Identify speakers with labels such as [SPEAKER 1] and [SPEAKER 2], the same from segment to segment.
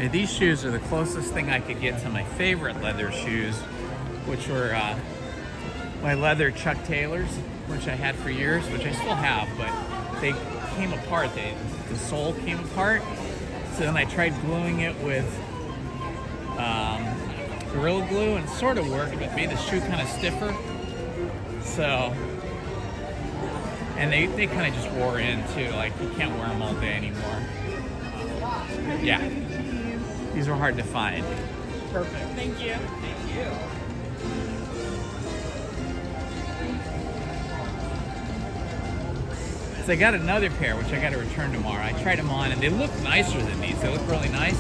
[SPEAKER 1] These shoes are the closest thing I could get to my favorite leather shoes, which were my leather Chuck Taylors, which I had for years, which I still have, but they came apart. The sole came apart. So then I tried gluing it with Gorilla Glue, and it sort of worked, but made the shoe kind of stiffer. So, and they kind of just wore in too. Like, you can't wear them all day anymore. Yeah. These were hard to find.
[SPEAKER 2] Perfect. Thank you. Thank you.
[SPEAKER 1] So I got another pair, which I got to return tomorrow. I tried them on, and they look nicer than these. They look really nice,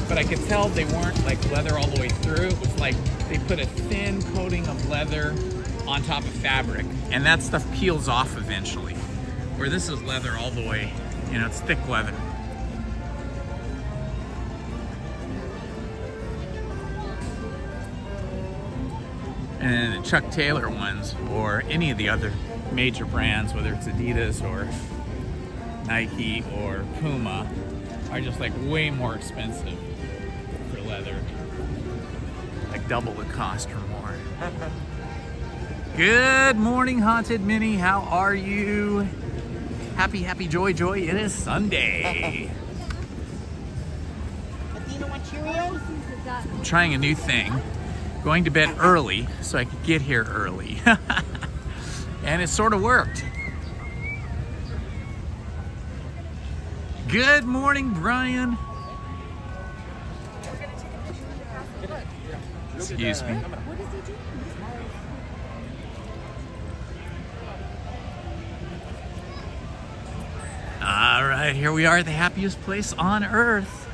[SPEAKER 1] but I could tell they weren't like leather all the way through. It was like they put a thin coating of leather on top of fabric, and that stuff peels off eventually. Where this is leather all the way, you know, it's thick leather. And then the Chuck Taylor ones, or any of the other major brands, whether it's Adidas or Nike or Puma, are just like way more expensive for leather. Like double the cost or more. Good morning, Haunted Minnie. How are you? Happy, happy, joy, joy. It is Sunday. I'm trying a new thing. Going to bed early so I could get here early. And it sort of worked. Good morning, Brian. Excuse me. All right, here we are at the happiest place on earth.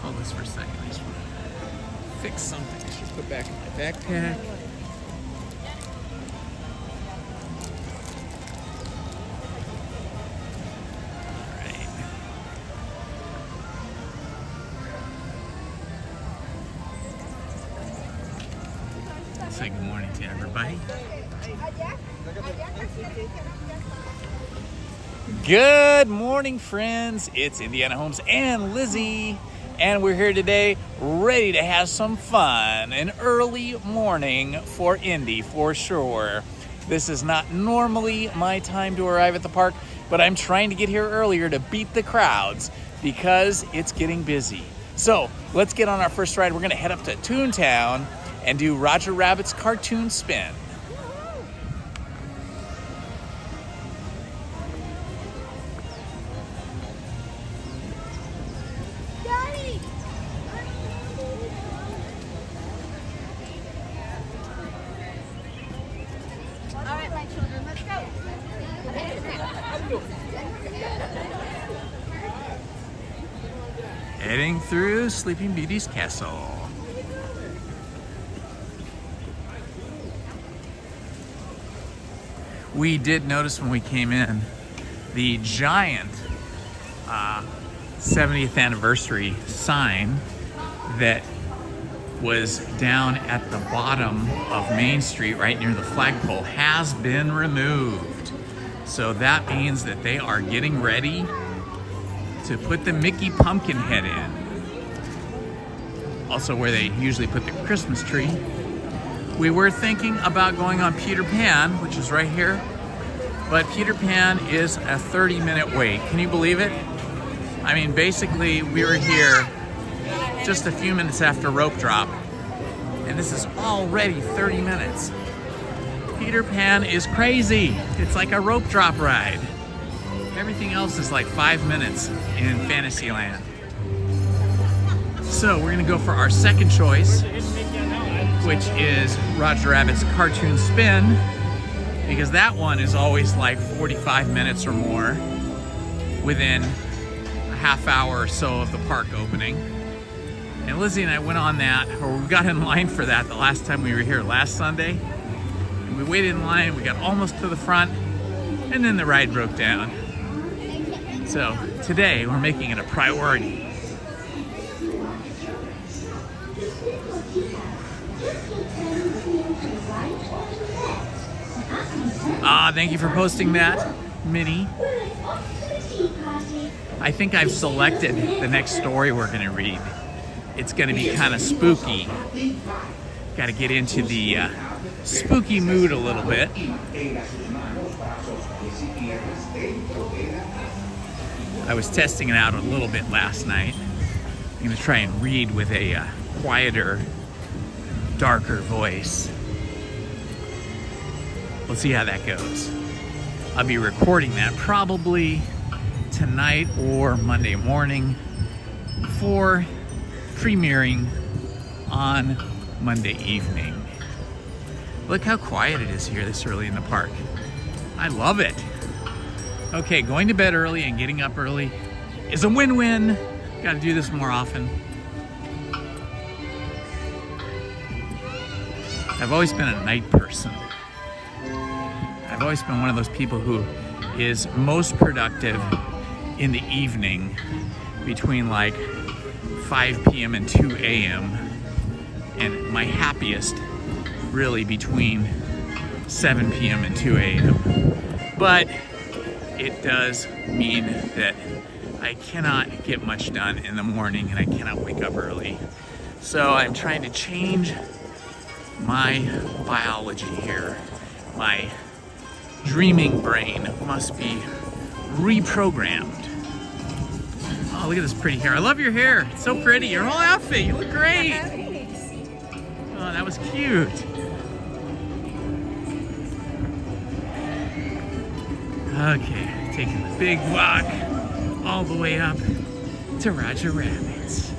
[SPEAKER 1] Hold this for a second. I just want to fix something. I should put back in my backpack. Say good morning to everybody. Good morning, friends. It's Indiana Holmes and Lizzy, and we're here today ready to have some fun. An early morning for Indy for sure. This is not normally my time to arrive at the park, but I'm trying to get here earlier to beat the crowds because it's getting busy. So let's get on our first ride. We're going to head up to Toontown and do Roger Rabbit's cartoon spin.
[SPEAKER 3] Daddy! All right, my children, let's go.
[SPEAKER 1] Heading through Sleeping Beauty's castle. We did notice when we came in the giant 70th anniversary sign that was down at the bottom of Main Street right near the flagpole has been removed. So that means that they are getting ready to put the Mickey pumpkin head in. Also where they usually put the Christmas tree. We were thinking about going on Peter Pan, which is right here, but Peter Pan is a 30-minute wait. Can you believe it? I mean, basically, we were here just a few minutes after rope drop, and this is already 30 minutes. Peter Pan is crazy. It's like a rope drop ride. Everything else is like 5 minutes in Fantasyland. So we're gonna go for our second choice, which is Roger Rabbit's cartoon spin, because that one is always like 45 minutes or more within a half hour or so of the park opening. And Lizzy and I went on that, or we got in line for that the last time we were here last Sunday. And we waited in line, we got almost to the front, and then the ride broke down. So today we're making it a priority. Thank you for posting that, Minnie. I think I've selected the next story we're going to read. It's going to be kind of spooky. Got to get into the spooky mood a little bit. I was testing it out a little bit last night. I'm going to try and read with a quieter, darker voice. Let's see how that goes. I'll be recording that probably tonight or Monday morning for premiering on Monday evening. Look how quiet it is here this early in the park. I love it. Okay, going to bed early and getting up early is a win-win. Got to do this more often. I've always been a night person. I've always been one of those people who is most productive in the evening between like 5 p.m. and 2 a.m. and my happiest really between 7 p.m. and 2 a.m. But it does mean that I cannot get much done in the morning and I cannot wake up early. So I'm trying to change my biology here. My dreaming brain must be reprogrammed. Oh, look at this pretty hair. I love your hair. It's so pretty. Your whole outfit. You look great. Oh, that was cute. Okay, taking the big walk all the way up to Roger Rabbit's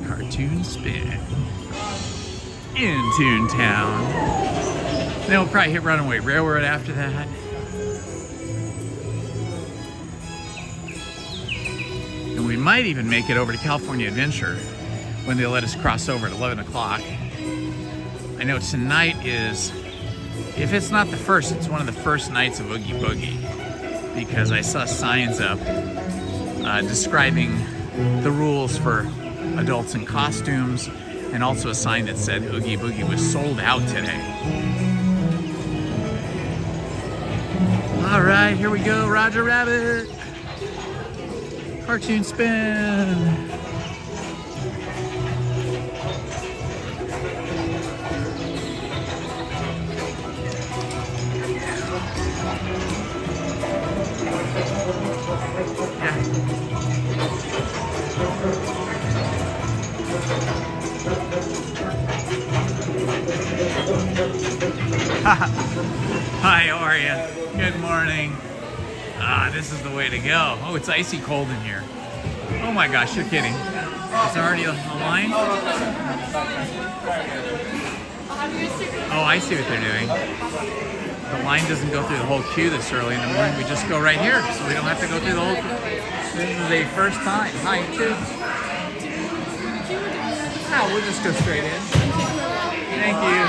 [SPEAKER 1] Cartoon Spin in Toontown. Then we'll probably hit Runaway Railroad after that. And we might even make it over to California Adventure when they let us cross over at 11 o'clock. I know tonight is, if it's not the first, it's one of the first nights of Oogie Boogie, because I saw signs up describing the rules for adults in costumes, and also a sign that said Oogie Boogie was sold out today. All right, here we go, Roger Rabbit. Cartoon Spin. Hi, how are you? Good morning. This is the way to go. Oh, it's icy cold in here. Oh my gosh, you're kidding. Is there already a line? Oh, I see what they're doing. The line doesn't go through the whole queue this early in the morning. We just go right here, so we don't have to go through the whole queue. This is a first time. Hi, too. Oh, we'll just go straight in. Thank you.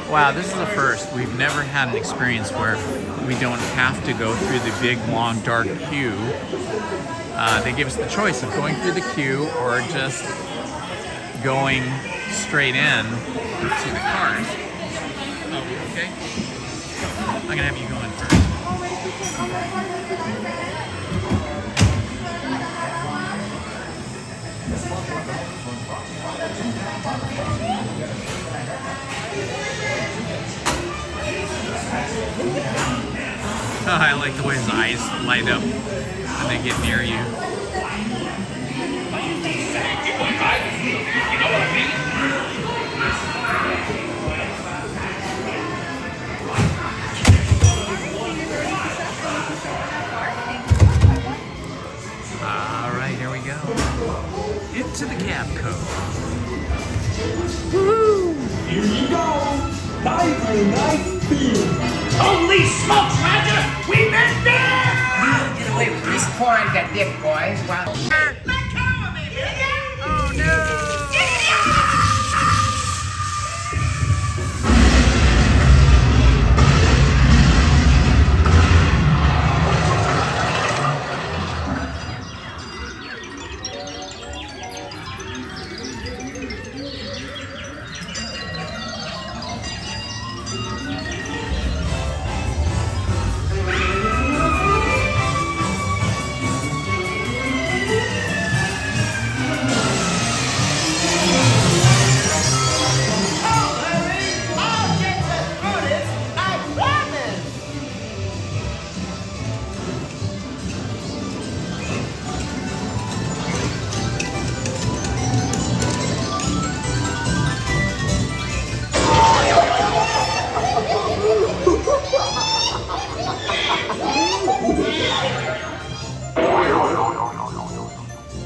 [SPEAKER 1] Wow, this is a first. We've never had an experience where we don't have to go through the big, long, dark queue. They give us the choice of going through the queue or just going straight in to the cars. Oh, okay. I'm gonna have you go in first. Oh, I like the way his eyes light up when they get near you. All right, here we go. Into the cab code.
[SPEAKER 4] Woo! Here you go! Dive night beer!
[SPEAKER 5] Holy smokes, Roger! We've been there!
[SPEAKER 6] Get away from this poor and that dick, boys. Wow.
[SPEAKER 1] Oh no!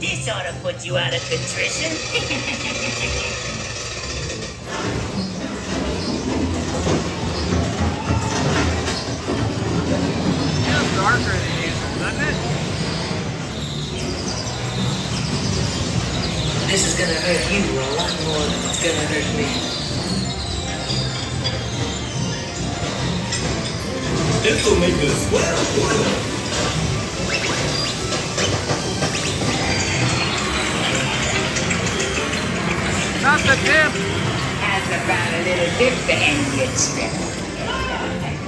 [SPEAKER 7] This ought to put you out of contrition.
[SPEAKER 1] Feels darker than usual, doesn't it?
[SPEAKER 7] This is gonna hurt you a lot more than it's gonna hurt me.
[SPEAKER 4] This'll make us swell.
[SPEAKER 1] Not the dip.
[SPEAKER 6] How's about a little dip to end your trip?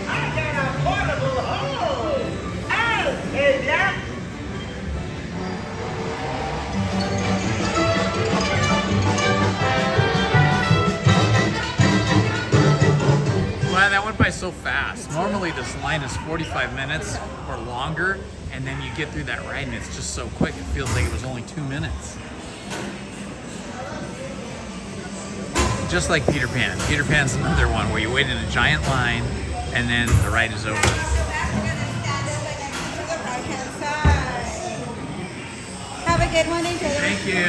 [SPEAKER 5] I got a portable hole. Oh, is that?
[SPEAKER 1] Wow, that went by so fast. Normally this line is 45 minutes or longer, and then you get through that ride and it's just so quick. It feels like it was only 2 minutes. Just like Peter Pan. Peter Pan's another one where you wait in a giant line and then the ride is over.
[SPEAKER 3] Have a good one, enjoy.
[SPEAKER 1] Thank you.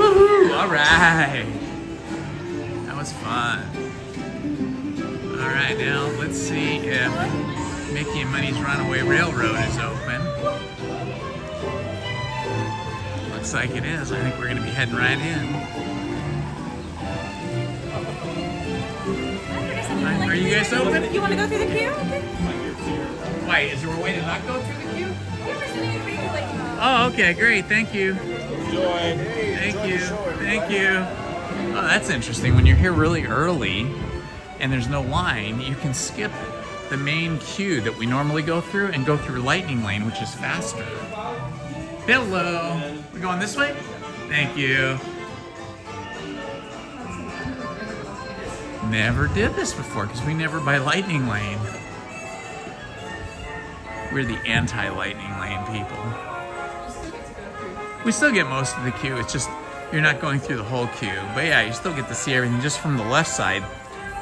[SPEAKER 1] Woohoo! All right. That was fun. All right, now let's see if Mickey and Minnie's Runaway Railroad is open. Looks like it is. I think we're going to be heading right in. Are you guys open?
[SPEAKER 2] You want to go through the queue? Okay.
[SPEAKER 1] Why? Is there a way to not go through the queue?
[SPEAKER 2] We're sitting in pretty like.
[SPEAKER 1] Oh, okay, great. Thank you.
[SPEAKER 4] Enjoy.
[SPEAKER 1] Thank you. Thank you. Oh, that's interesting. When you're here really early and there's no line, you can skip the main queue that we normally go through and go through Lightning Lane, which is faster. Hello. We're going this way? Thank you. Never did this before because we never buy Lightning Lane. We're the anti-Lightning Lane people. We still get most of the queue. It's just you're not going through the whole queue. But yeah, you still get to see everything just from the left side,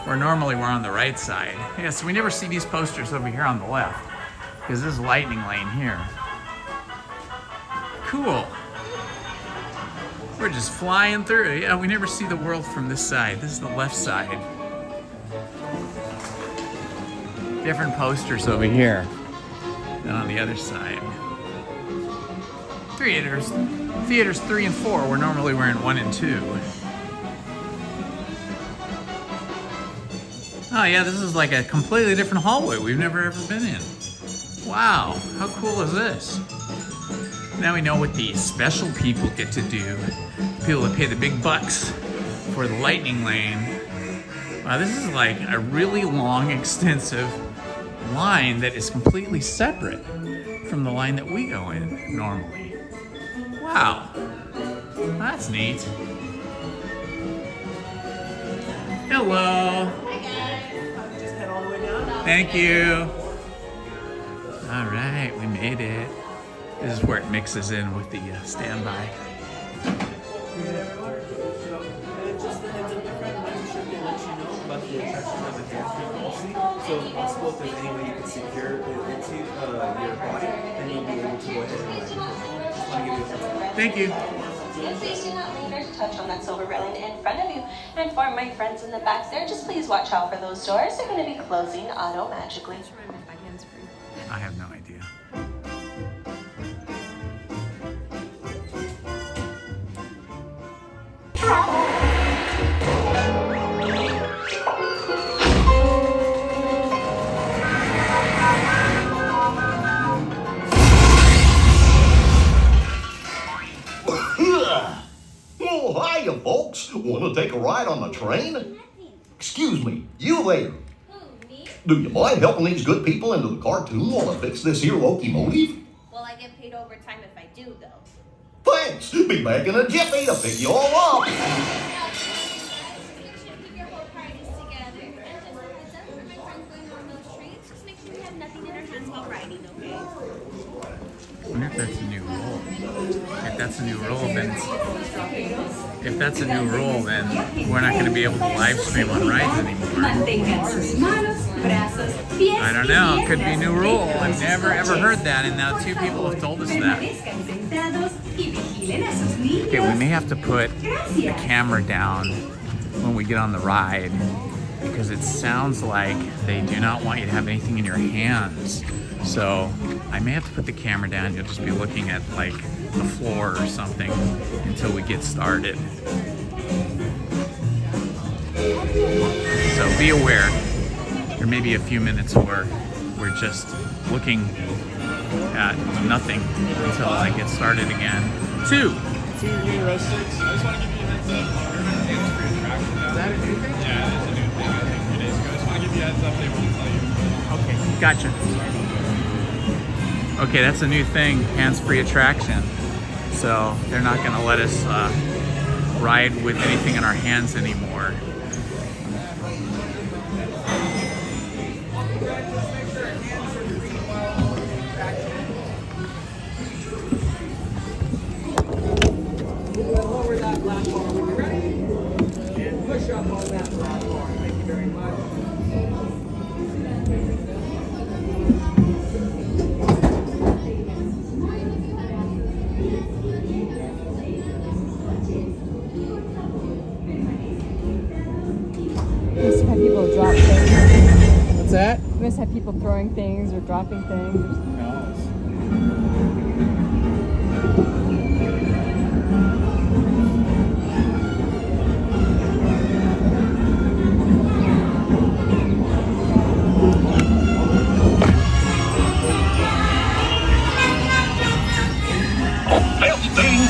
[SPEAKER 1] where normally we're on the right side. Yeah, so we never see these posters over here on the left because this is Lightning Lane here. Cool. We're just flying through. Yeah, we never see the world from this side. This is the left side. Different posters over here than on the other side. Theaters 3 and 4, we're normally wearing 1 and 2. Oh yeah, this is like a completely different hallway we've never ever been in. Wow, how cool is this? Now we know what the special people get to do. People that pay the big bucks for the Lightning Lane. Wow, this is like a really long, extensive line that is completely separate from the line that we go in normally. Wow, that's neat. Hello. Thank you. All right, we made it. This is where it mixes in with the standby.
[SPEAKER 8] So if possible, if there's any way you can secure it into your body, then you'll be able to go ahead and just want to give you a heads up.
[SPEAKER 1] Thank you.
[SPEAKER 9] Please do not linger to touch on that silver railing in front of you. And for my friends in the back there, just please watch out for those doors. They're going to be closing auto-magically.
[SPEAKER 1] I have no idea.
[SPEAKER 10] Oh, hiya, folks. Want to take a ride on the train? Excuse me, you there. Do you mind helping these good people into the cartoon while I fix this here locomotive?
[SPEAKER 3] Well, I get paid overtime if I do, though.
[SPEAKER 10] Thanks. Be back in a jiffy to pick you all up.
[SPEAKER 3] Keep your whole parties together. And just for my friends going on those trains, just make sure we have nothing in our hands while riding, okay?
[SPEAKER 1] I wonder if that's a new rule. If that's a new rule, then it's if that's a new rule, then we're not going to be able to live stream on rides anymore. I don't know. Could be a new rule. I've never ever heard that, and now 2 people have told us that. Okay, we may have to put the camera down when we get on the ride because it sounds like they do not want you to have anything in your hands. So I may have to put the camera down. You'll just be looking at like the floor or something until we get started. So be aware. There may be a few minutes where we're just looking at nothing until I get started again. 2.
[SPEAKER 8] So you're getting row 6. I just want to give you a heads up. Hands-free attraction. Is that a new thing? Yeah, it is a new thing. I think 3 days ago. I just want to give you a heads up. They won't tell you.
[SPEAKER 1] Okay, gotcha. Okay, that's a new thing, hands-free attraction. So they're not going to let us ride with anything in our hands anymore.
[SPEAKER 7] Lower that platform when you're ready. And push up on that platform. Thank you very much.
[SPEAKER 2] You must have had people drop things.
[SPEAKER 1] What's that?
[SPEAKER 2] You must have people throwing things or dropping things.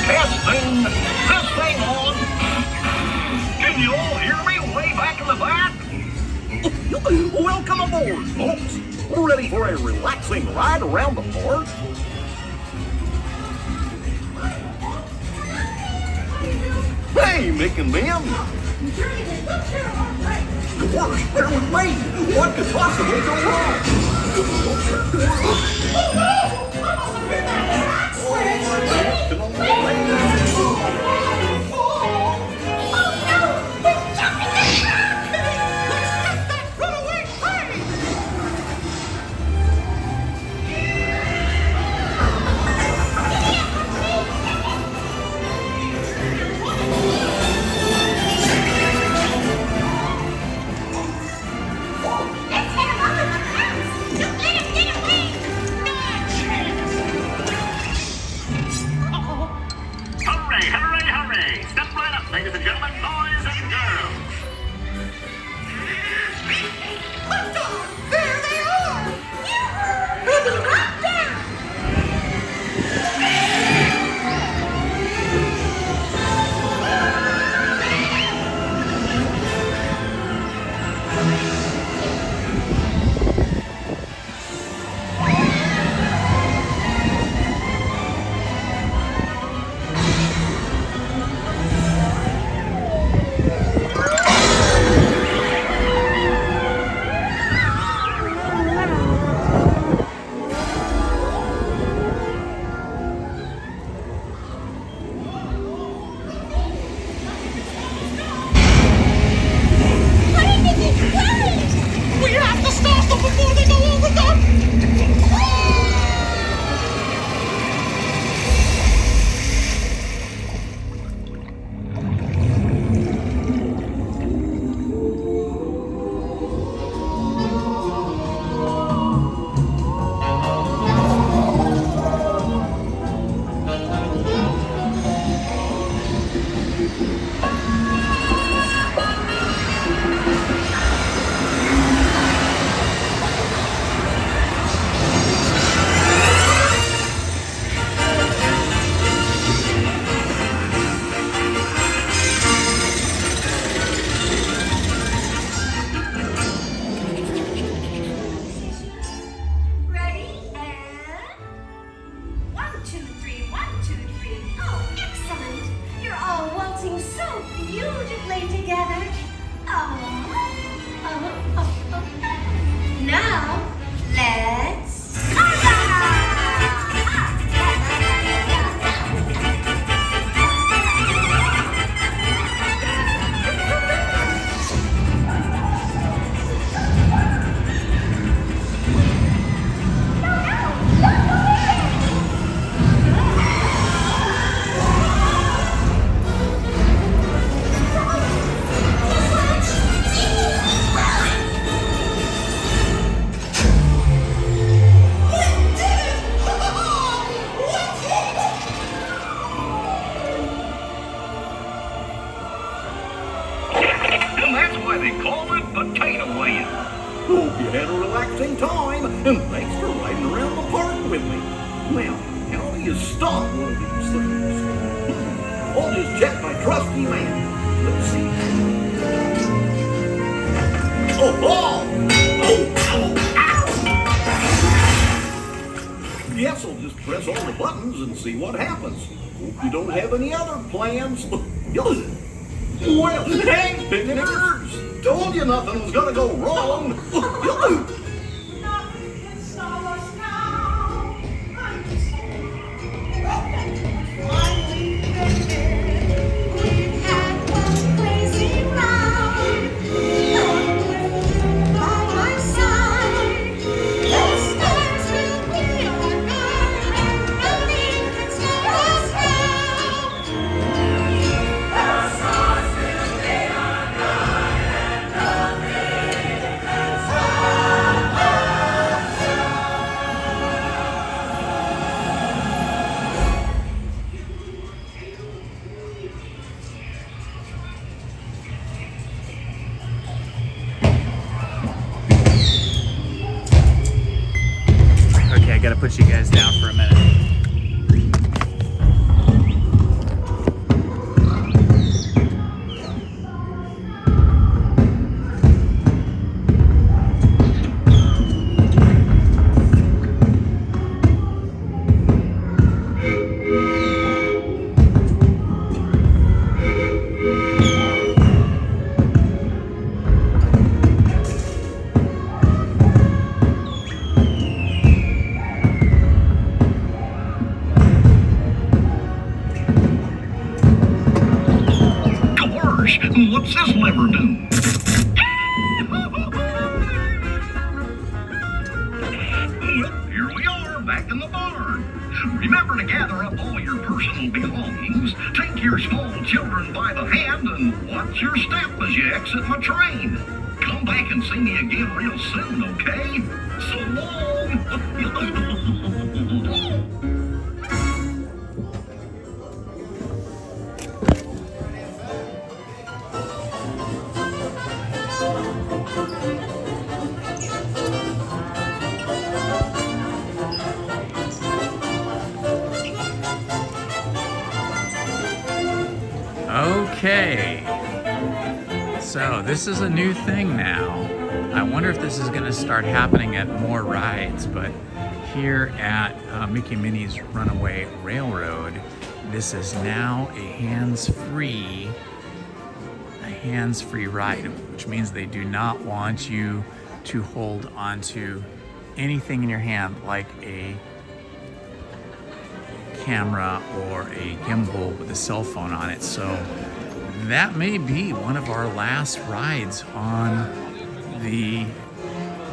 [SPEAKER 10] Testing. This thing on. Can you all hear me way back in the back? Welcome aboard, folks. We're ready for a relaxing ride around the park. Hey, Mick and Ben. Of course, bear with me. What could possibly go wrong? They call it Potato Land.
[SPEAKER 4] Hope you had a relaxing time, and thanks for riding around the park with me. Now, how do you stop one of these things? I'll just check my trusty man. Let's see. Oh, yes, I'll just press all the buttons and see what happens. Hope you don't have any other plans. Well, hey, picnickers! Told you nothing was gonna go wrong.
[SPEAKER 1] Okay, I gotta put you guys down for a minute.
[SPEAKER 10] What's this lever do? Well, here we are, back in the barn. Remember to gather up all your personal belongings, take your small children by the hand, and watch your step as you exit my train. Come back and see me again real soon, okay? So long!
[SPEAKER 1] Okay, so this is a new thing now. I wonder if this is going to start happening at more rides, but here at Mickey and Minnie's Runaway Railroad, this is now a hands-free ride, which means they do not want you to hold onto anything in your hand like a camera or a gimbal with a cell phone on it. So that may be one of our last rides on the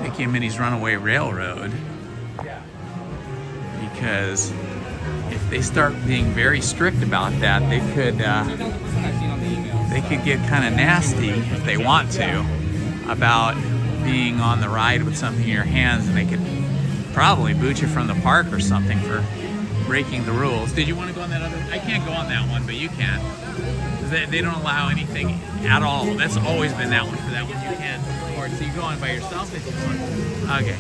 [SPEAKER 1] Mickey and Minnie's Runaway Railroad, because if they start being very strict about that, they could get kind of nasty if they want to about being on the ride with something in your hands, and they could probably boot you from the park or something for breaking the rules. Did you want to go on that other? I can't go on that one, but you can. They don't allow anything at all. That's always been that one. For that one, you can. Or so you go on by yourself if you want. Okay.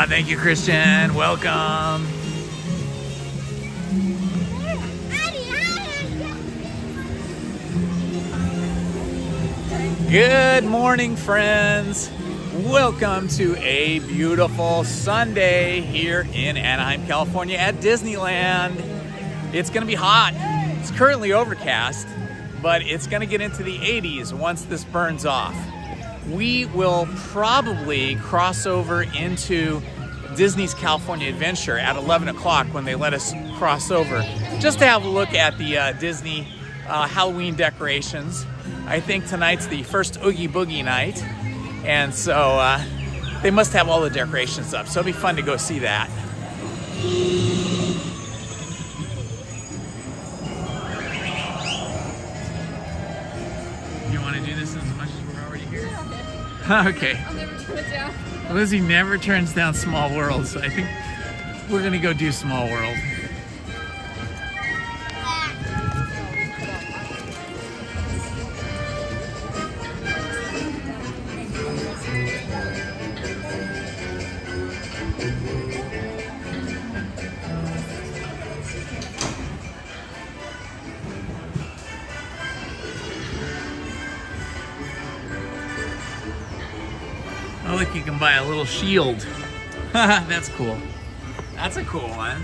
[SPEAKER 1] Thank you, Christian. Welcome. Good morning, friends. Welcome to a beautiful Sunday here in Anaheim, California at Disneyland. It's gonna be hot. It's currently overcast, but it's gonna get into the 80s once this burns off. We will probably cross over into Disney's California Adventure at 11 o'clock when they let us cross over, just to have a look at the Disney Halloween decorations. I think tonight's the first Oogie Boogie night, and so they must have all the decorations up, so it'll be fun to go see that. You want to do this as much as we're already here? Okay.
[SPEAKER 2] I'll never turn it down.
[SPEAKER 1] Lizzie never turns down Small World, so I think we're gonna go do Small World. look, you can buy a little shield. That's cool. That's a cool one.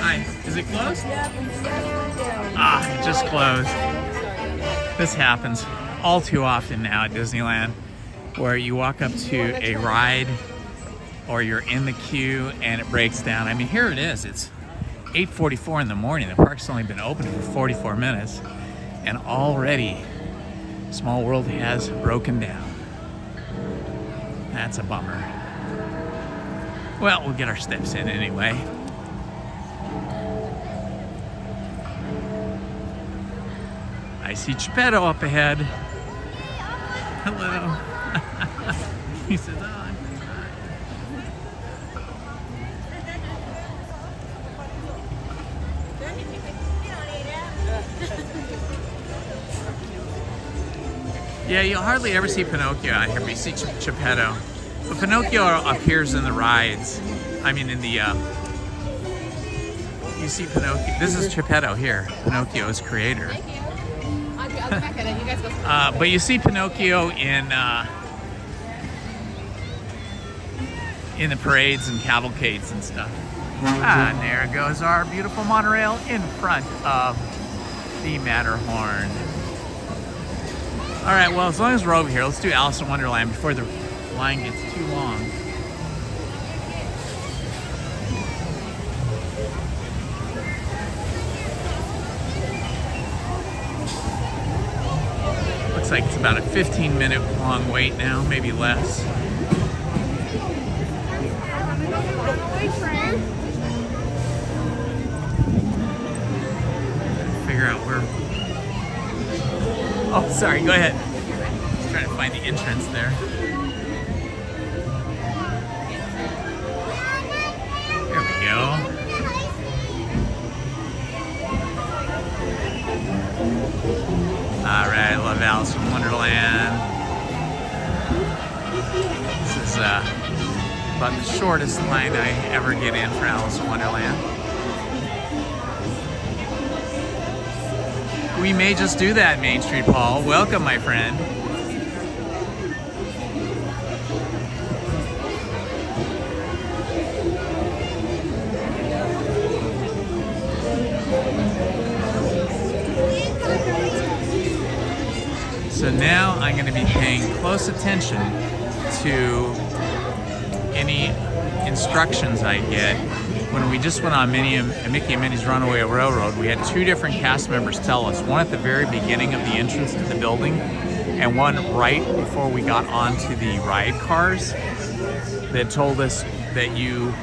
[SPEAKER 1] Hi, is it closed? Ah, it just closed. This happens all too often now at Disneyland, where you walk up to a ride or you're in the queue and it breaks down. I mean, here it is. It's 8:44 in the morning. The park's only been open for 44 minutes, and already Small World has broken down. That's a bummer. Well, we'll get our steps in anyway. I see Geppetto up ahead. Hello. He says, hi. Yeah, you'll hardly ever see Pinocchio out here, but you see Geppetto. But Pinocchio appears in the rides. I mean, in the, you see Pinocchio. This is Geppetto here, Pinocchio's creator. But you see Pinocchio in the parades and cavalcades and stuff. And there goes our beautiful monorail in front of the Matterhorn. All right, well, as long as we're over here, let's do Alice in Wonderland before the line gets too long. Looks like it's about a 15-minute long wait now, maybe less. Figure out where. Oh, sorry, go ahead. Just trying to find the entrance there. There we go. All right, I love Alice in Wonderland. This is about the shortest line I ever get in for Alice in Wonderland. We may just do that, Main Street Paul. Welcome, my friend. So now I'm going to be paying close attention to any instructions I get. When we just went on Mickey and Minnie's Runaway Railroad, we had two different cast members tell us, one at the very beginning of the entrance to the building and one right before we got onto the ride cars, that told us that you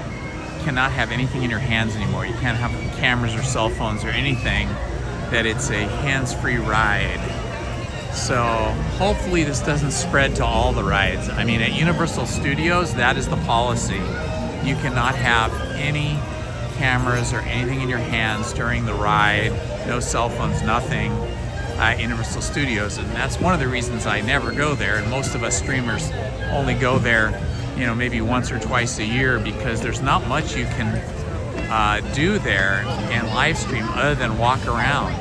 [SPEAKER 1] cannot have anything in your hands anymore. You can't have cameras or cell phones or anything, that it's a hands-free ride. So hopefully this doesn't spread to all the rides. I mean, at Universal Studios, that is the policy. You cannot have any cameras or anything in your hands during the ride, no cell phones, nothing at Universal Studios. And that's one of the reasons I never go there. And most of us streamers only go there, you know, maybe once or twice a year, because there's not much you can do there and live stream other than walk around.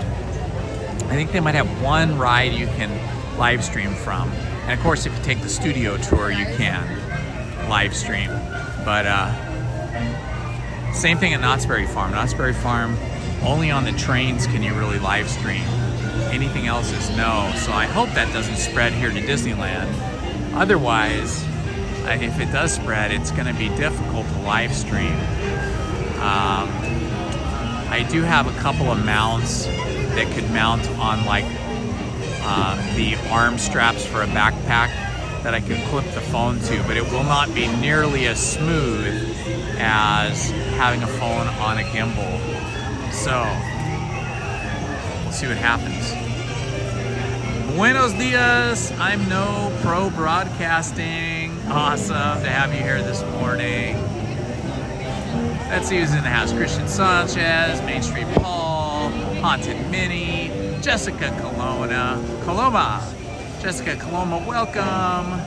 [SPEAKER 1] I think they might have one ride you can live stream from. And of course, if you take the studio tour, you can live stream. But same thing at Knott's Berry Farm. Knott's Berry Farm, only on the trains can you really live stream. Anything else is no. So I hope that doesn't spread here to Disneyland. Otherwise, if it does spread, it's going to be difficult to live stream. I do have a couple of mounts that could mount on like the arm straps for a backpack that I could clip the phone to, but it will not be nearly as smooth as having a phone on a gimbal. So we'll see what happens. Buenos dias. I'm No Pro Broadcasting. Awesome to have you here this morning. Let's see who's in the house. Christian Sanchez, Main Street Paul, Haunted Minnie, Jessica Coloma, Jessica Coloma, welcome.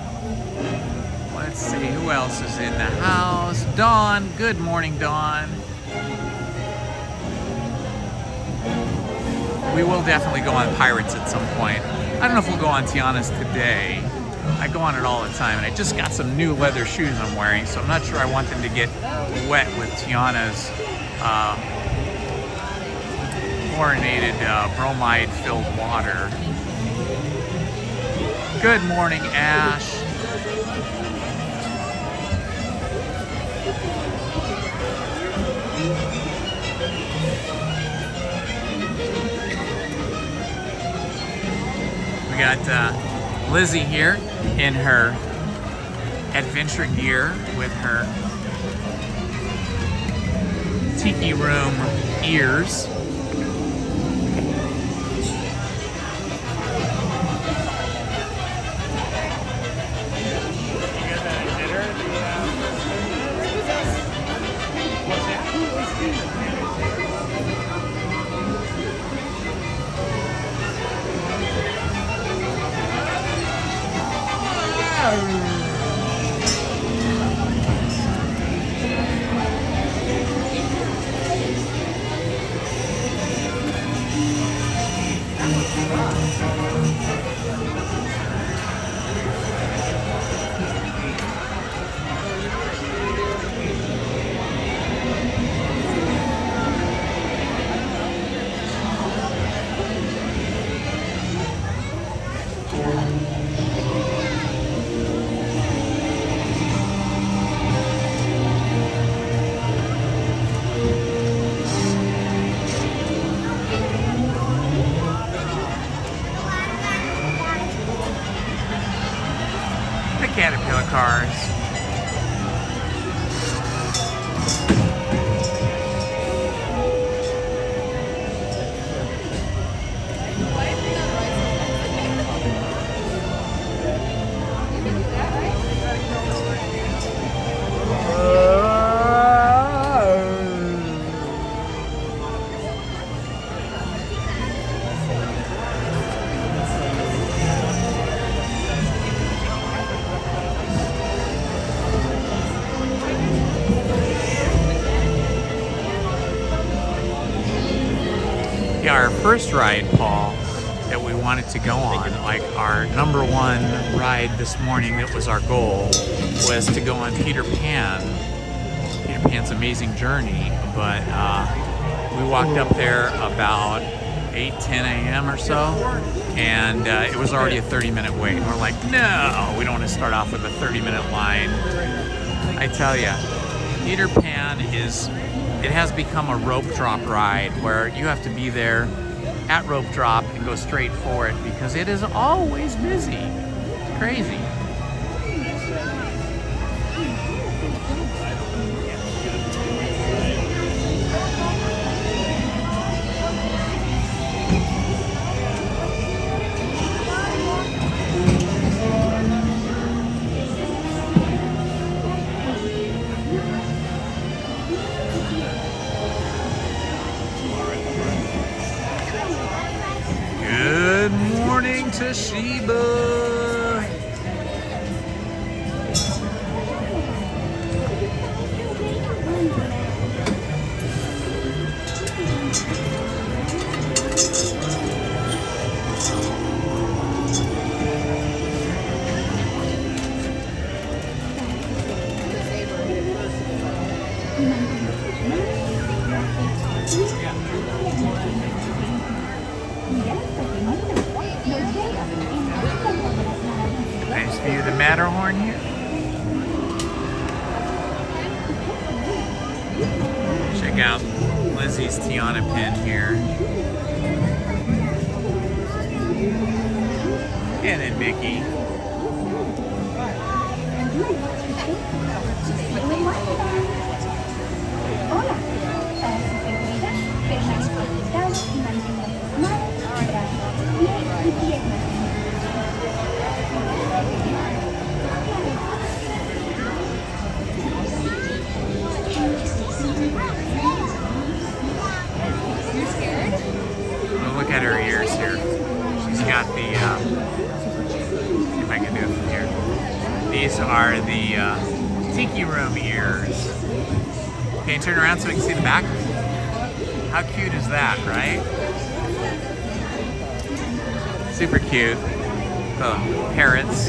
[SPEAKER 1] Let's see, who else is in the house? Dawn, good morning, Dawn. We will definitely go on Pirates at some point. I don't know if we'll go on Tiana's today. I go on it all the time, and I just got some new leather shoes I'm wearing, so I'm not sure I want them to get wet with Tiana's chlorinated bromide-filled water. Good morning, Ash. We got Lizzie here in her adventure gear with her tiki room ears. Caterpillar cars. Yeah, our first ride, Paul, that we wanted to go on, like our number one ride this morning that was our goal, was to go on Peter Pan. Peter Pan's Amazing Journey, but we walked up there about 8-10 a.m. or so, and it was already a 30-minute wait. And we're like, no, we don't want to start off with a 30-minute line. I tell you, Peter Pan it has become a rope drop ride where you have to be there at rope drop and go straight for it because it is always busy. It's crazy. Good morning, Toshiba. Nice view of the Matterhorn here. Check out Lizzie's Tiana pin here. And then Mickey. Look at her ears here. She's got the are the tiki room ears. Can you turn around so we can see the back? How cute is that, right? Super cute. The parrots.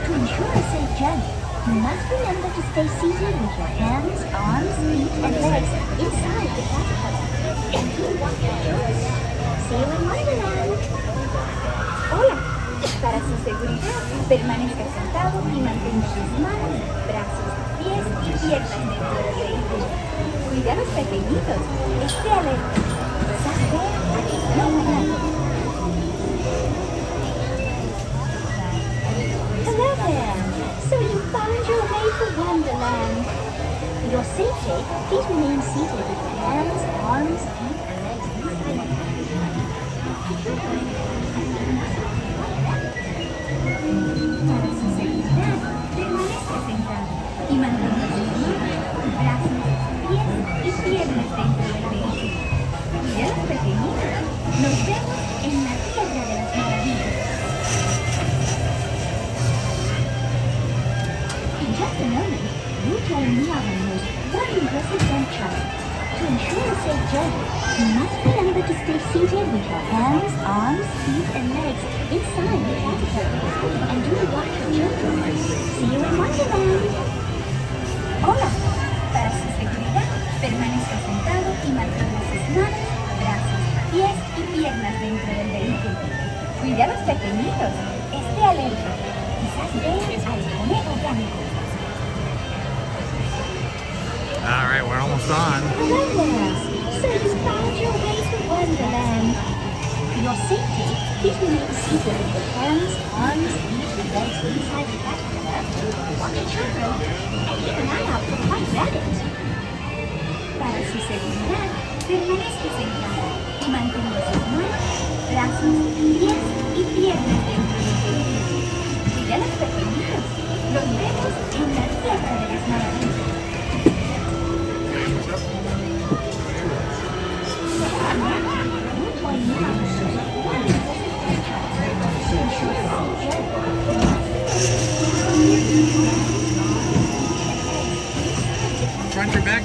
[SPEAKER 11] To ensure a safe journey, you must remember to stay seated with your hands, arms, feet, and legs inside the caterpillar. And do what you choose. See you in Wonderland.
[SPEAKER 12] Hola. Para su seguridad, permanezca sentado y mantenga sus manos, brazos, pies y piernas dentro del vehículo. Cuide a los pequeñitos. Esté alerta. Quizás vea a que no vayan.
[SPEAKER 11] Hello there. So you found your way to Wonderland. For your safety, please remain seated with your hands, arms, feet, and legs inside.
[SPEAKER 12] Para su seguridad, permanezca sentado y mantenga sus manos, brazos, pies y piernas dentro del vehículo. Cuide a los pequeñitos. Nos vemos en la Tierra de las Maravillas.
[SPEAKER 11] In just a moment, you'll join me on the most wondrous adventure. To ensure a safe journey, you must remember to stay seated with your hands, arms, feet, and legs inside the caterpillar. And do what your children. See you in Wonderland.
[SPEAKER 12] Hola. Para su seguridad, permanezca sentado y mantenga sus manos, brazos, pies y piernas dentro del vehículo. Cuide a los pequeñitos. Esté alerta. Quizás vea al conejo blanco.
[SPEAKER 1] All right, we're almost on.
[SPEAKER 11] Hello there. So you found your way to Wonderland. For your safety, please remain seated with your hands, arms, feet, and legs inside the caterpillar. Watch your children and keep an eye out for white rabbit.
[SPEAKER 12] Para su seguridad, permanezca sentado y mantenga sus manos, brazos, pies y piernas dentro del vehículo. Cuide a los pequeñitos. Los vemos en la Tierra de las Maravillas.
[SPEAKER 1] Front or back?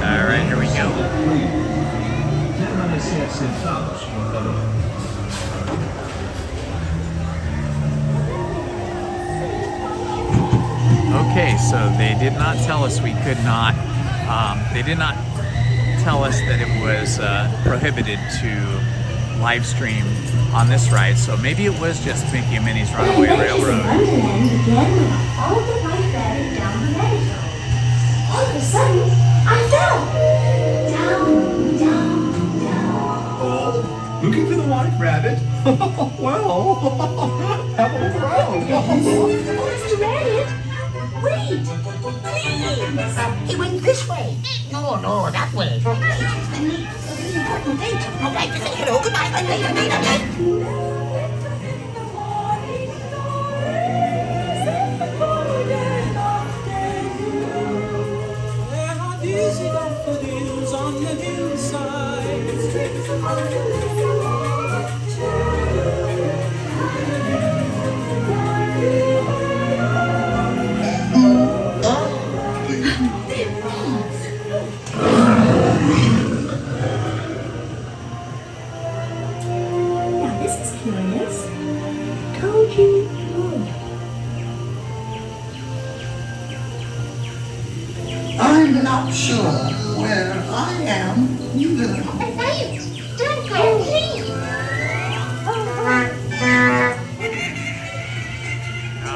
[SPEAKER 1] All right, here we go. Okay, so they did not tell us we could not, they did not tell us that it was prohibited to live stream on this ride, so maybe it was just Mickey and Minnie's Runaway Railroad.
[SPEAKER 11] Wonderland began with all the white rabbit down the rabbit. All of a sudden, I fell. Down, down, down.
[SPEAKER 8] Oh, looking for the white rabbit? Well, have a look around.
[SPEAKER 11] Oh, Mr. Rabbit, wait, please.
[SPEAKER 13] He went this way. No, that way. It's an important date. I'd like to say hello, goodbye, later. I'm not sure where I am either.
[SPEAKER 11] Don't go, please.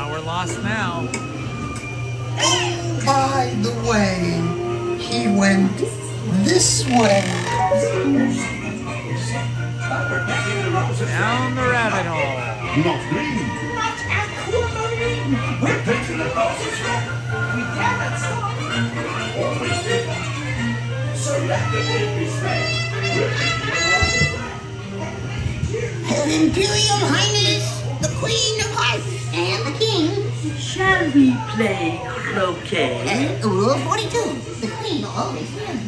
[SPEAKER 1] We're lost now.
[SPEAKER 13] Oh, by the way, he went this way.
[SPEAKER 1] Down the rabbit hole.
[SPEAKER 5] Not aquamarine. We're taking the closest step. We cannot stop. Always stay back. So let the wind be spread. We're taking the closest step.
[SPEAKER 13] Her Imperial Highness, the Queen of Hearts, and the King.
[SPEAKER 14] Shall we play croquet?
[SPEAKER 13] Rule 42. The Queen always wins.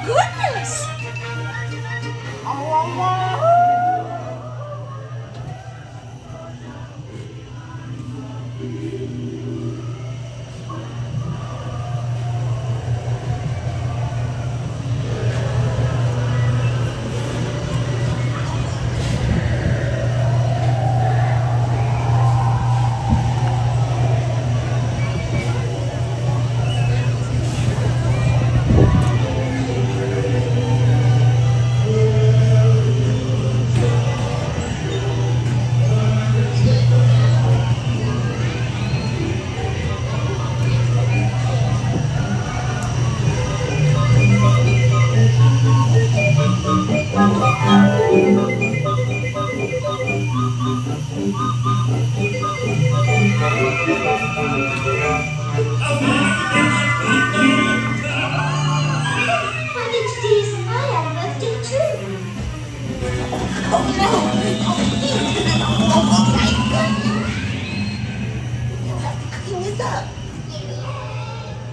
[SPEAKER 11] Goodness!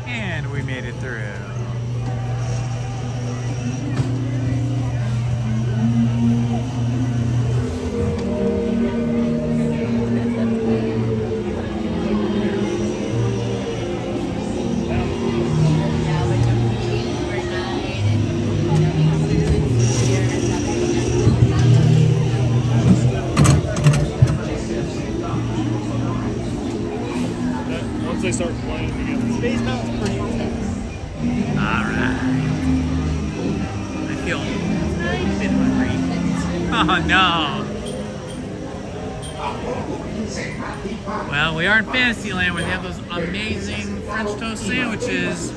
[SPEAKER 1] And we made it through.
[SPEAKER 15] Once they start flying together. Space Mountain's pretty intense.
[SPEAKER 1] Alright. I feel a bit hungry. Oh no! Well, we are in Fantasyland. We have those amazing French toast sandwiches.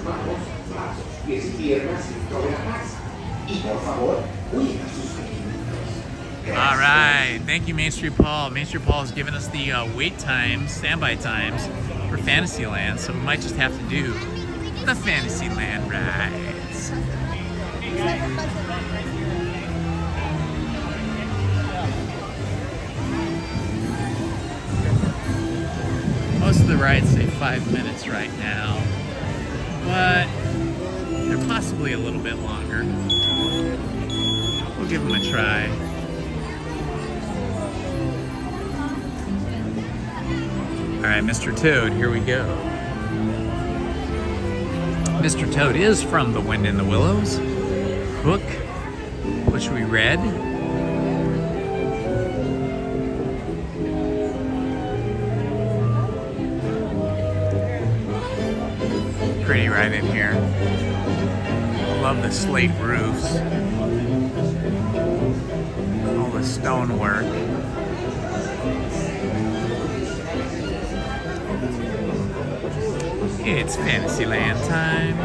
[SPEAKER 1] Alright, thank you Main Street Paul. Main Street Paul has given us the wait times, standby times for Fantasyland, so we might just have to do the Fantasyland rides. Most of the rides say 5 minutes right now, but they're possibly a little bit longer. We'll give them a try. Alright, Mr. Toad, here we go. Mr. Toad is from The Wind in the Willows book, which we read. Pretty right in here. Love the slate roofs. All the stonework. It's Fantasyland time.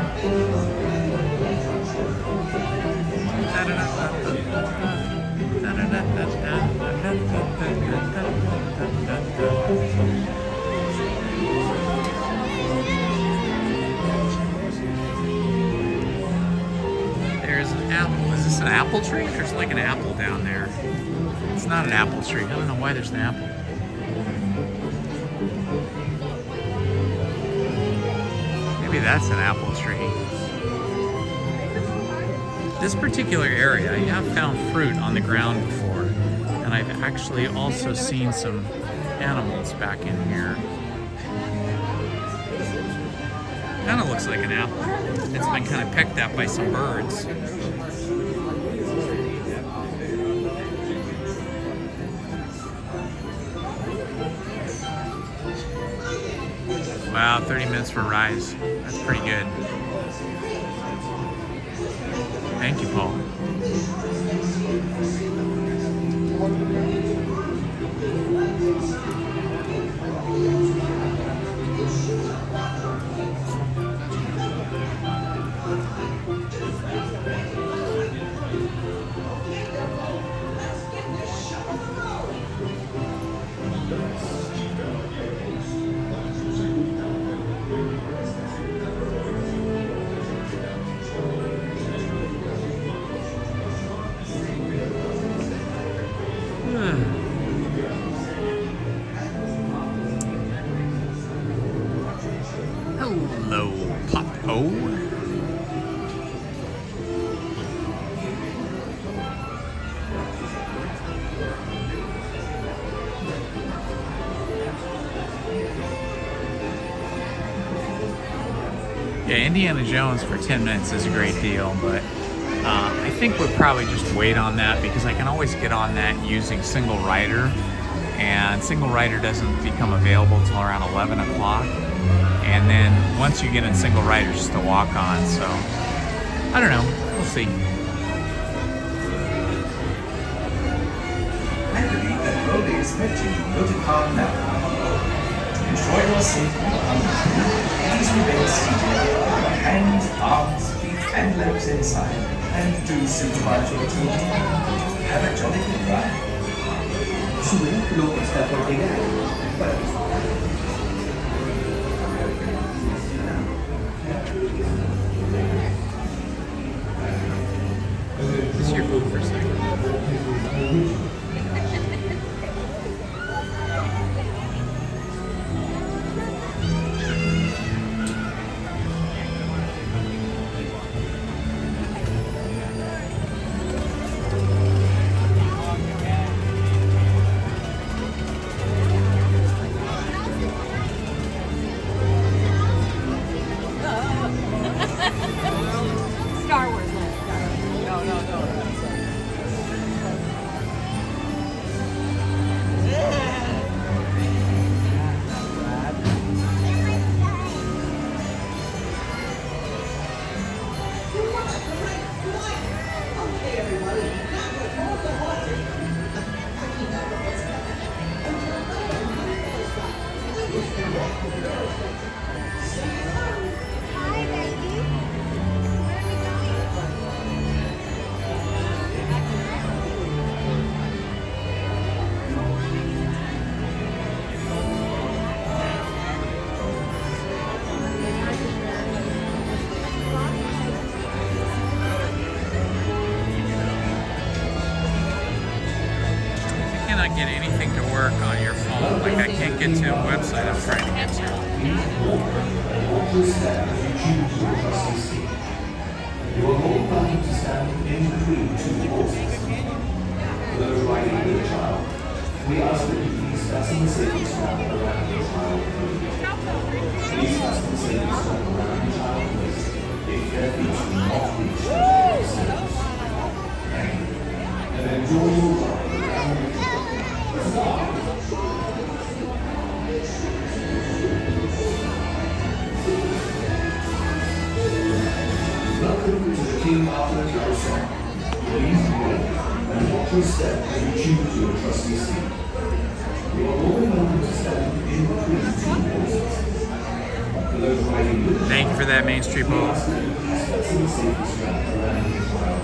[SPEAKER 1] There's an apple. Is this an apple tree? There's like an apple down there. It's not an apple tree. I don't know why there's an apple. Maybe that's an apple tree. This particular area, I have found fruit on the ground before, and I've actually also seen some animals back in here. Kind of looks like an apple. It's been kind of pecked at by some birds. Wow, 30 minutes for Rise. That's pretty good. Thank you, Paul. Hello, Pop-O. Yeah, Indiana Jones for 10 minutes is a great deal, but I think we'll probably just wait on that because I can always get on that using single rider, and single rider doesn't become available until around 11 o'clock. And then once you get in single rider, just to walk on. So I don't know. We'll see.
[SPEAKER 5] I believe that we'll be expecting you to calm down. To ensure your safety, please remain seated with your hands, arms, feet, and legs inside, and do supervise your team. Have a jolly good ride. Sube, luego está por llegar.
[SPEAKER 1] It's your food for a second.
[SPEAKER 2] Star Wars.
[SPEAKER 1] Get anything to work on your phone. Like I can't get to a website I'm trying to get to.
[SPEAKER 5] You are all welcome to stand in between two horses. For those riding with a child, we ask that you please fasten the safety strap around your child. Please fasten the safety strap around your child's waist if their feet do not reach the safety strap. And enjoy your ride around the trail. Welcome to the King Arthur Carousel. Please wait and watch your step as you choose your trusty seat. You are more than welcome to stand in between two horses. For those riding with
[SPEAKER 1] Thank you for that, Main Street Ball.
[SPEAKER 5] please fasten the safety strap around your child.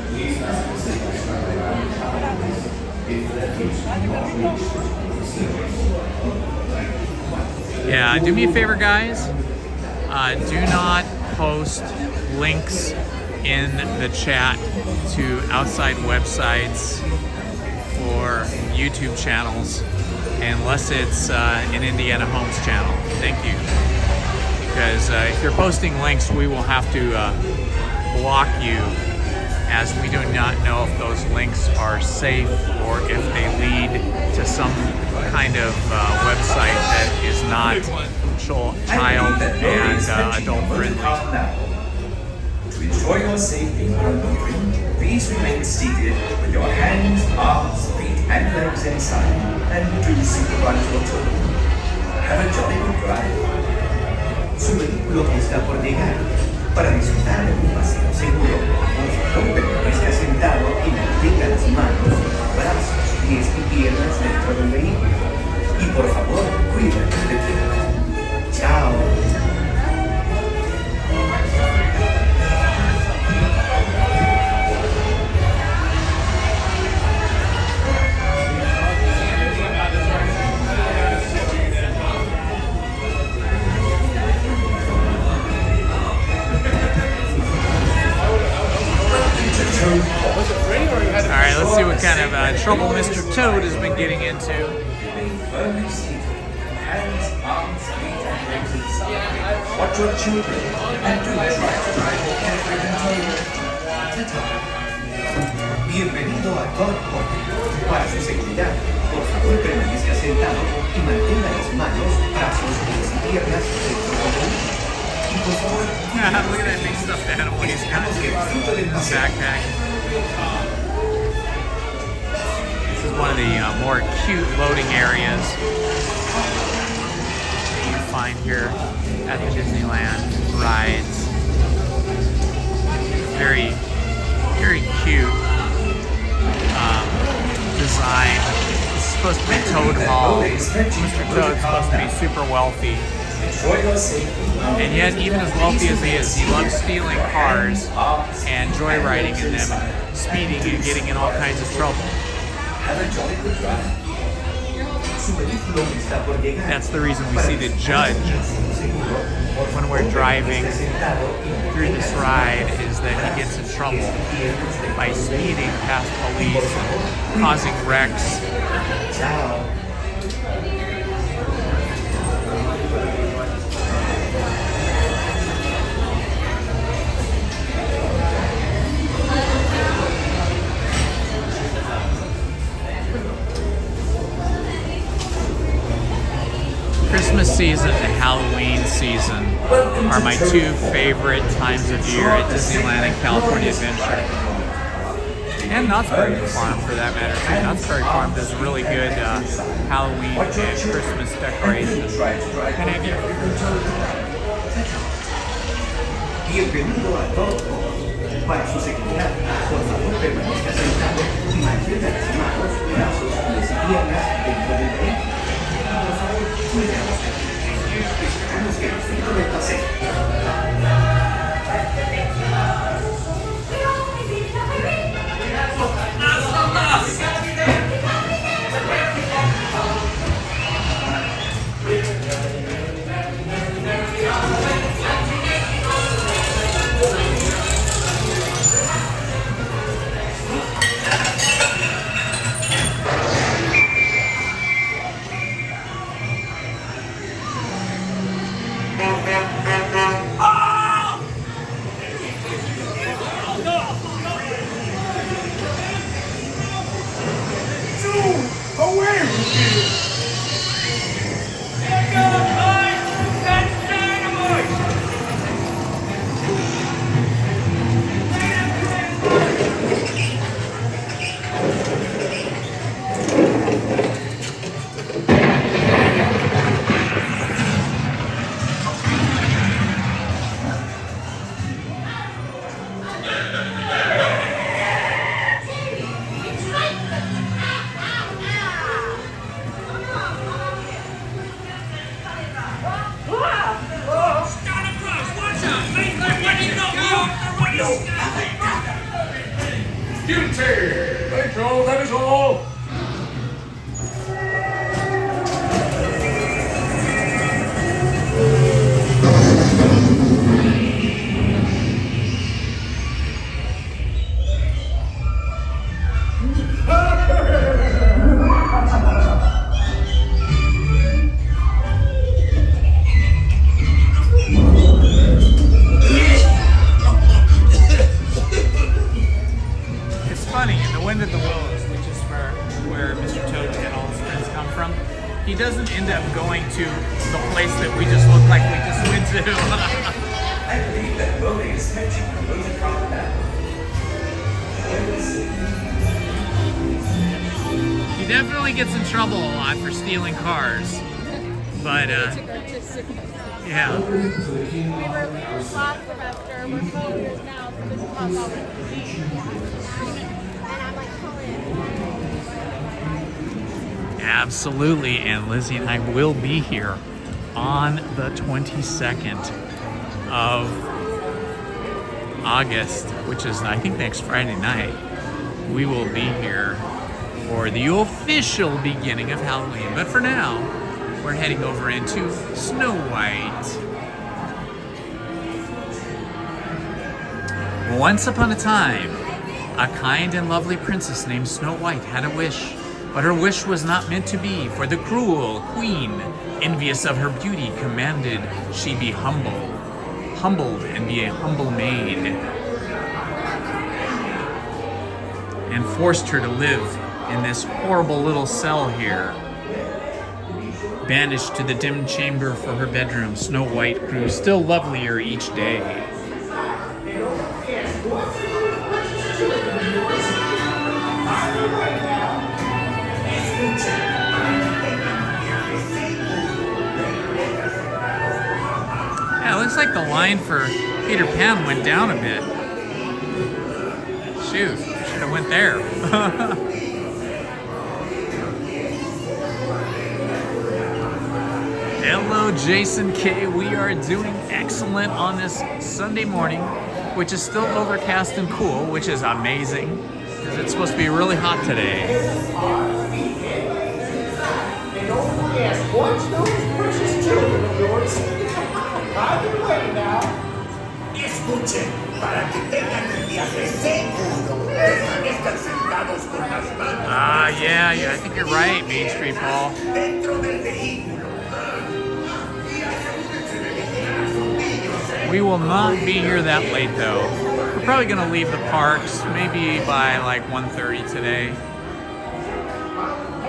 [SPEAKER 5] Please fasten the safety strap around your child's waist if their feet do not reach the surface.
[SPEAKER 1] Yeah, do me a favor, guys. Do not post links in the chat to outside websites or YouTube channels unless it's an Indiana Homes channel. Thank you. Because if you're posting links, we will have to block you, as we do not know if those links are safe or if they lead to some kind of website that is not child and adult friendly.
[SPEAKER 16] To ensure your safety while moving, please remain seated with your hands, arms, feet, and legs inside, and do supervise your tour. Have a jolly good ride. Su vehículo está por llegar. Para disfrutar de un paseo seguro, por favor permanezca sentado y mantenga las manos, brazos, pies y piernas dentro del vehículo. Y por favor, cuídate de ti. Chao.
[SPEAKER 1] Alright, let's see what kind of trouble Mr. Toad has been getting into.
[SPEAKER 16] Watch your children and do try to drive your Bienvenido a Toad Park. Para su seguridad, por favor permanezca sentado y mantenga las manos, brazos, pies y piernas dentro del vehículo. Y por favor,
[SPEAKER 1] look at that big stuffed animal he's got in his backpack. This is one of the more cute loading areas that you find here at the Disneyland rides. Very, very cute design. This is supposed to be Toad Hall. Mr. Toad's supposed to be super wealthy. And yet, even as wealthy as he is, he loves stealing cars and joyriding in them, speeding and getting in all kinds of trouble. That's the reason we see the judge when we're driving through this ride, is that he gets in trouble by speeding past police, causing wrecks. Christmas season and Halloween season are my two favorite times of year at Disneyland and California Adventure. And Knott's Berry Farm, for that matter, too. Knott's Berry Farm does really good Halloween and Christmas decorations. And again,
[SPEAKER 16] Bienvenido a Toad Park. Para su seguridad, por favor permanezca sentado y mantenga las manos, brazos, pies y piernas dentro del vehículo. Por favor, cuidemos de ti. Esperamos que disfrute del paseo.
[SPEAKER 5] That is all.
[SPEAKER 1] it's funny, in the
[SPEAKER 16] I believe that Bodhi is catching the motor car now.
[SPEAKER 1] He definitely gets in trouble a lot for stealing cars. But, yeah.
[SPEAKER 2] We were lost after we're 12 years now, so this is how long
[SPEAKER 1] Absolutely, and Lizzie and I will be here on the 22nd of August, which is, I think, next Friday night. We will be here for the official beginning of Halloween. But for now, we're heading over into Snow White. Once upon a time, a kind and lovely princess named Snow White had a wish. But her wish was not meant to be, for the cruel queen, envious of her beauty, commanded she be humbled and be a humble maid, and forced her to live in this horrible little cell here. Banished to the dim chamber for her bedroom, Snow White grew still lovelier each day. Yeah, it looks like the line for Peter Pan went down a bit. Shoot, should have went there. Hello, Jason K. We are doing excellent on this Sunday morning, which is still overcast and cool, which is amazing, because it's supposed to be really hot today.
[SPEAKER 5] Yes, watch those precious children of yours. I've been waiting now.
[SPEAKER 10] Escuchen, para que tengan el viaje seguro, permanezcan sentados con las manos.
[SPEAKER 1] Yeah, I think you're right, Main Street Paul.
[SPEAKER 10] Dentro del vehículo.
[SPEAKER 1] We will not be here that late, though. We're probably going to leave the parks maybe by like 1:30 today.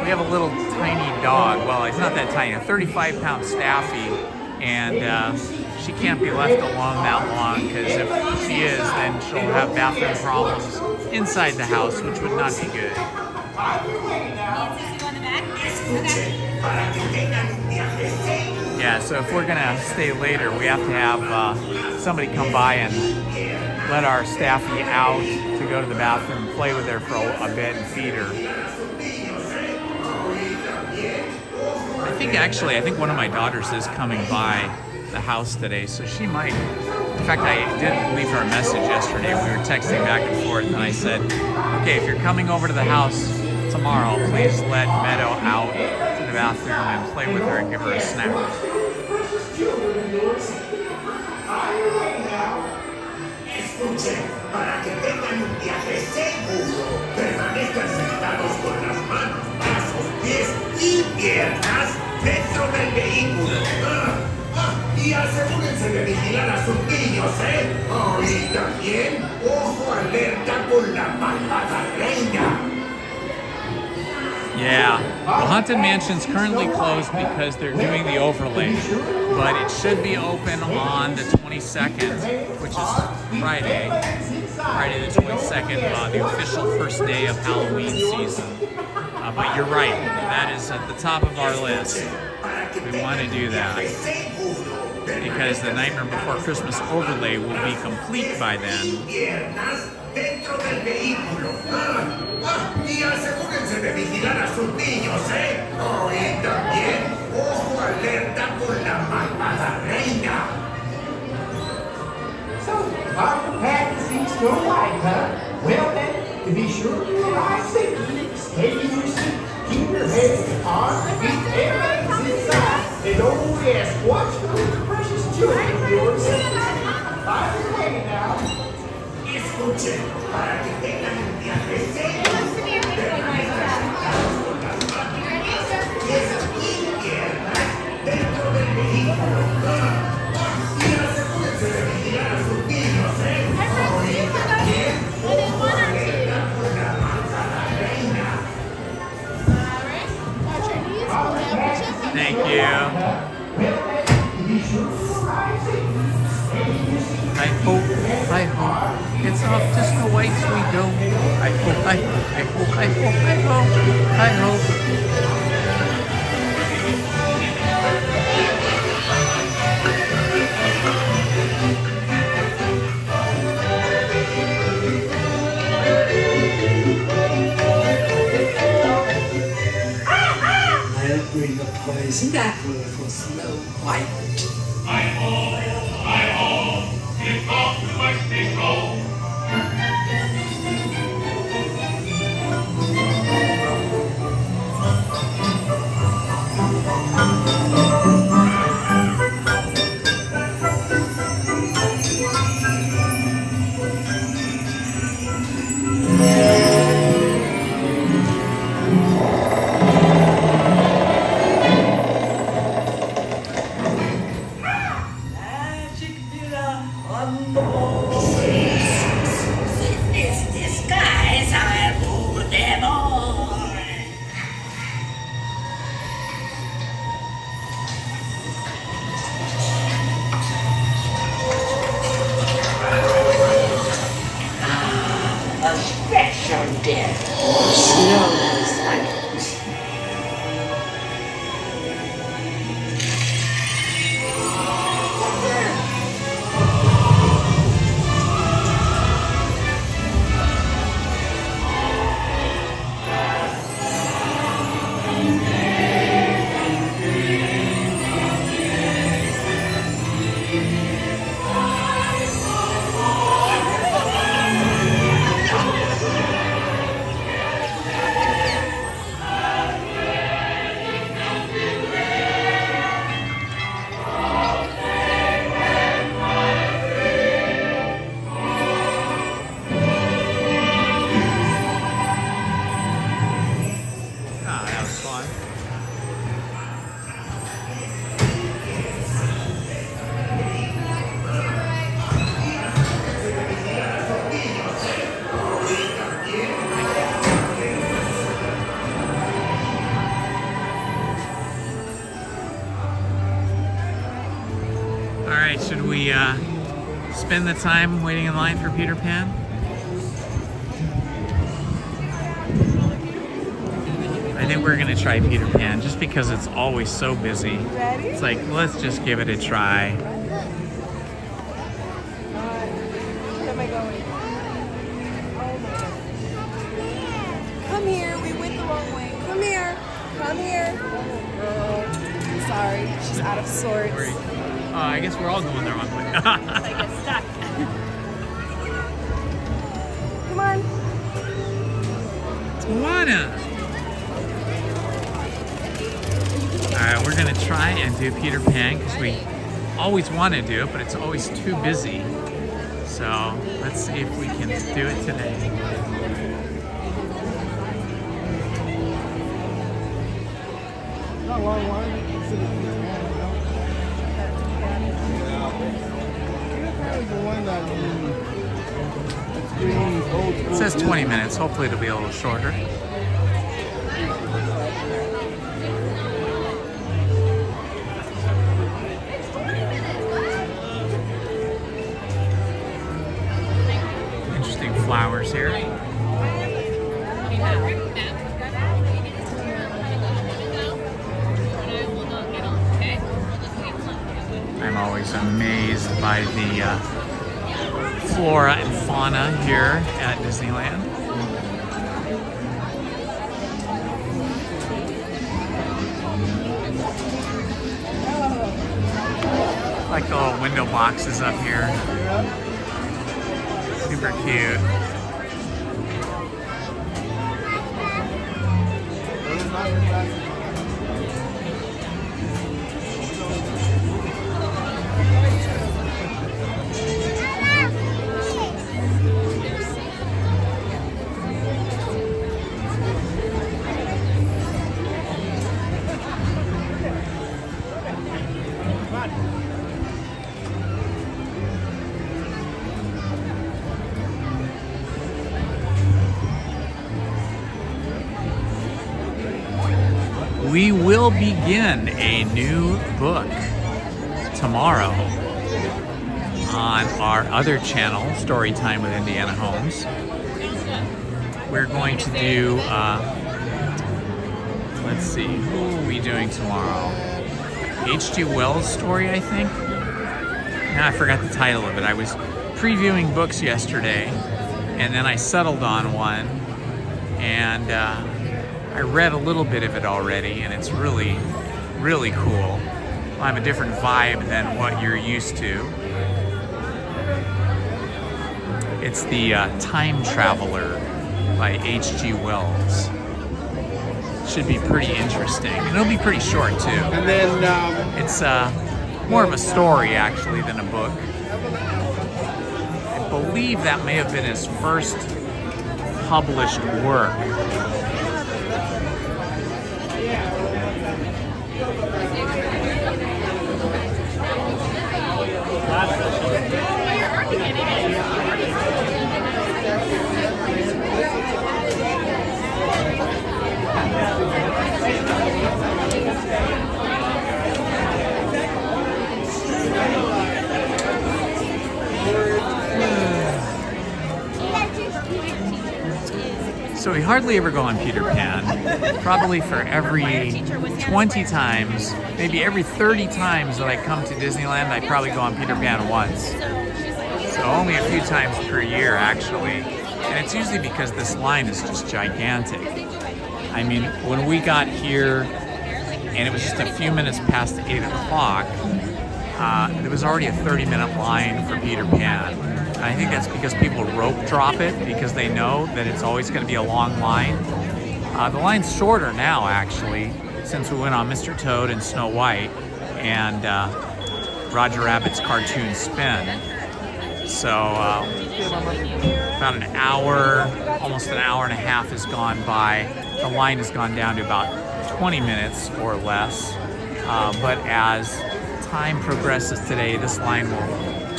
[SPEAKER 1] We have a little tiny dog. Well, it's not that tiny, a 35-pound Staffy, and she can't be left alone that long, because if she is, then she'll have bathroom problems inside the house, which would not be good. Yeah, so if we're gonna stay later, we have to have somebody come by and let our Staffy out to go to the bathroom, play with her for a bit and feed her. I think one of my daughters is coming by the house today, so she might. In fact, I did leave her a message yesterday. We were texting back and forth, and I said, okay, if you're coming over to the house tomorrow, please let Meadow out to the bathroom and play with her and give her a snack.
[SPEAKER 10] Escuchen, para que tengan un viaje seguro, permanezcan sentados con las manos, brazos, pies y piernas dentro del vehículo. Y asegúrense de vigilar a sus niños, ¿eh? Oh, y también, ojo alerta con la malvada reina.
[SPEAKER 1] Yeah, the Haunted Mansion's currently closed because they're doing the overlay, but it should be open on the 22nd, which is Friday the 22nd, the official first day of Halloween season. But you're right, that is at the top of our list. We want to do that because the Nightmare Before Christmas overlay will be complete by then.
[SPEAKER 10] Dentro del vehículo. Y asegúrense de vigilar a sus niños, ¿eh? Oh, y también, ojo alerta con la malvada reina.
[SPEAKER 5] So, are you glad to see Snow White, huh? Well then, to be sure you arrive safely, stay in your seat, keep your head, arms, feet, and legs inside, and oh yes, watch those precious children of yours. I've been waiting now.
[SPEAKER 10] Escuchen, para que tengan un viaje seguro, permanezcan sentados con las manos, pies y piernas dentro del vehículo. Y asegúrense de vigilar a sus niños, ¿eh? Oh, y también, ojo alerta con la malvada reina.
[SPEAKER 1] Thank you. off to Snow White's we go. I hope, I hope, I hope, I hope, I hope.
[SPEAKER 14] I'll bring a poisoned apple for Snow White.
[SPEAKER 5] It's off to Mexico.
[SPEAKER 1] Should we spend the time waiting in line for Peter Pan? I think we're gonna try Peter Pan just because it's always so busy.
[SPEAKER 2] Ready?
[SPEAKER 1] It's like, let's just give it a try.
[SPEAKER 2] Where am I going? Oh my God. Come here, we went the wrong way. Come here, come here. Oh, sorry, she's out of sorts.
[SPEAKER 1] I guess we're all going the wrong way.
[SPEAKER 2] I get stuck. Come on.
[SPEAKER 1] Tawana! Alright, we're gonna try and do Peter Pan because we always want to do it, but it's always too busy. So let's see if we can do it today.
[SPEAKER 15] Not a long line.
[SPEAKER 1] It says 20 minutes. Hopefully it'll be a little shorter. Interesting flowers here. I'm always amazed by the flora and fauna here at Disneyland. Like the little window boxes up here. Super cute. We will begin a new book tomorrow on our other channel, Storytime with Indiana Holmes. We're going to do, let's see, who are we doing tomorrow? H.G. Wells' story, I think? Now I forgot the title of it. I was previewing books yesterday, and then I settled on one, and I read a little bit of it already, and it's really, really cool. I have a different vibe than what you're used to. It's the Time Traveler by H.G. Wells. Should be pretty interesting. And it'll be pretty short too.
[SPEAKER 7] And then
[SPEAKER 1] it's more of a story actually than a book. I believe that may have been his first published work. So we hardly ever go on Peter Pan. Probably for every 20 times, maybe every 30 times that I come to Disneyland, I probably go on Peter Pan once. So only a few times per year, actually. And it's usually because this line is just gigantic. I mean, when we got here, and it was just a few minutes past 8 o'clock, there was already a 30-minute line for Peter Pan. And I think that's because people rope drop it because they know that it's always going to be a long line. The line's shorter now, actually, since we went on Mr. Toad and Snow White and Roger Rabbit's cartoon spin. So about an hour, almost an hour and a half has gone by. The line has gone down to about 20 minutes or less. But as time progresses today, this line will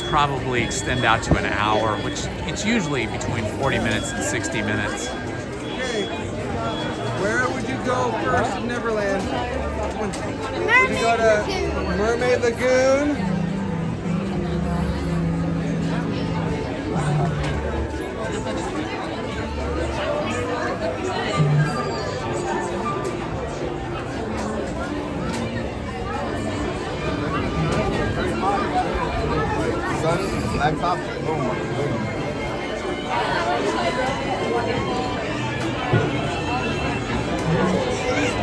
[SPEAKER 1] probably extend out to an hour, which it's usually between 40 minutes and 60 minutes.
[SPEAKER 7] Okay. Where would you go first in Neverland? Would you go to Mermaid Lagoon?
[SPEAKER 17] Laptop.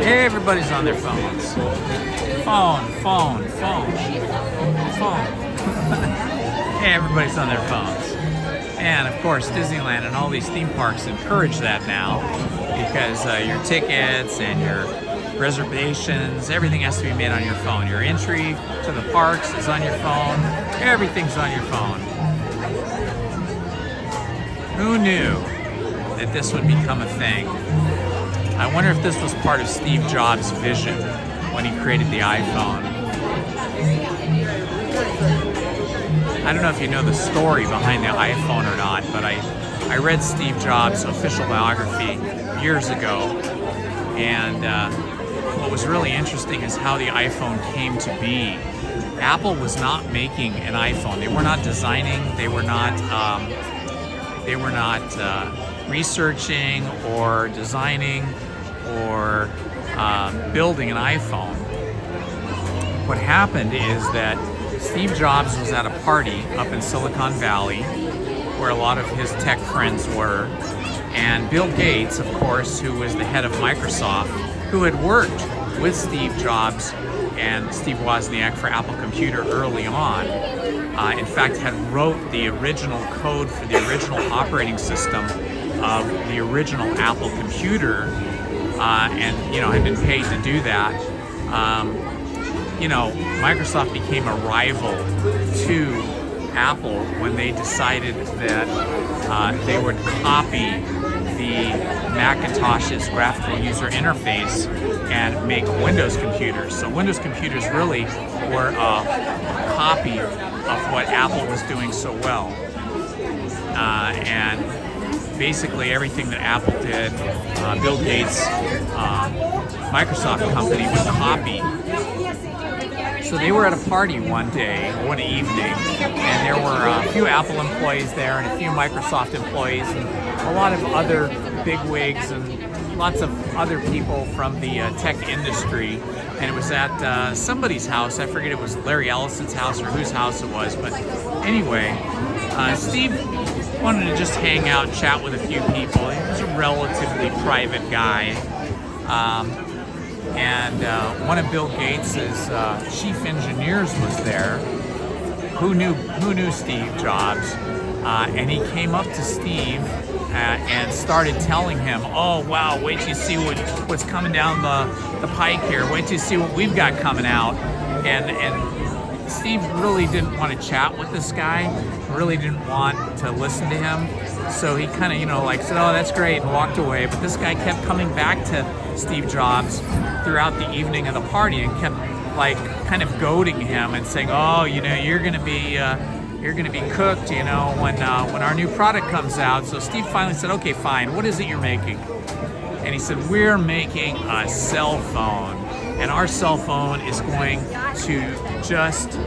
[SPEAKER 1] Everybody's on their phones. Phone. Everybody's on their phones. And of course, Disneyland and all these theme parks encourage that now because your tickets and your reservations, everything has to be made on your phone. Your entry to the parks is on your phone. Everything's on your phone. Who knew that this would become a thing? I wonder if this was part of Steve Jobs' vision when he created the iPhone. I don't know if you know the story behind the iPhone or not, but I read Steve Jobs' official biography years ago, and what was really interesting is how the iPhone came to be. Apple was not making an iPhone. They were not designing. They were not researching or designing or building an iPhone. What happened is that Steve Jobs was at a party up in Silicon Valley where a lot of his tech friends were, and Bill Gates, of course, who was the head of Microsoft, who had worked with Steve Jobs and Steve Wozniak for Apple Computer early on, in fact had wrote the original code for the original operating system of the original Apple computer, and had been paid to do that. Microsoft became a rival to Apple when they decided that they would copy the Macintosh's graphical user interface and make Windows computers. So Windows computers really were a copy of what Apple was doing so well. And basically everything that Apple did, Bill Gates' Microsoft company would copy. So they were at a party one evening, and there were a few Apple employees there and a few Microsoft employees and a lot of other bigwigs and lots of other people from the tech industry. And it was at somebody's house. I forget, it was Larry Ellison's house or whose house it was. But anyway, Steve wanted to just hang out, chat with a few people. He was a relatively private guy. And one of Bill Gates's chief engineers was there. Who knew Steve Jobs? And he came up to Steve and started telling him, "Oh wow, wait till you see what's coming down the pike here. Wait till you see what we've got coming out." And Steve really didn't want to chat with this guy. Really didn't want to listen to him. So he kind of, like said, "Oh, that's great," and walked away. But this guy kept coming back to Steve Jobs throughout the evening of the party and kept kind of goading him and saying, "Oh, you're gonna be cooked, when our new product comes out." So Steve finally said, "Okay, fine. What is it you're making?" And he said, "We're making a cell phone, and our cell phone is going to just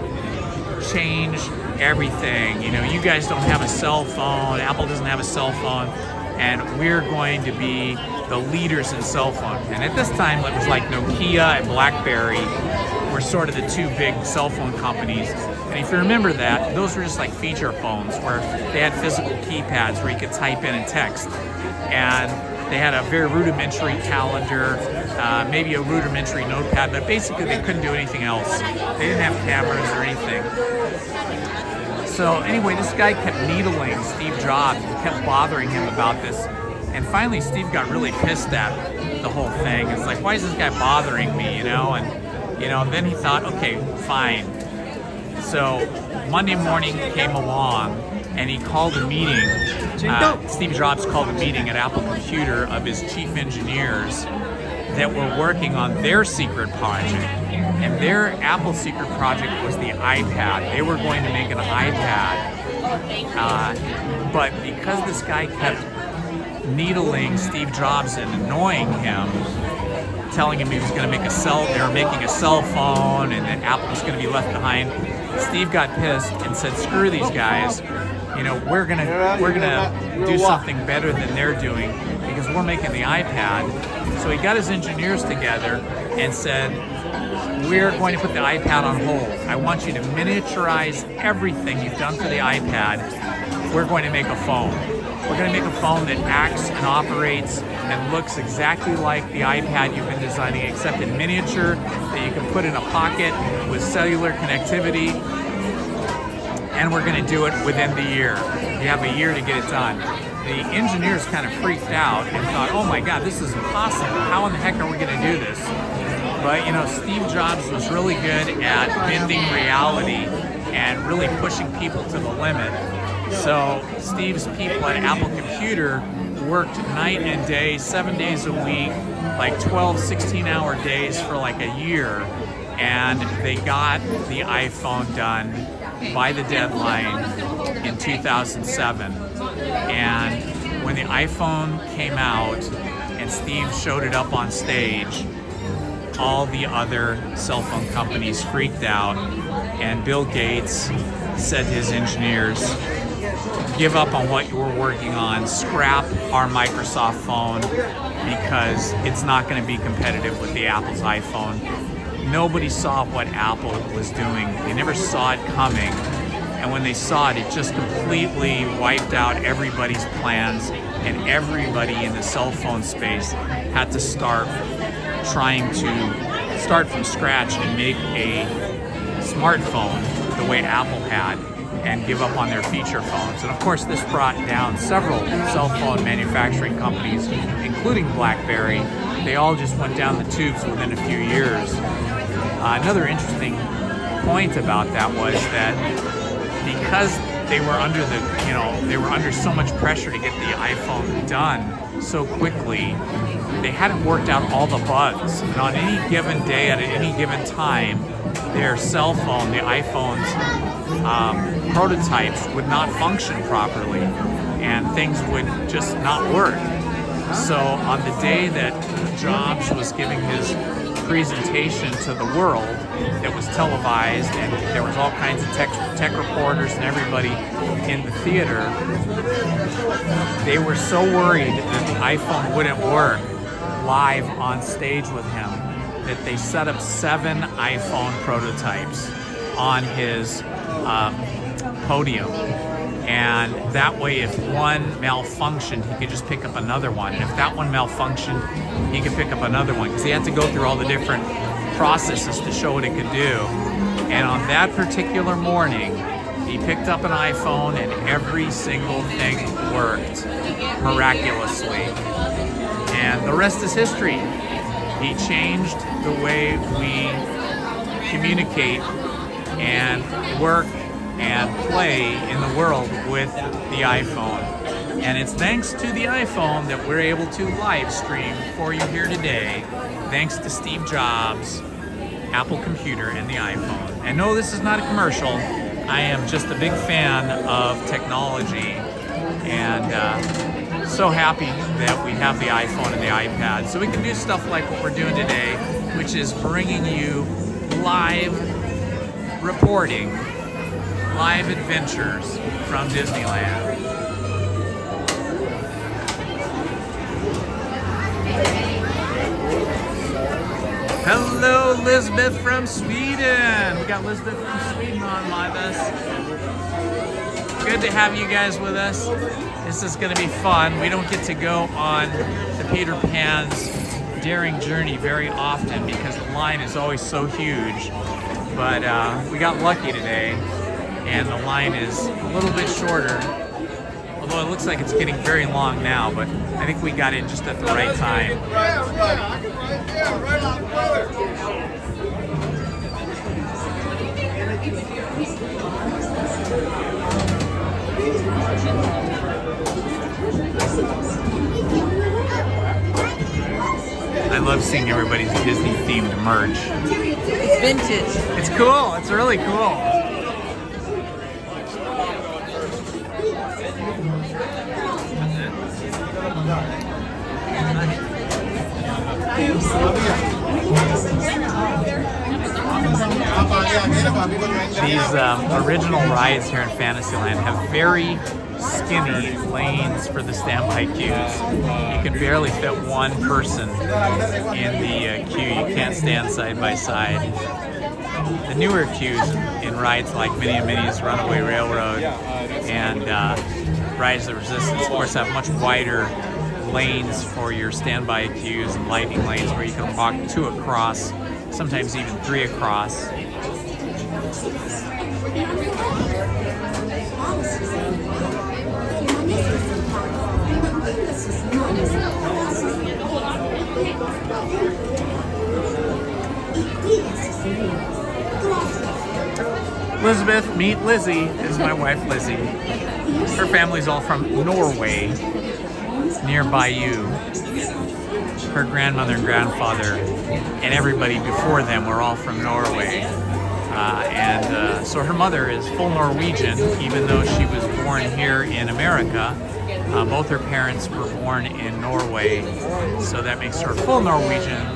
[SPEAKER 1] change everything. You guys don't have a cell phone. Apple doesn't have a cell phone, and we're going to be the leaders in cell phone." And at this time, it was like Nokia and BlackBerry were sort of the two big cell phone companies. And if you remember that, those were just like feature phones where they had physical keypads where you could type in and text. And they had a very rudimentary calendar, maybe a rudimentary notepad, but basically they couldn't do anything else. They didn't have cameras or anything. So anyway, this guy kept needling Steve Jobs and kept bothering him about this. And finally, Steve got really pissed at the whole thing. It's like, why is this guy bothering me, And then he thought, okay, fine. So Monday morning came along and he called a meeting. Steve Jobs called a meeting at Apple Computer of his chief engineers that were working on their secret project. And their Apple secret project was the iPad. They were going to make an iPad. But because this guy kept needling Steve Jobs and annoying him, telling him he was going to make they were making a cell phone and that Apple was going to be left behind, Steve got pissed and said, "Screw these guys. We're gonna do something better than they're doing because we're making the iPad." So he got his engineers together and said, "We're going to put the iPad on hold. I want you to miniaturize everything you've done for the iPad. We're going to make a phone. We're going to make a phone that acts and operates and looks exactly like the iPad you've been designing, except in miniature, that you can put in a pocket with cellular connectivity, and we're going to do it within the year. You have a year to get it done." The engineers kind of freaked out and thought, "Oh my God, this is impossible. How in the heck are we going to do this?" But Steve Jobs was really good at bending reality and really pushing people to the limit. So Steve's people at Apple Computer worked night and day, 7 days a week, like 12, 16-hour days for like a year. And they got the iPhone done by the deadline in 2007. And when the iPhone came out and Steve showed it up on stage, all the other cell phone companies freaked out. And Bill Gates said to his engineers, "Give up on what you were working on, scrap our Microsoft phone because it's not going to be competitive with the Apple's iPhone." Nobody saw what Apple was doing. They never saw it coming. And when they saw it, it just completely wiped out everybody's plans, and everybody in the cell phone space had to start from scratch and make a smartphone the way Apple had, and give up on their feature phones. And of course, this brought down several cell phone manufacturing companies, including BlackBerry. They all just went down the tubes within a few years. Another interesting point about that was that because they were under so much pressure to get the iPhone done so quickly, they hadn't worked out all the bugs. And on any given day, at any given time, their cell phone, the iPhone's prototypes would not function properly, and things would just not work. So on the day that Jobs was giving his presentation to the world that was televised, and there was all kinds of tech reporters and everybody in the theater. They were so worried that the iPhone wouldn't work live on stage with him that they set up 7 iPhone prototypes on his podium. And that way, if one malfunctioned, he could just pick up another one. And if that one malfunctioned, he could pick up another one, because he had to go through all the different processes to show what it could do. And on that particular morning, he picked up an iPhone and every single thing worked miraculously. And the rest is history. He changed the way we communicate and work and play in the world with the iPhone. And it's thanks to the iPhone that we're able to live stream for you here today, thanks to Steve Jobs, Apple Computer, and the iPhone. And no, this is not a commercial. I am just a big fan of technology, and so happy that we have the iPhone and the iPad, so we can do stuff like what we're doing today, which is bringing you live reporting, live adventures from Disneyland. Hello, Elizabeth from Sweden. We got Elizabeth from Sweden on live us. Good to have you guys with us. This is going to be fun. We don't get to go on the Peter Pan's Daring Journey very often because the line is always so huge. But we got lucky today, and the line is a little bit shorter. Although it looks like it's getting very long now, but I think we got in just at the right time. I love seeing everybody's Disney-themed merch.
[SPEAKER 2] It's vintage.
[SPEAKER 1] It's cool. It's really cool. These original rides here in Fantasyland have very skinny lanes for the standby queues. You can barely fit one person in the queue. You can't stand side by side. The newer queues in rides like Minnie and Minnie's Runaway Railroad and Rise of the Resistance, of course, have much wider lanes for your standby queues and lightning lanes where you can walk 2 across, sometimes even 3 across. Elizabeth, meet Lizzie. This is my wife, Lizzie. Her family's all from Norway, near Bayou. Her grandmother and grandfather and everybody before them were all from Norway. So her mother is full Norwegian, even though she was born here in America. Both her parents were born in Norway, so that makes her full Norwegian.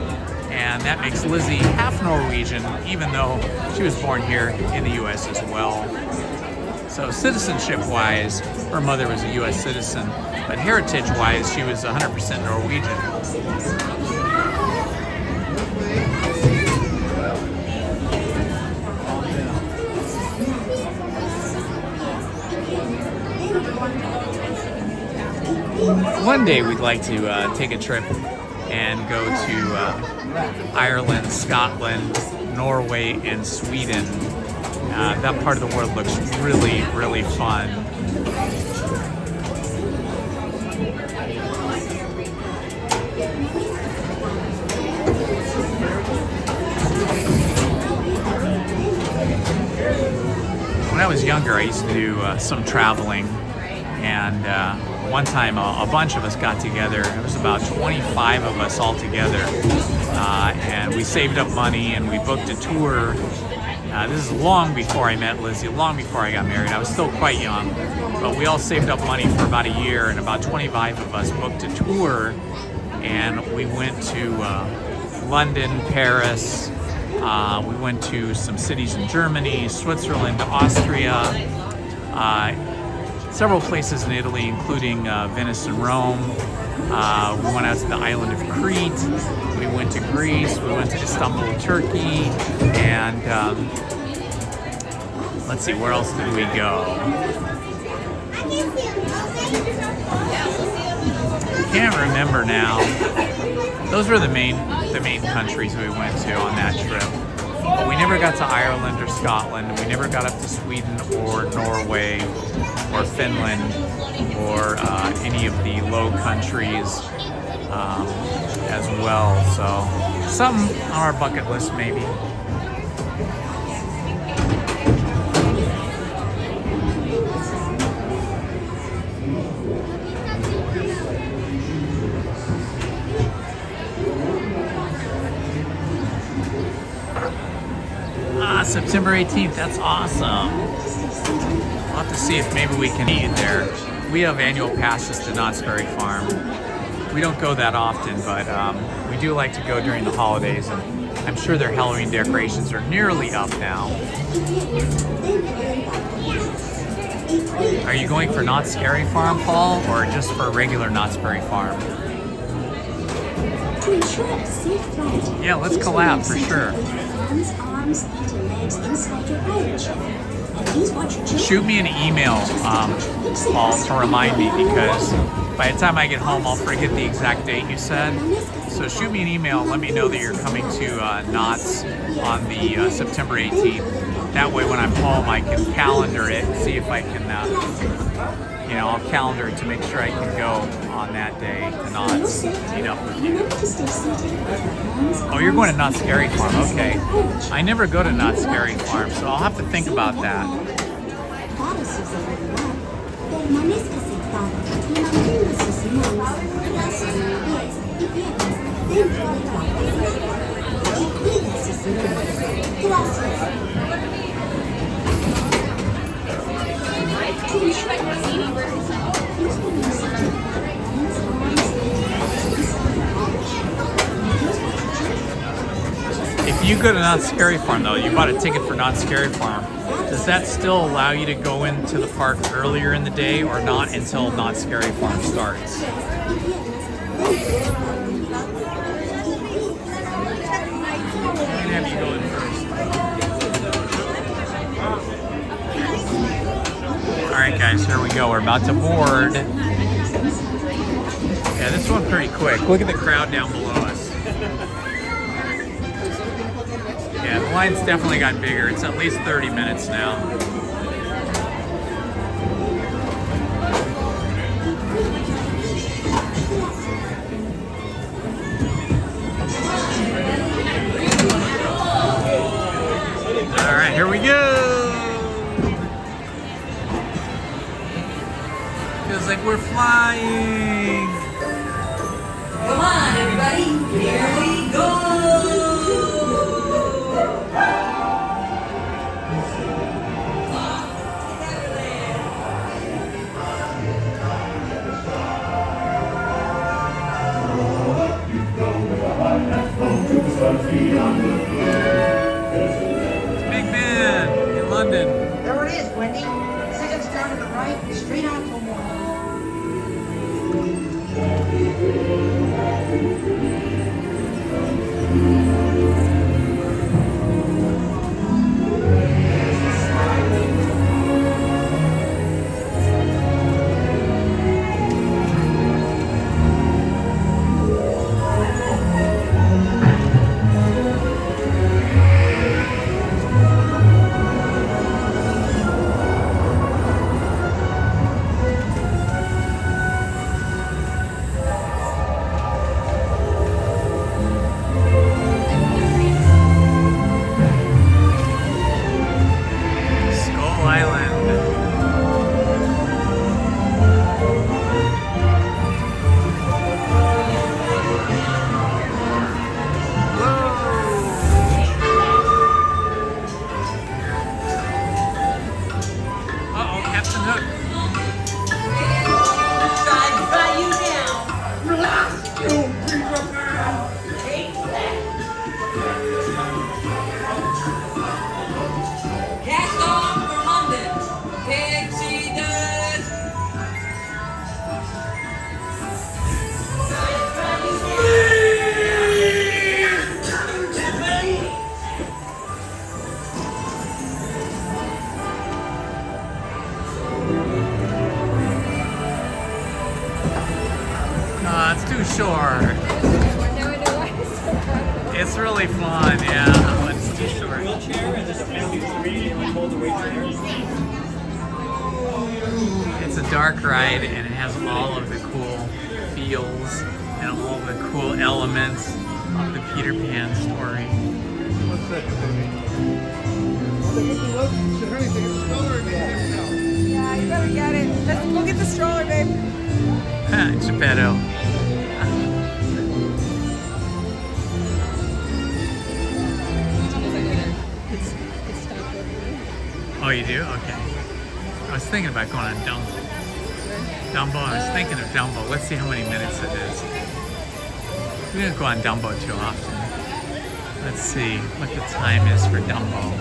[SPEAKER 1] And that makes Lizzie half Norwegian, even though she was born here in the U.S. as well. So citizenship-wise, her mother was a U.S. citizen, but heritage-wise, she was 100% Norwegian. One day we'd like to take a trip and go to Ireland, Scotland, Norway, and Sweden. That part of the world looks really, really fun. When I was younger, I used to do some traveling, and one time a bunch of us got together. It was about 25 of us all together, and we saved up money and we booked a tour. This is long before I met Lizzie, long before I got married. I was still quite young, but we all saved up money for about a year, and about 25 of us booked a tour, and we went to London, Paris. We went to some cities in Germany, Switzerland, Austria, several places in Italy, including Venice and Rome. We went out to the island of Crete. We went to Greece. We went to Istanbul, Turkey, and let's see, where else did we go? Can't remember now. Those were the main countries we went to on that trip. But we never got to Ireland or Scotland. We never got up to Sweden or Norway or Finland or any of the low countries as well. So something on our bucket list maybe. September 18th, that's awesome. We'll have to see if maybe we can eat there. We have annual passes to Knott's Berry Farm. We don't go that often, but we do like to go during the holidays, and I'm sure their Halloween decorations are nearly up now. Are you going for Knott's Berry Farm, Paul, or just for regular Knott's Berry Farm? Yeah, let's collab for sure. Shoot me an email, Paul, to remind me, because by the time I get home, I'll forget the exact date you said. So shoot me an email and let me know that you're coming to Knott's on the September 18th. That way when I'm home, I can calendar it and see if I can, I'll calendar it to make sure I can go on that day to Knott's, meet up with you. Oh, you're going to Knott's Berry Farm, okay. I never go to Knott's Berry Farm, so I'll have to think about that. If you go to Knott's Berry Farm, though, you bought a ticket for Knott's Berry Farm, does that still allow you to go into the park earlier in the day or not until Knott's Berry Farm starts? I'll have you go in first. Alright guys, here we go. We're about to board. Yeah, this one's pretty quick. Look at the crowd down below us. Yeah, the line's definitely got bigger. It's at least 30 minutes now. All right, here we go. Feels like we're flying.
[SPEAKER 5] Come on, everybody, here we go.
[SPEAKER 1] Big Ben in London.
[SPEAKER 13] There it is, Wendy. Second star to the right, straight on for one.
[SPEAKER 1] short. It's really fun, yeah, but it's too short.
[SPEAKER 15] Wheelchair and just a family of 3 and like hold the weight there.
[SPEAKER 1] It's a dark ride and it has all of the cool feels and all of the cool elements of the Peter Pan story.
[SPEAKER 7] What's that, baby?
[SPEAKER 2] Yeah, you better get it. Let's go get the stroller, babe.
[SPEAKER 1] Geppetto. Oh, you do? Okay. I was thinking about going on Dumbo. I was thinking of Dumbo. Let's see how many minutes it is. We don't go on Dumbo too often. Let's see what the time is for Dumbo.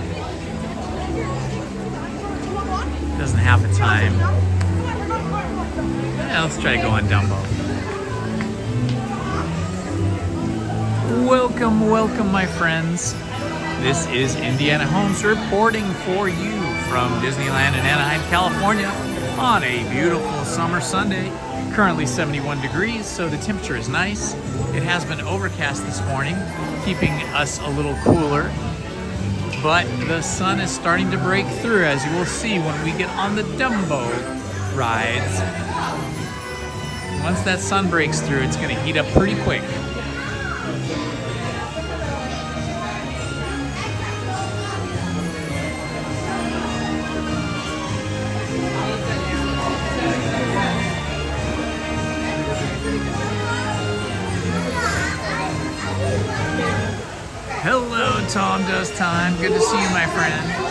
[SPEAKER 1] Doesn't have a time. Yeah, let's try to go on Dumbo. Welcome, welcome, my friends. This is Indiana Holmes reporting for you from Disneyland in Anaheim, California on a beautiful summer Sunday. Currently 71 degrees, so the temperature is nice. It has been overcast this morning, keeping us a little cooler. But the sun is starting to break through, as you will see when we get on the Dumbo rides. Once that sun breaks through, it's going to heat up pretty quick. Hello, Tom Does Time. Good to see you, my friend.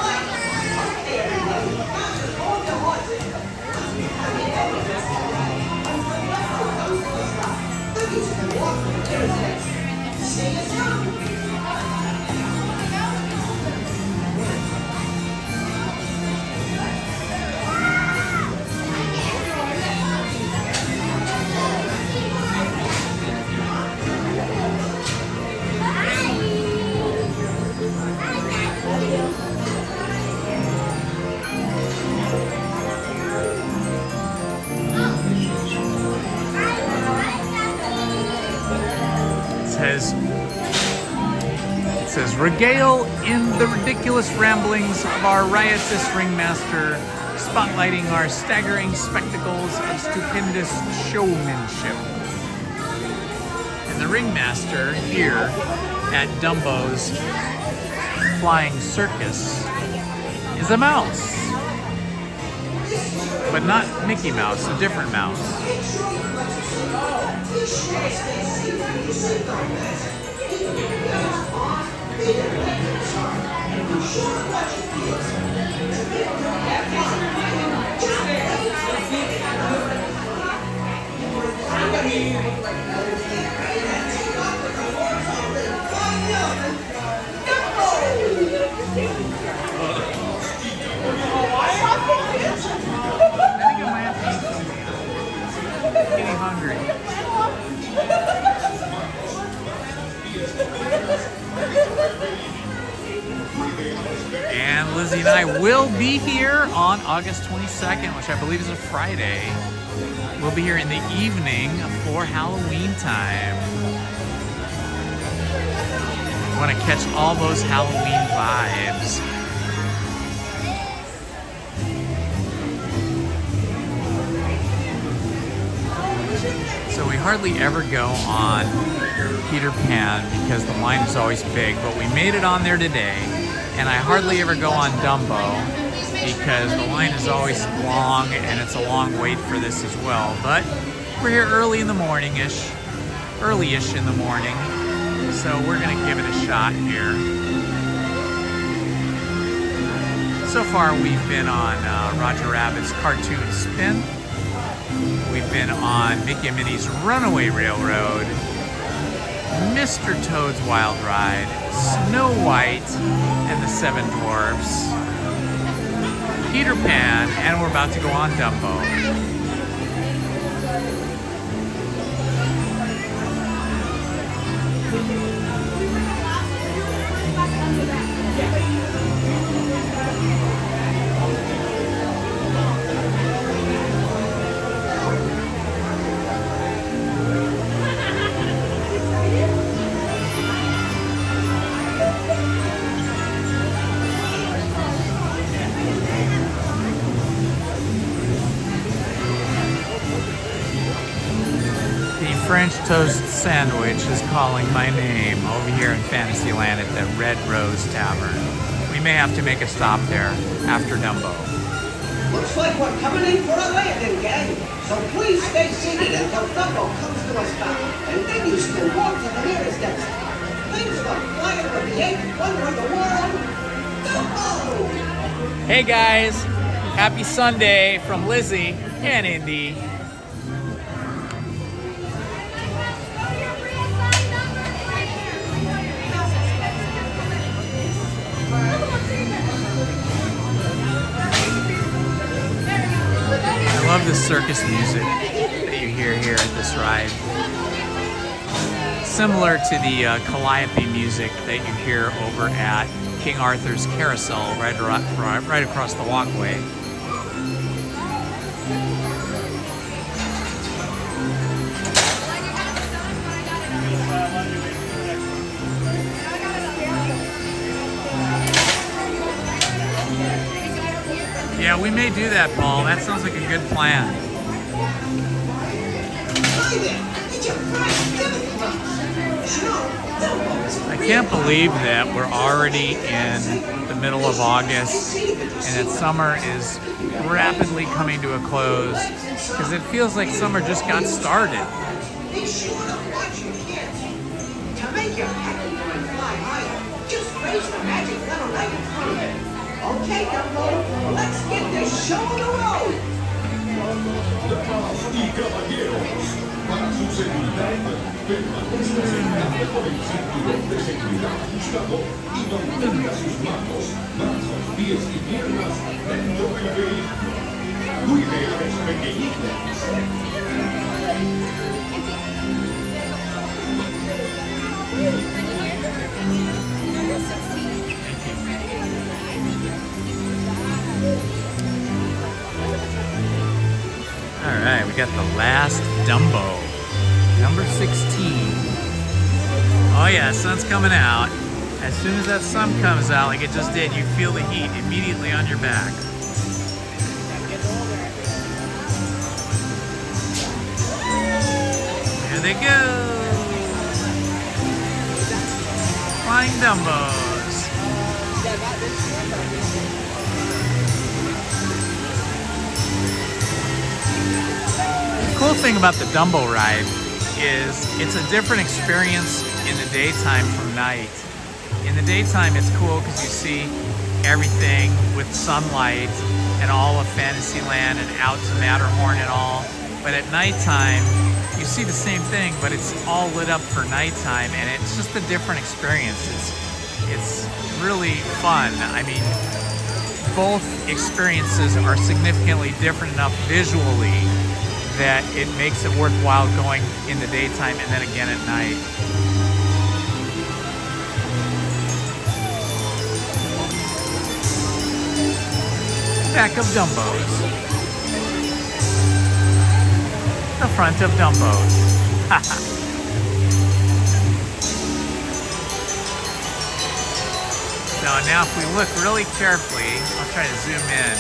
[SPEAKER 1] It says, regale in the ridiculous ramblings of our riotous ringmaster, spotlighting our staggering spectacles of stupendous showmanship. And the ringmaster here at Dumbo's Flying Circus is a mouse. But not Mickey Mouse, a different mouse. Getting hungry. And Lizzie and I will be here on August 22nd, which I believe is a Friday. We'll be here in the evening for Halloween time. I want to catch all those Halloween vibes. So we hardly ever go on Peter Pan because the line is always big, but we made it on there today. And I hardly ever go on Dumbo because the line is always long and it's a long wait for this as well. But we're here early in the morning-ish, early-ish in the morning. So we're gonna give it a shot here. So far we've been on Roger Rabbit's Cartoon Spin. We've been on Mickey and Minnie's Runaway Railroad, Mr. Toad's Wild Ride, Snow White and the Seven Dwarfs, Peter Pan, and we're about to go on Dumbo. French toast sandwich is calling my name over here in Fantasyland at the Red Rose Tavern. We may have to make a stop there after Dumbo.
[SPEAKER 5] Looks like we're coming in for a landing, gang. So please stay seated until Dumbo comes to a stop. And then you can walk to the nearest exit. Things like flying with the eighth wonder of the world. Dumbo!
[SPEAKER 1] Hey guys, happy Sunday from Lizzy and Indy. I love the circus music that you hear here at this ride. Similar to the calliope music that you hear over at King Arthur's Carousel right across the walkway. Yeah, we may do that, Paul. That sounds like a good plan. I can't believe that we're already in the middle of August and that summer is rapidly coming to a close because it feels like summer just got started.
[SPEAKER 5] Be sure to watch your kids. To make your happy and fly higher, just raise the magic little light in front of it. Okay, Dumbo, let's get this show on the road.
[SPEAKER 10] Damas y caballeros, para su seguridad, permanezca sentado con el cinturón de seguridad ajustado y mantenga sus manos, brazos, pies y piernas dentro del vehículo. Cuide a los pequeñitos.
[SPEAKER 1] All right, we got the last Dumbo, number 16. Oh yeah, sun's coming out. As soon as that sun comes out, like it just did, you feel the heat immediately on your back. There they go. Flying Dumbos. The cool thing about the Dumbo ride is it's a different experience in the daytime from night. In the daytime it's cool because you see everything with sunlight and all of Fantasyland and out to Matterhorn and all. But at nighttime you see the same thing, but it's all lit up for nighttime and it's just a different experience. It's really fun. I mean, both experiences are significantly different enough visually that it makes it worthwhile going in the daytime and then again at night. Back of Dumbos. The front of Dumbos. Now if we look really carefully, I'll try to zoom in,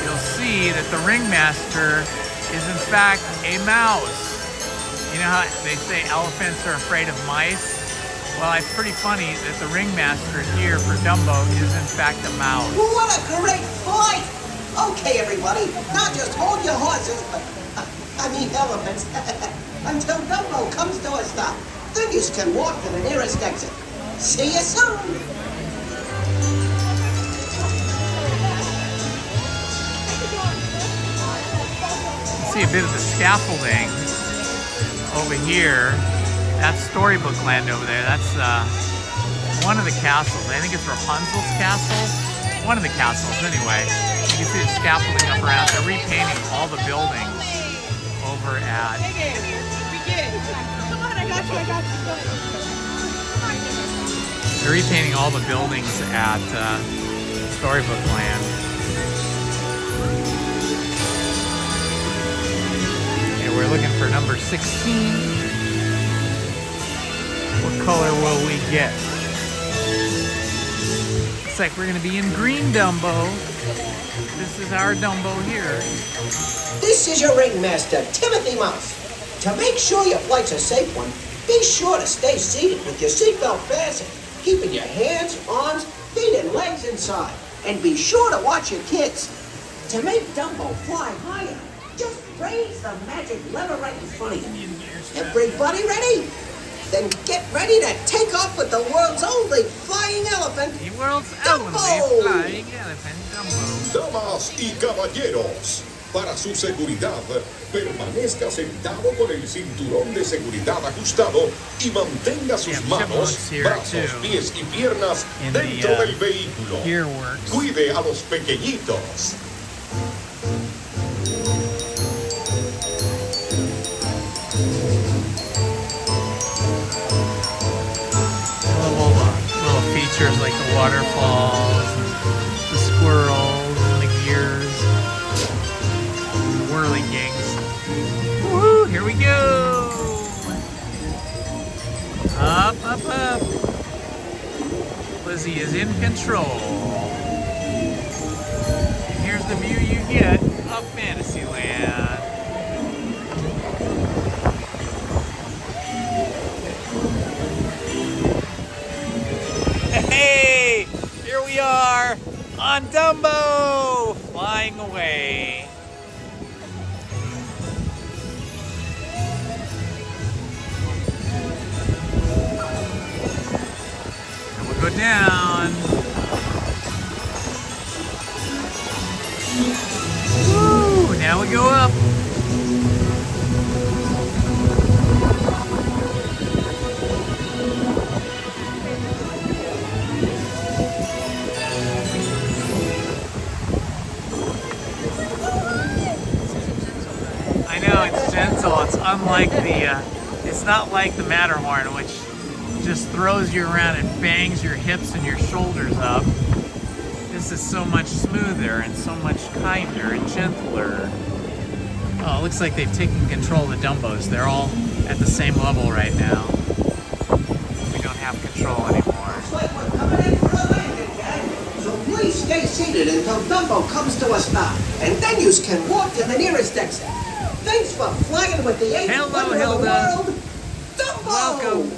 [SPEAKER 1] you'll see that the ringmaster is in fact a mouse. You know how they say elephants are afraid of mice? Well, it's pretty funny that the ringmaster here for Dumbo is in fact a mouse.
[SPEAKER 5] What a great flight! Okay, everybody, now just hold your horses, but I mean elephants, until Dumbo comes to a stop. Then you can walk to the nearest exit. See you soon!
[SPEAKER 1] See a bit of the scaffolding over here. That's Storybook Land over there. That's one of the castles. I think it's Rapunzel's castle. One of the castles, anyway. You can see the scaffolding up around. They're repainting all the buildings over at. They're repainting all the buildings at Storybook Land. We're looking for number 16. What color will we get? Looks like we're gonna be in green Dumbo. This is our Dumbo here.
[SPEAKER 5] This is your ringmaster, Timothy Mouse. To make sure your flight's a safe one, be sure to stay seated with your seatbelt fastened, keeping your hands, arms, feet, and legs inside. And be sure to watch your kids. To make Dumbo fly higher, just raise the magic lever right in front of you. Everybody ready? Then get ready to take off with the world's only flying elephant,
[SPEAKER 1] The world's
[SPEAKER 5] Dumbo!
[SPEAKER 1] only flying elephant, Dumbo.
[SPEAKER 18] Damas y caballeros, para su seguridad, permanezca sentado con el cinturón de seguridad ajustado y mantenga sus manos, brazos, pies y piernas dentro del vehículo. Cuide a los pequeñitos.
[SPEAKER 1] Little features like the waterfalls, the squirrels, and the gears, the whirly gigs. Woo! Here we go! Up, up, up. Lizzy is in control. And here's the view you get of Fantasyland. Hey! Here we are on Dumbo! Flying away. And we'll go down. Woo! Now we go up. It's gentle. It's unlike it's not like the Matterhorn, which just throws you around and bangs your hips and your shoulders up. This is so much smoother and so much kinder and gentler. Oh, it looks like they've taken control of the Dumbos. They're all at the same level right now. We don't have control anymore.
[SPEAKER 5] Looks like we're coming in for a landing, gang. So please stay seated until Dumbo comes to a stop, and then you can walk to the nearest exit. Thanks for flying with the eighth wonder of the world, Dumbo!
[SPEAKER 1] Welcome.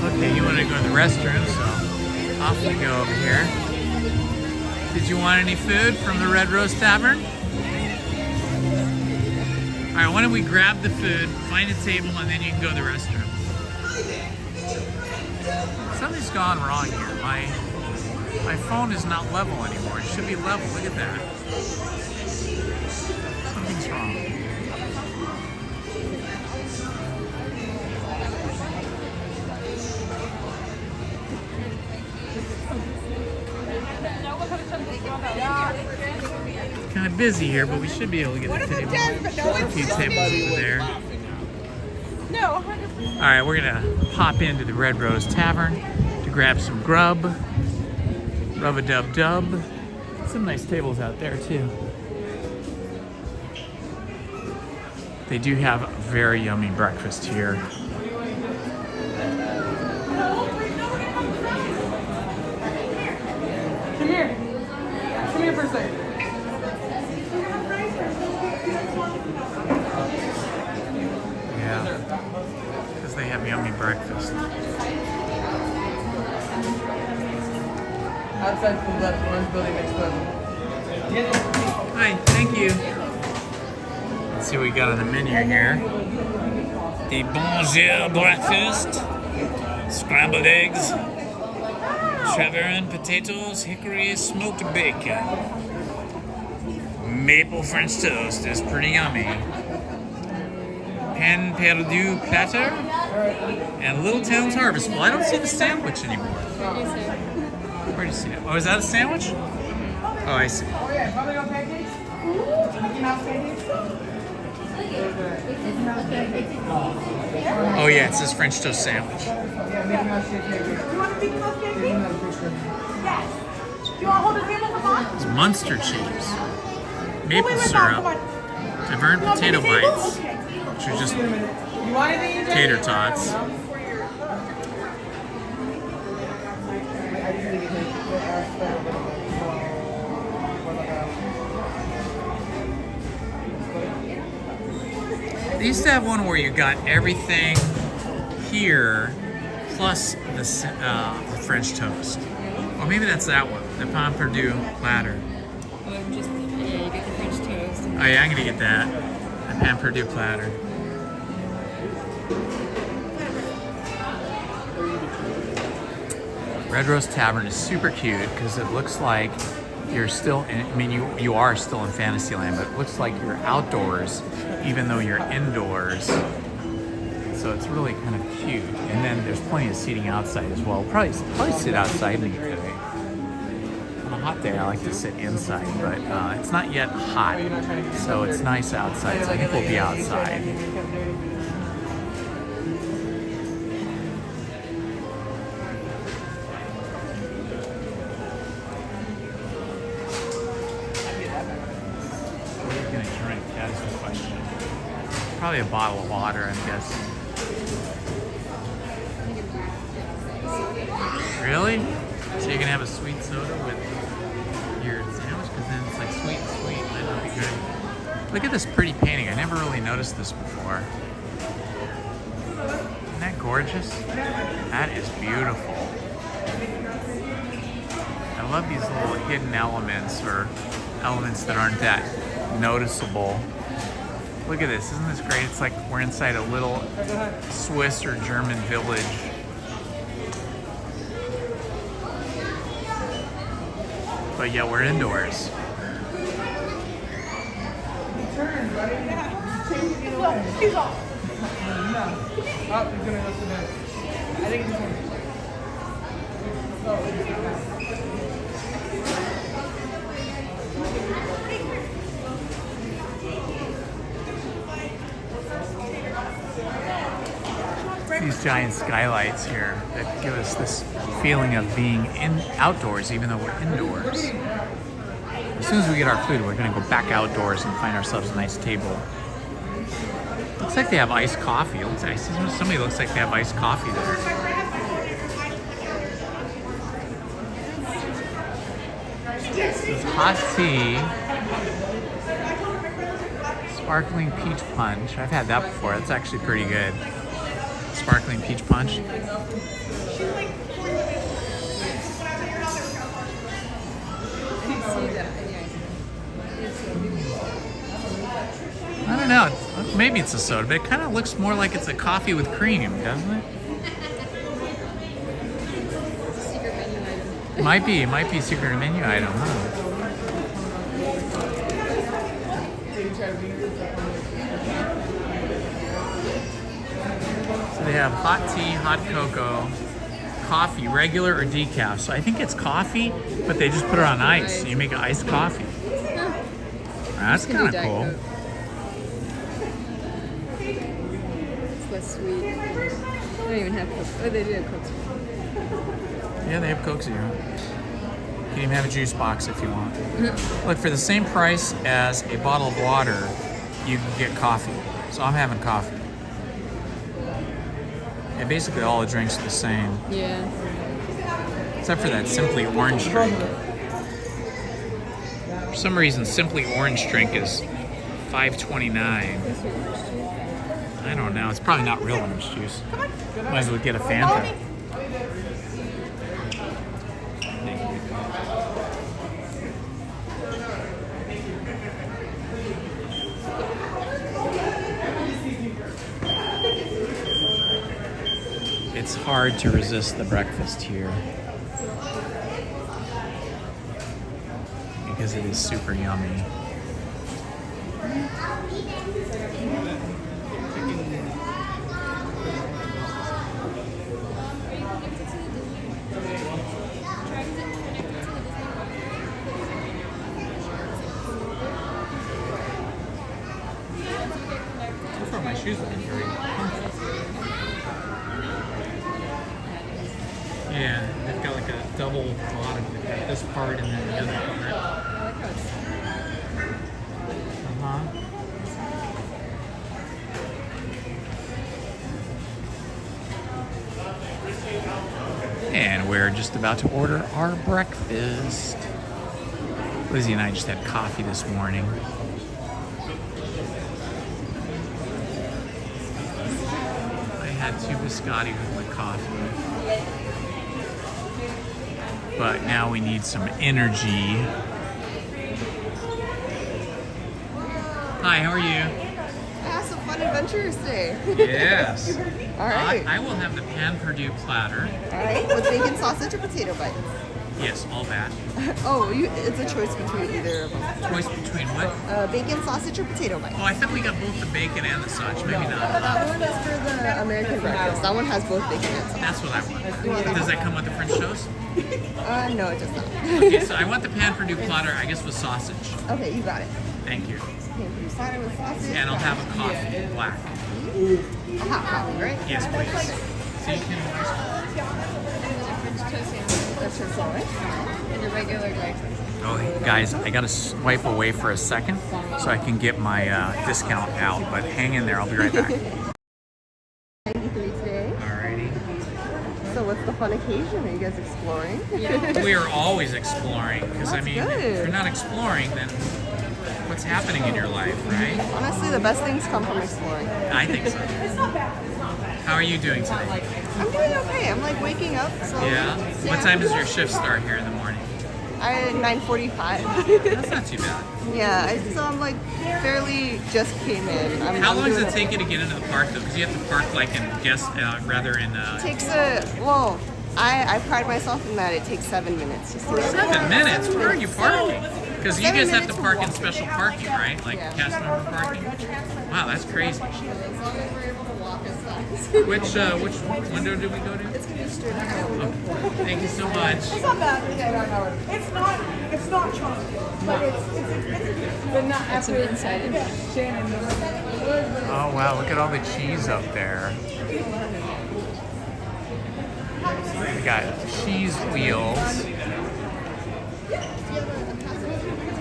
[SPEAKER 1] Okay, you want to go to the restroom, so off we go over here. Did you want any food from the Red Rose Tavern? Alright, why don't we grab the food, find a table, and then you can go to the restroom. Something's gone wrong here. My phone is not level anymore. It should be level. Look at that. Something's wrong. It's kind of busy here, but we should be able to get the table. A few tables over there.
[SPEAKER 2] No, 100%.
[SPEAKER 1] All right, we're gonna hop into the Red Rose Tavern to grab some grub. Rub-a-dub-dub. Some nice tables out there too. They do have a very yummy breakfast here.
[SPEAKER 2] Come here. Come here for a second.
[SPEAKER 1] Yeah, because they have yummy breakfast.
[SPEAKER 2] Outside from the left, orange building next door.
[SPEAKER 1] Hi, thank you. Let's see what we got on the menu here. The Bonjour breakfast, scrambled eggs, Tavern potatoes, hickory smoked bacon, maple French toast is pretty yummy, pan perdu platter, and Little Town's Harvest. Well, I don't see the sandwich anymore. Where do you see it? Oh, is that a sandwich? Oh, I see.
[SPEAKER 6] Oh yeah, bubblegum pancakes? Mickey Mouse pancakes?
[SPEAKER 1] Oh yeah, it says French toast sandwich.
[SPEAKER 6] Yeah, Mickey Mouse pancakes. You want a Mickey Mouse pancake? Yes. Do you want to hold the table for fun?
[SPEAKER 1] It's Munster cheese, maple syrup, Tavern potato bites, which are just tater tots. They used to have one where you got everything here plus the French toast. Or maybe that's that one, the Pompidou platter.
[SPEAKER 2] Yeah, you get the French toast.
[SPEAKER 1] Oh yeah, I'm gonna get that. The Pompidou platter. Red Rose Tavern is super cute because it looks like you're still in, I mean, you are still in Fantasyland, but it looks like you're outdoors even though you're indoors. So it's really kind of cute. And then there's plenty of seating outside as well. Probably sit outside and eat today. On a hot day, I like to sit inside, but it's not yet hot, so it's nice outside. So I think we'll be outside. What are you gonna drink? That is the question. Probably a bottle of water, I'm guessing. Really? So you're gonna have a sweet soda with your sandwich? Because then it's like sweet and sweet. That would be good. Look at this pretty painting. I never really noticed this before. Isn't that gorgeous? That is beautiful. I love these little hidden elements or elements that aren't that noticeable. Look at this. Isn't this great? It's like we're inside a little Swiss or German village. But yeah, we're indoors.
[SPEAKER 6] Turn, buddy. He's off. No. Oh, he's gonna go to bed. I think it's one.
[SPEAKER 1] These giant skylights here that give us this feeling of being outdoors even though we're indoors. As soon as we get our food, we're gonna go back outdoors and find ourselves a nice table. Looks like they have iced coffee. I see somebody looks like they have iced coffee there. This hot tea, sparkling peach punch. I've had that before. It's actually pretty good. Sparkling peach punch. I don't know. Maybe it's a soda, but it kind of looks more like it's a coffee with cream, doesn't it? Might be a secret menu item, huh? So they have hot tea, hot cocoa, coffee, regular or decaf. So I think it's coffee, but they just put it on ice. So you make an iced coffee. That's kind of cool.
[SPEAKER 2] It's less sweet. They don't even have Coke. Oh, they do have Coke.
[SPEAKER 1] Yeah, they have Coke Zero. You can even have a juice box if you want. Look, for the same price as a bottle of water, you can get coffee. So I'm having coffee. Yeah, basically all the drinks are the same.
[SPEAKER 2] Yeah.
[SPEAKER 1] Except for that Simply Orange drink. For some reason, Simply Orange drink is $5.29. I don't know. It's probably not real orange juice. Might as well get a Fanta. It's hard to resist the breakfast here because it is super yummy. shoes would be very comfortable. Yeah, they've got like a double bottom. They've got this part and then the other part. Uh-huh. And we're just about to order our breakfast. Lizzie and I just had coffee this morning. I had 2 biscotti with my coffee. But now we need some energy. Hi, how are you?
[SPEAKER 2] Have some fun adventures today.
[SPEAKER 1] Yes.
[SPEAKER 2] All right.
[SPEAKER 1] I will have the pan perdue platter.
[SPEAKER 2] All right. With bacon, sausage, or potato bites?
[SPEAKER 1] Yes, all that.
[SPEAKER 2] Oh, it's a choice between either of them.
[SPEAKER 1] Choice between what?
[SPEAKER 2] Bacon, sausage, or potato bites?
[SPEAKER 1] Oh, I thought we got both the bacon and the sausage. Maybe not.
[SPEAKER 2] That one is for the American breakfast. That one has both bacon and sausage.
[SPEAKER 1] That's what I want. Does that come with the French toast?
[SPEAKER 2] No, it does not.
[SPEAKER 1] Okay, so I want the pan perdue platter, I guess, with sausage.
[SPEAKER 2] Okay, you got it.
[SPEAKER 1] Thank you.
[SPEAKER 2] Pan perdue platter with sausage.
[SPEAKER 1] And I'll have a coffee, black.
[SPEAKER 2] A hot coffee, right?
[SPEAKER 1] Yes, please. So you can.
[SPEAKER 2] And a regular breakfast.
[SPEAKER 1] Oh, guys, I gotta swipe away for a second so I can get my discount out. But hang in there, I'll be right back.
[SPEAKER 2] 93 today.
[SPEAKER 1] Alrighty.
[SPEAKER 2] So what's the fun occasion? Are you guys exploring?
[SPEAKER 1] We are always exploring because I mean, if you're not exploring, then what's happening in your life, right?
[SPEAKER 2] Honestly, the best things come from exploring.
[SPEAKER 1] I think so. How are you doing today?
[SPEAKER 2] I'm doing okay. I'm like waking up. So
[SPEAKER 1] Yeah. What time does your shift start here in the morning?
[SPEAKER 2] I 9:45.
[SPEAKER 1] That's not too bad.
[SPEAKER 2] Yeah, so I'm like barely just came in.
[SPEAKER 1] How long does it take you to get into the park though? Because you have to park like in
[SPEAKER 2] It takes I pride myself in that it takes 7 minutes. Just to
[SPEAKER 1] 7 minutes? Where are you parking? Because you guys have to park in special parking, right? Like cast member parking? Wow, that's crazy. Which window did we go to?
[SPEAKER 2] It's gonna be straight ahead.
[SPEAKER 1] Thank you so much.
[SPEAKER 6] It's not bad. It's not chocolate, but it's not after inside. Shannon.
[SPEAKER 1] Oh wow, look at all the cheese up there. We got cheese wheels.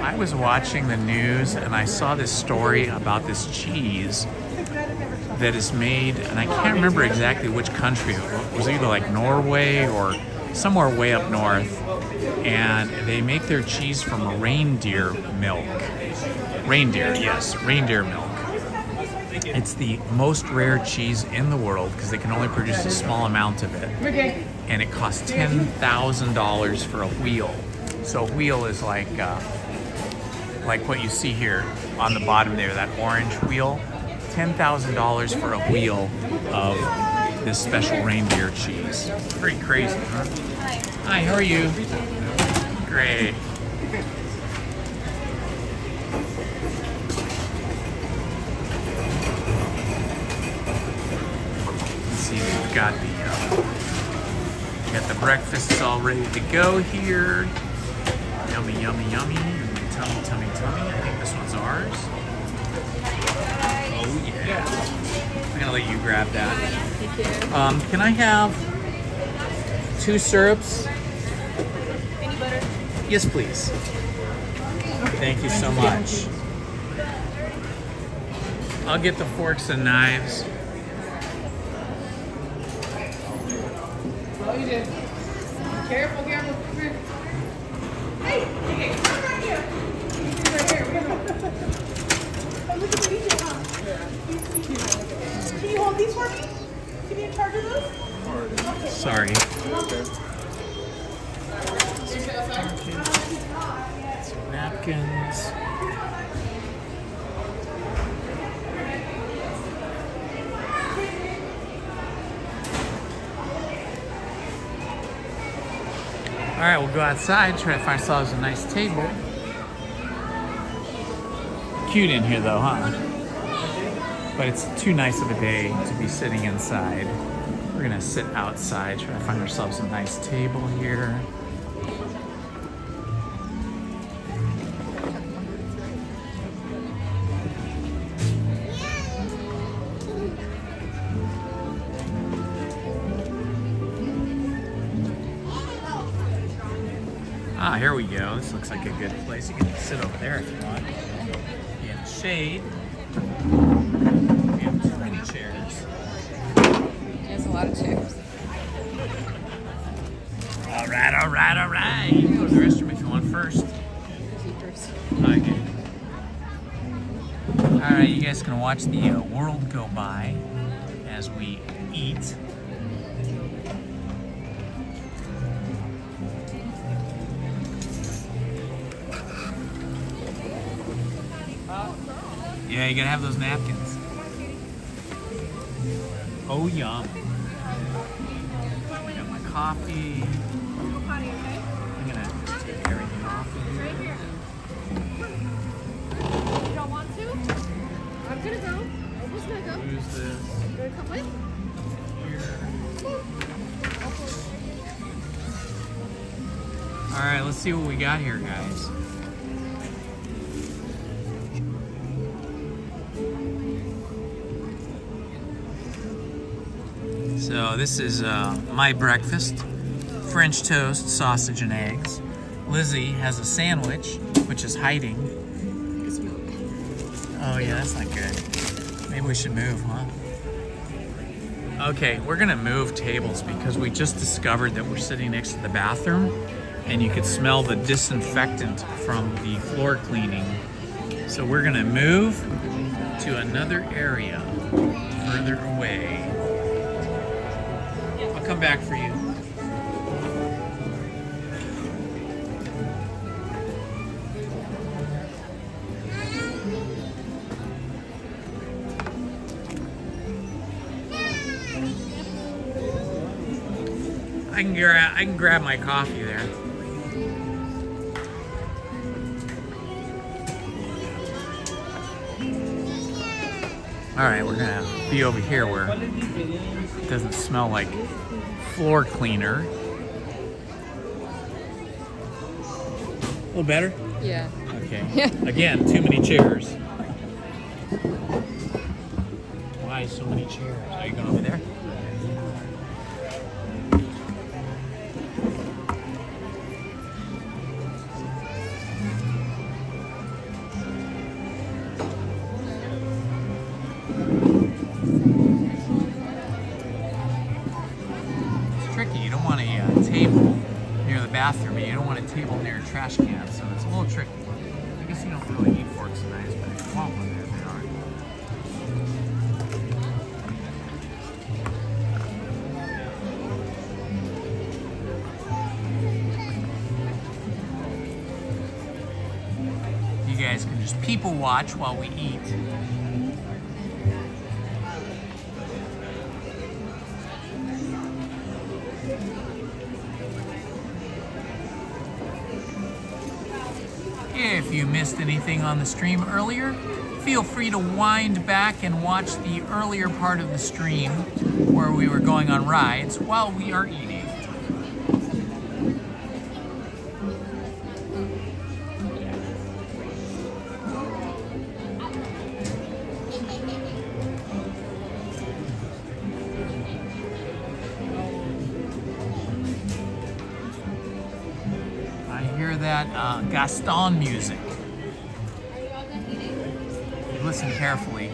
[SPEAKER 1] I was watching the news and I saw this story about this cheese that is made, and I can't remember exactly which country. It was either like Norway or somewhere way up north, and they make their cheese from reindeer milk. Reindeer milk. It's the most rare cheese in the world because they can only produce a small amount of it. And it costs $10,000 for a wheel. So a wheel is like what you see here on the bottom there, that orange wheel. $10,000 for a wheel of this special reindeer cheese. Pretty crazy, huh? Hi, how are you? Great. Let's see, we've got the breakfast all ready to go here. Yummy, yummy, yummy. Tummy, tummy, tummy. I think this one's ours. Oh yeah. I'm gonna let you grab that. Can I have 2 syrups?
[SPEAKER 2] Any butter?
[SPEAKER 1] Yes, please. Thank you so much. I'll get the forks and knives.
[SPEAKER 6] Oh, you did. Careful, careful. Hey, come right here. Right here. Oh, look at DJ, huh? Can you hold these for me? Can you in charge of those? Okay.
[SPEAKER 1] Sorry. Some napkins. All right, we'll go outside, try to find ourselves a nice table. Cute in here though, huh? But it's too nice of a day to be sitting inside. We're gonna sit outside, try to find ourselves a nice table here. Ah, here we go. This looks like a good place. You can sit over there if you want. You have shade. We have too many chairs.
[SPEAKER 2] There's a lot of chairs.
[SPEAKER 1] All right, all right, all right. You can go to the restroom if you want first. Okay. All right, you guys can watch the world go by as we eat. Yeah, you gotta have those napkins. Oh, yum. Got my coffee. I'm gonna take everything off of here.
[SPEAKER 6] You don't want to? I'm gonna go. Opal's gonna go.
[SPEAKER 1] Who's this?
[SPEAKER 6] You gonna come with?
[SPEAKER 1] All right, let's see what we got here, guys. So this is my breakfast. French toast, sausage and eggs. Lizzie has a sandwich, which is hiding. Oh yeah, that's not good. Maybe we should move, huh? Okay, we're gonna move tables because we just discovered that we're sitting next to the bathroom and you could smell the disinfectant from the floor cleaning. So we're gonna move to another area further away. I'll come back for you. I can grab my coffee there. All right, we're gonna be over here where it doesn't smell like floor cleaner. A little better?
[SPEAKER 2] Yeah.
[SPEAKER 1] Okay. Again, too many chairs. Why so many chairs? Are you going over there? Bathroom, but you don't want a table near a trash can, so it's a little tricky. I guess you don't really need forks and knives, but if you want one, there they are. You guys can just people watch while we eat. If you missed anything on the stream earlier, feel free to wind back and watch the earlier part of the stream where we were going on rides while we are eating. Gaston music. Listen carefully.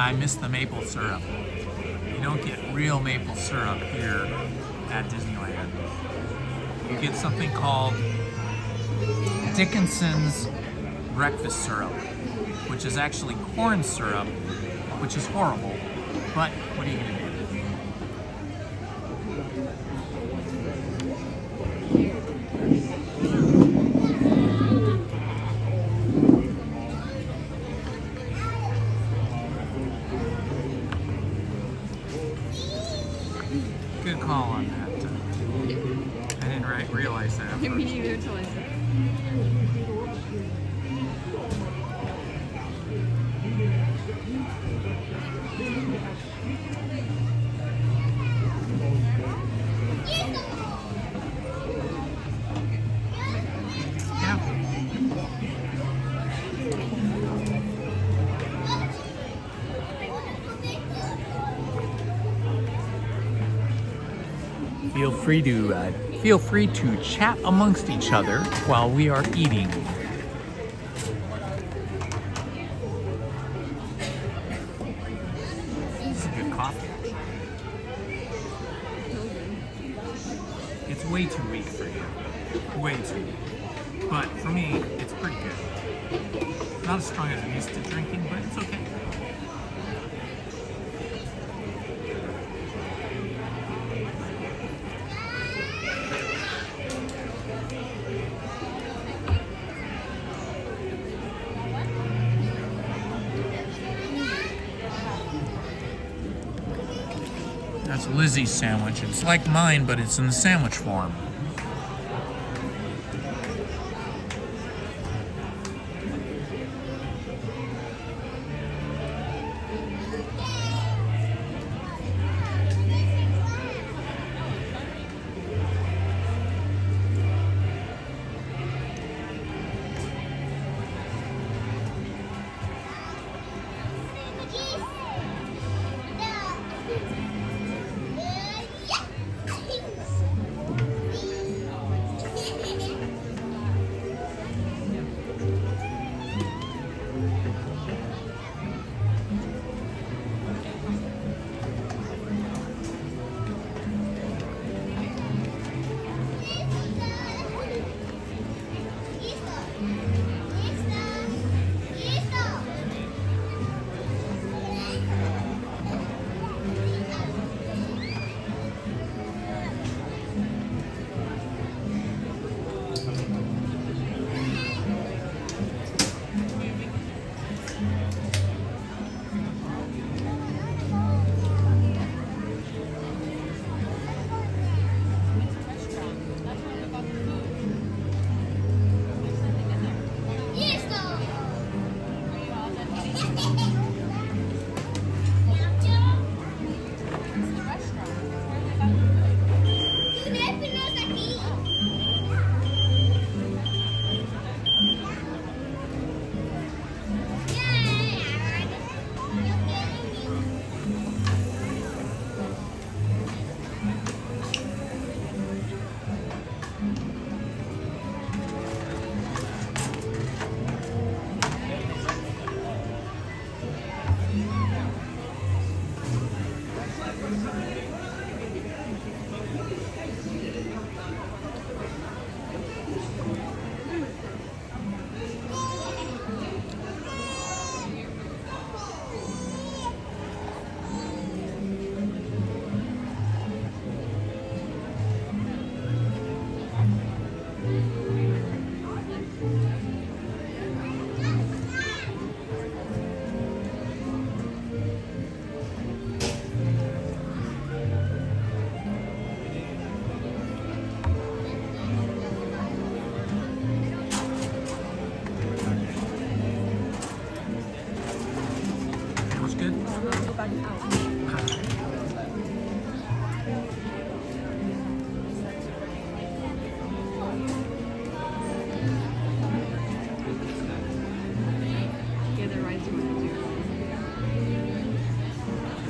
[SPEAKER 1] I miss the maple syrup. You don't get real maple syrup here at Disneyland. You get something called Dickinson's breakfast syrup, which is actually corn syrup, which is horrible, but what are you gonna do? Good call on that. I didn't realize that.
[SPEAKER 6] Me neither until I said it.
[SPEAKER 1] Feel free to chat amongst each other while we are eating. This is good coffee. It's way too weak for you. Way too weak. But for me, it's pretty good. Not as strong as I'm used to drinking, but it's okay. That's Lizzie's sandwich. It's like mine, but it's in the sandwich form.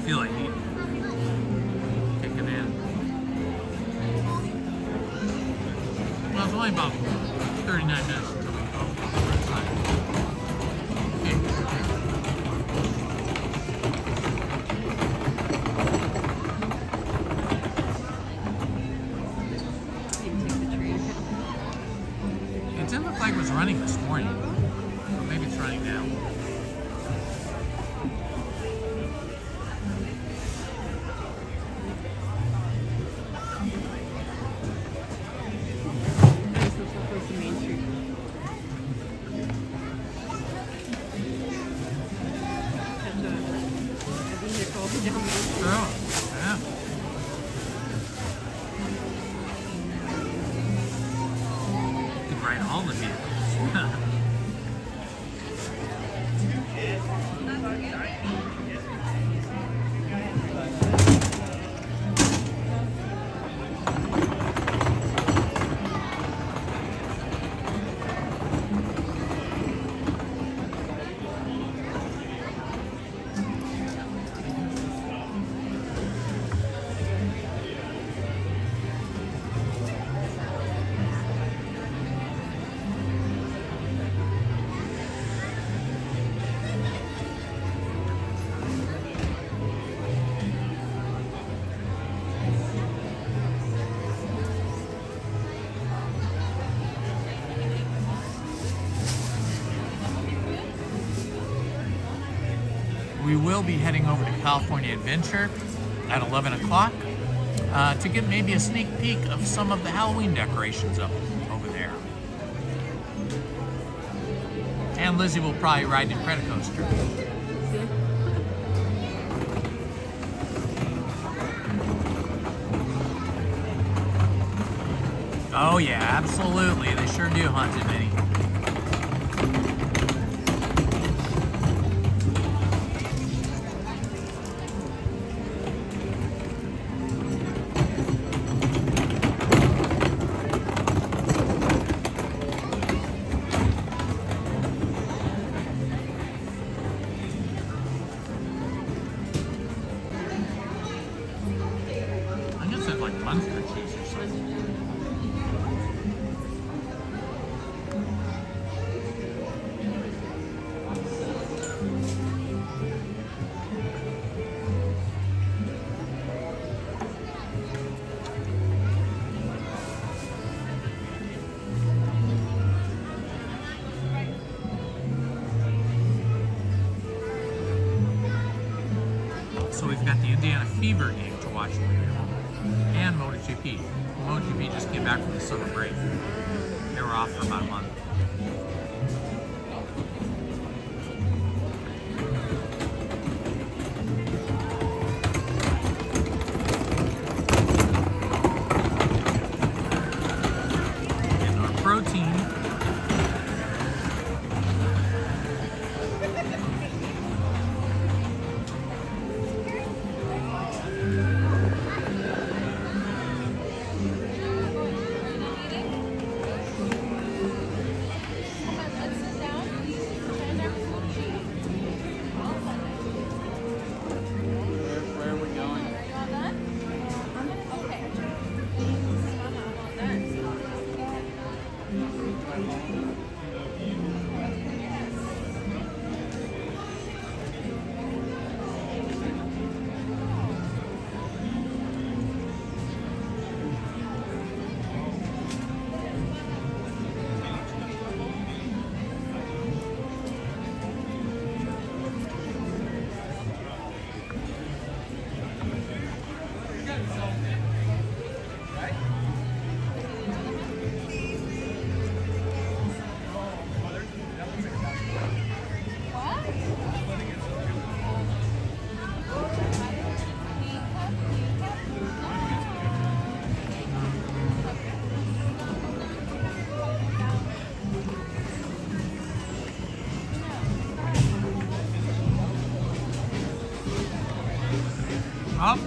[SPEAKER 1] feel like eating. Kicking in. Well, it's only about 39 minutes until we go inside. Okay. running this morning. Or maybe it's running now. Oh, yeah. You could ride all the vehicles. We will be heading over to California Adventure at 11 o'clock to get maybe a sneak peek of some of the Halloween decorations up over there. And Lizzie will probably ride the Incredicoaster. Oh yeah, absolutely. They sure do, Haunted Minnie. I guess it's like monster cheese or something. So we've got the Indiana Fever game to watch later, and MotoGP. MotoGP just came back from the summer break. They were off for about a month. Getting our protein. Where are we going? Oh,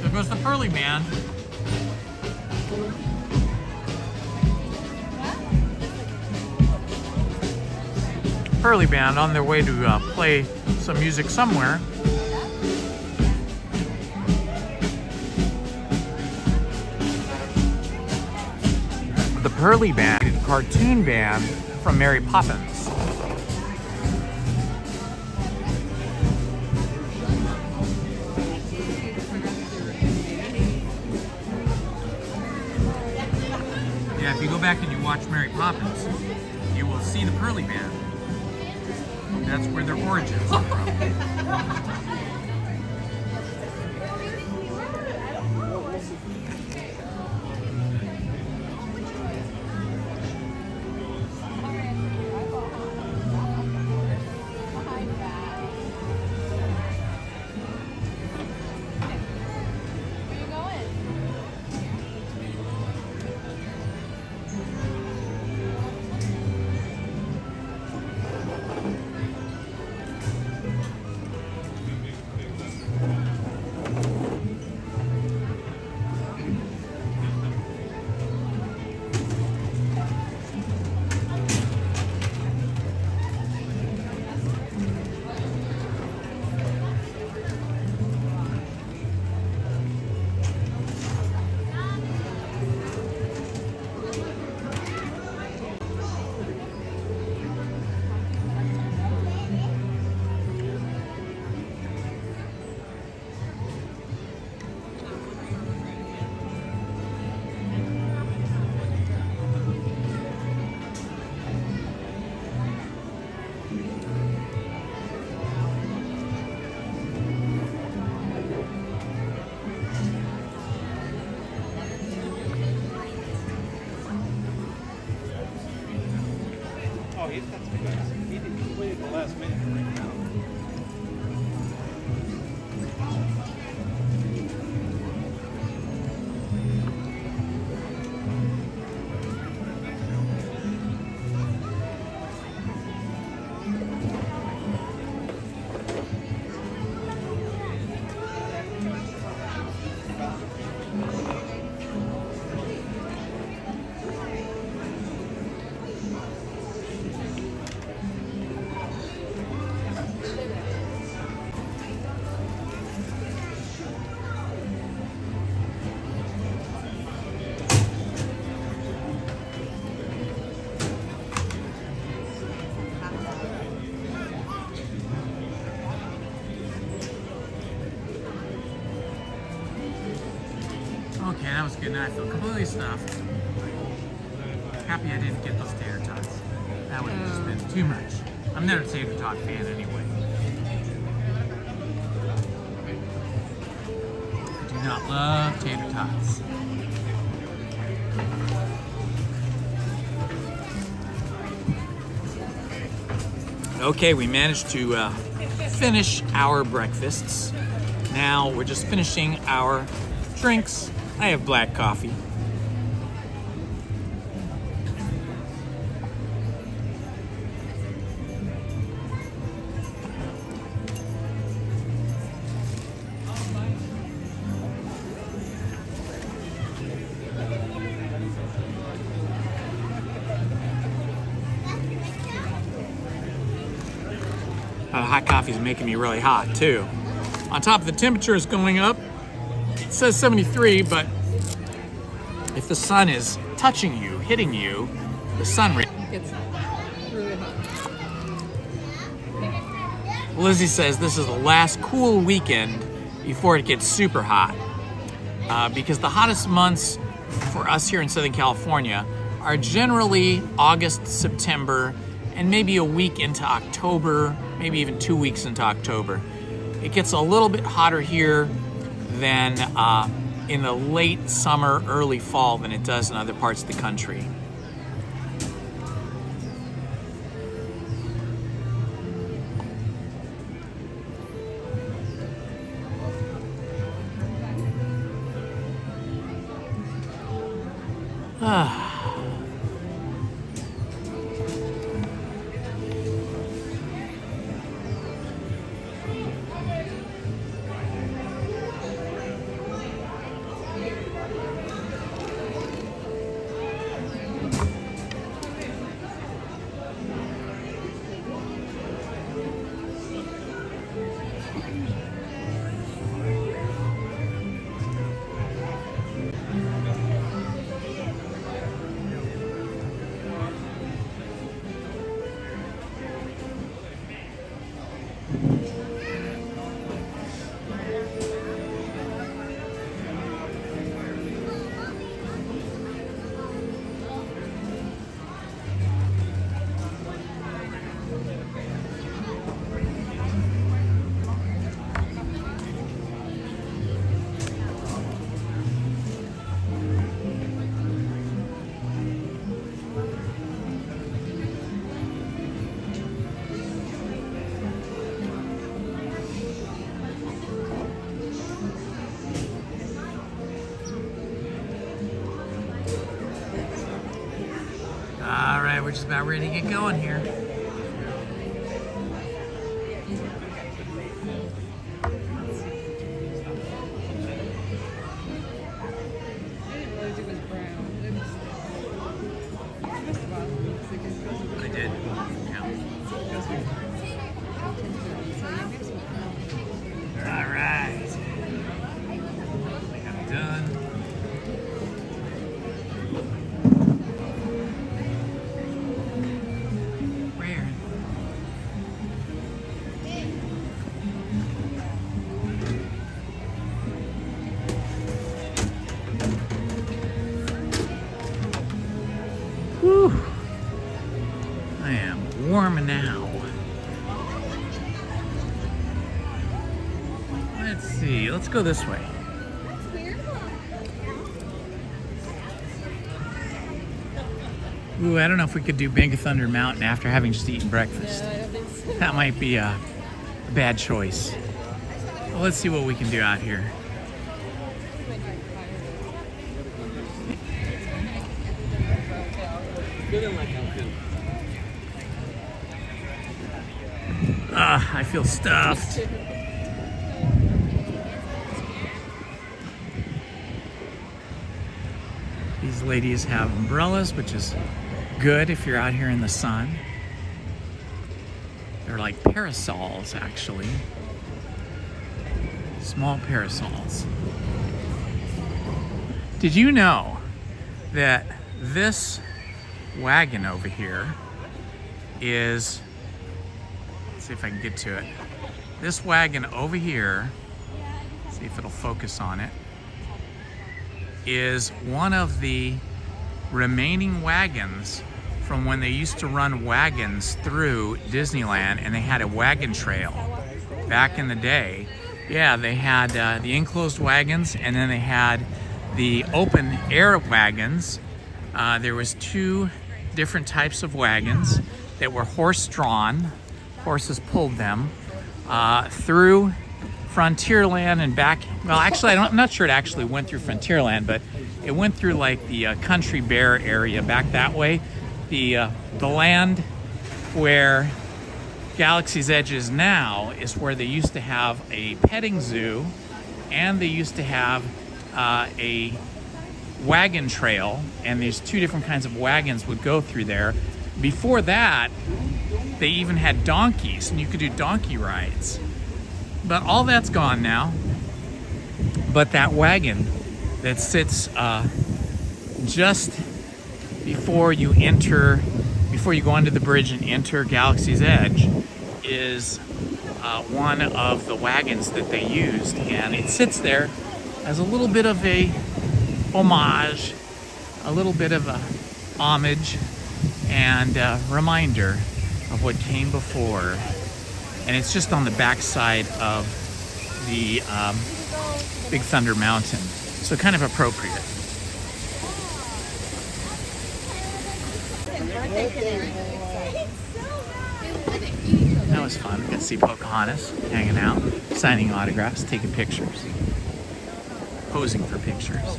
[SPEAKER 1] there goes the Pearly Band. Pearly Band on their way to play some music somewhere. The Pearly Band, cartoon band from Mary Poppins. Yeah, if you go back and you watch Mary Poppins, you will see the Pearly Band. That's where their origins are from.
[SPEAKER 15] Oh, he waited the last minute to bring it out.
[SPEAKER 1] Okay, that was good. Now I feel completely stuffed. Happy I didn't get those tater tots. That would have just been too much. I'm not a tater tot fan anyway. I do not love tater tots. Okay, we managed to finish our breakfasts. Now we're just finishing our drinks. I have black coffee. Hot coffee is making me really hot too. On top of the temperature is going up. It says 73, but if the sun is touching you, hitting you, the sun rate
[SPEAKER 6] It's really hot.
[SPEAKER 1] Lizzie says this is the last cool weekend before it gets super hot. Because the hottest months for us here in Southern California are generally August, September, and maybe a week into October, maybe even 2 weeks into October. It gets a little bit hotter here than in the late summer, early fall than it does in other parts of the country. right, we're just about ready to get going here. I did. Yeah. All right. I'm done. Where? Whew. I am warm now. Let's see. Let's go this way. Ooh, I don't know if we could do Big Thunder Mountain after having just eaten breakfast.
[SPEAKER 6] Yeah, I don't think so.
[SPEAKER 1] That might be a bad choice. Well, let's see what we can do out here. I feel stuffed. These ladies have umbrellas, which is good if you're out here in the sun. They're like parasols, actually. Small parasols. Did you know that this wagon over here is, let's see if I can get to it. This wagon over here, see if it'll focus on it, is one of the remaining wagons from when they used to run wagons through Disneyland, and they had a wagon trail back in the day. Yeah, they had the enclosed wagons, and then they had the open air wagons. There was two different types of wagons that were horse-drawn. Horses pulled them through Frontierland and back. Well, actually, I'm not sure it actually went through Frontierland, but it went through like the Country Bear area back that way. The land where Galaxy's Edge is now is where they used to have a petting zoo, and they used to have a wagon trail, and these two different kinds of wagons would go through there. Before that, they even had donkeys, and you could do donkey rides. But all that's gone now. But that wagon that sits just before you go under the bridge and enter Galaxy's Edge is one of the wagons that they used, and it sits there as a little bit of a homage, a little bit of a homage and a reminder of what came before. And it's just on the backside of the Big Thunder Mountain, so kind of appropriate. That was fun. We got to see Pocahontas hanging out, signing autographs, taking pictures, posing for pictures.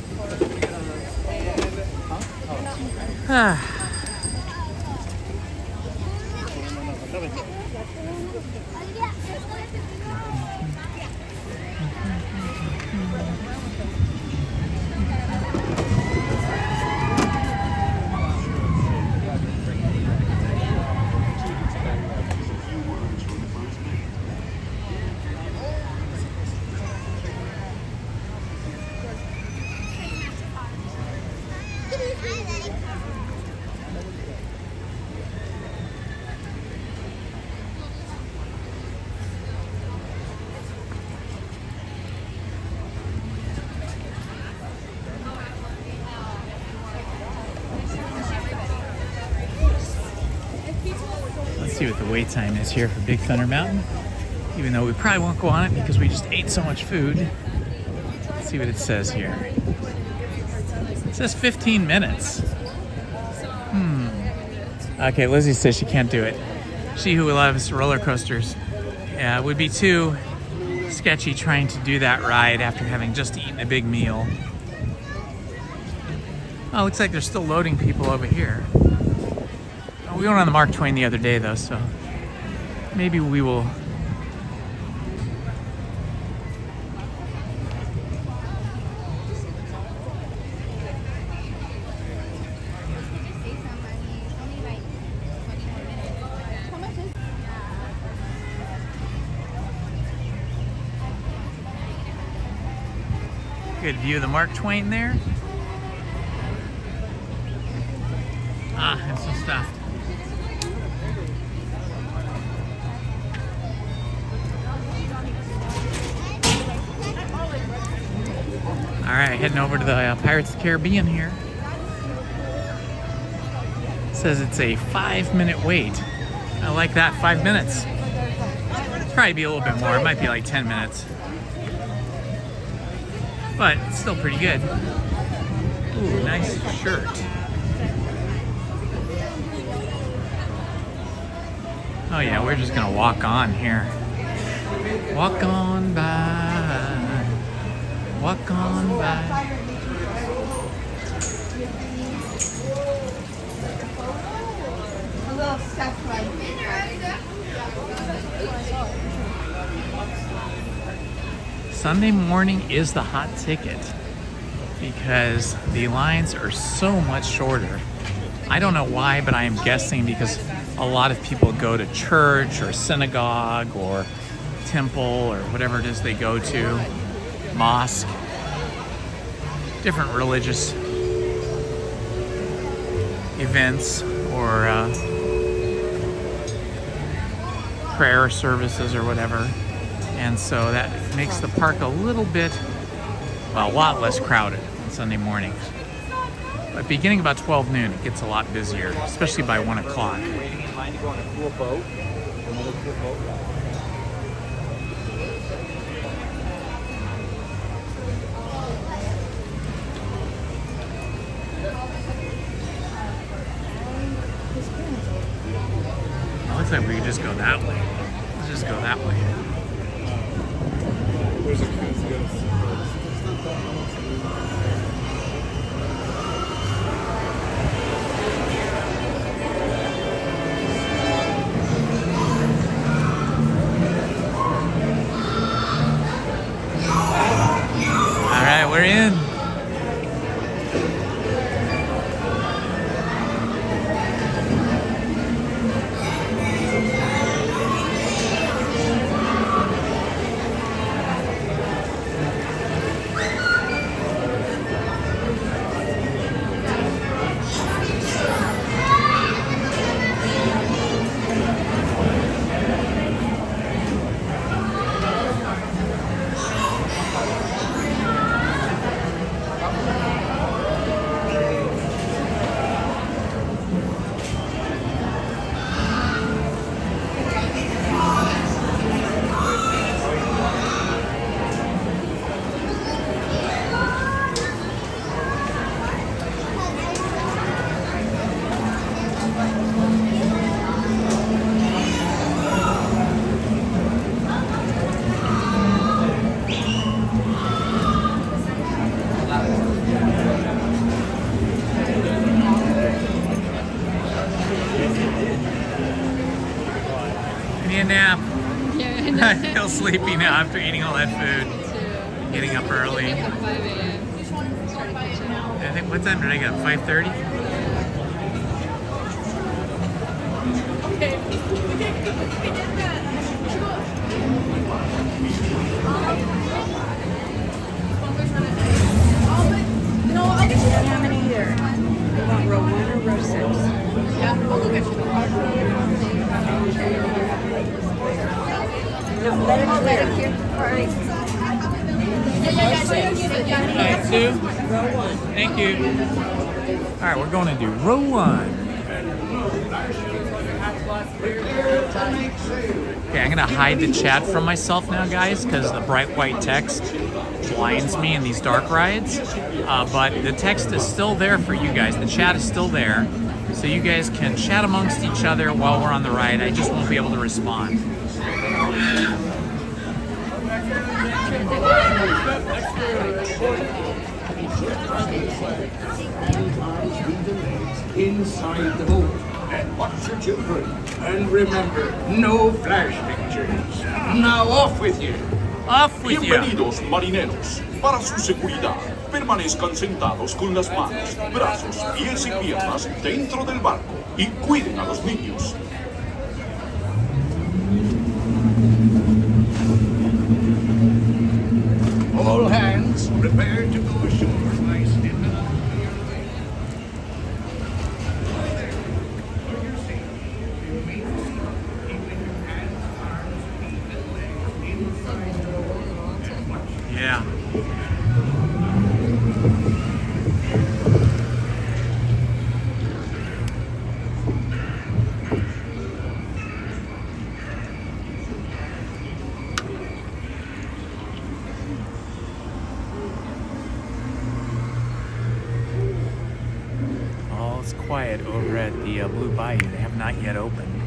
[SPEAKER 1] See what the wait time is here for Big Thunder Mountain, even though we probably won't go on it because we just ate so much food. Let's see what it says here. It says 15 minutes. Okay, Lizzie says she can't do it. She who loves roller coasters. Yeah, it would be too sketchy trying to do that ride after having just eaten a big meal. Oh, looks like they're still loading people over here. We went on the Mark Twain the other day though, so maybe we will. Good view of the Mark Twain there. Ah, and some stuff. All right, heading over to the Pirates of the Caribbean here. It says it's a 5-minute wait. I like that, 5 minutes. Probably be a little bit more. It might be like 10 minutes. But it's still pretty good. Ooh, nice shirt. Oh yeah, we're just gonna walk on here. Walk on by. Walk on by. Sunday morning is the hot ticket because the lines are so much shorter. I don't know why, but I am guessing because a lot of people go to church or synagogue or temple or whatever it is they go to, mosque, different religious events or prayer services or whatever. And so that makes the park a little bit, well, a lot less crowded on Sunday mornings. But beginning about 12 noon, it gets a lot busier, especially by 1 o'clock.
[SPEAKER 15] Waiting in line to go on a cool boat. Another cool boat ride.
[SPEAKER 1] It looks like we could just go that way. Let's just go that way.
[SPEAKER 7] There's a cruise.
[SPEAKER 1] All right, we're in. A nap. I feel sleepy now after eating all that food. Getting up early. I think, what time did I get up? 5:30?
[SPEAKER 2] No, I'll get you that. How many here? You want row 1 or row 6? Yeah, I'll go get you. No, let it clear. All right.
[SPEAKER 1] Alright, Sue. Thank you. Alright, we're going to do row 1. Okay, I'm going to hide the chat from myself now, guys, because the bright white text blinds me in these dark rides. But the text is still there for you guys. The chat is still there. So you guys can chat amongst each other while we're on the ride. I just won't be able to respond.
[SPEAKER 14] Inside the boat.
[SPEAKER 18] and watch your children. And remember, no flash pictures. Now off with you.
[SPEAKER 1] Off with you.
[SPEAKER 18] Bienvenidos, marineros. Para su seguridad, permanezcan sentados con las manos, brazos, pies y piernas dentro del barco y cuiden a los niños. All hands prepare to go ashore by stepping up to your right. For your safety, remain seated, keeping your hands, arms, feet, and legs inside the boat and watch.
[SPEAKER 1] Yeah. All is quiet over at the Blue Bayou. They have not yet opened.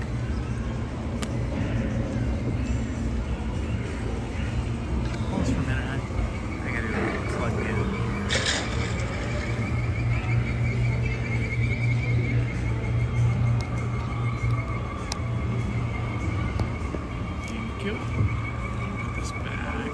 [SPEAKER 1] Hold on for a minute, honey. I gotta plug in. Thank you. Put this back.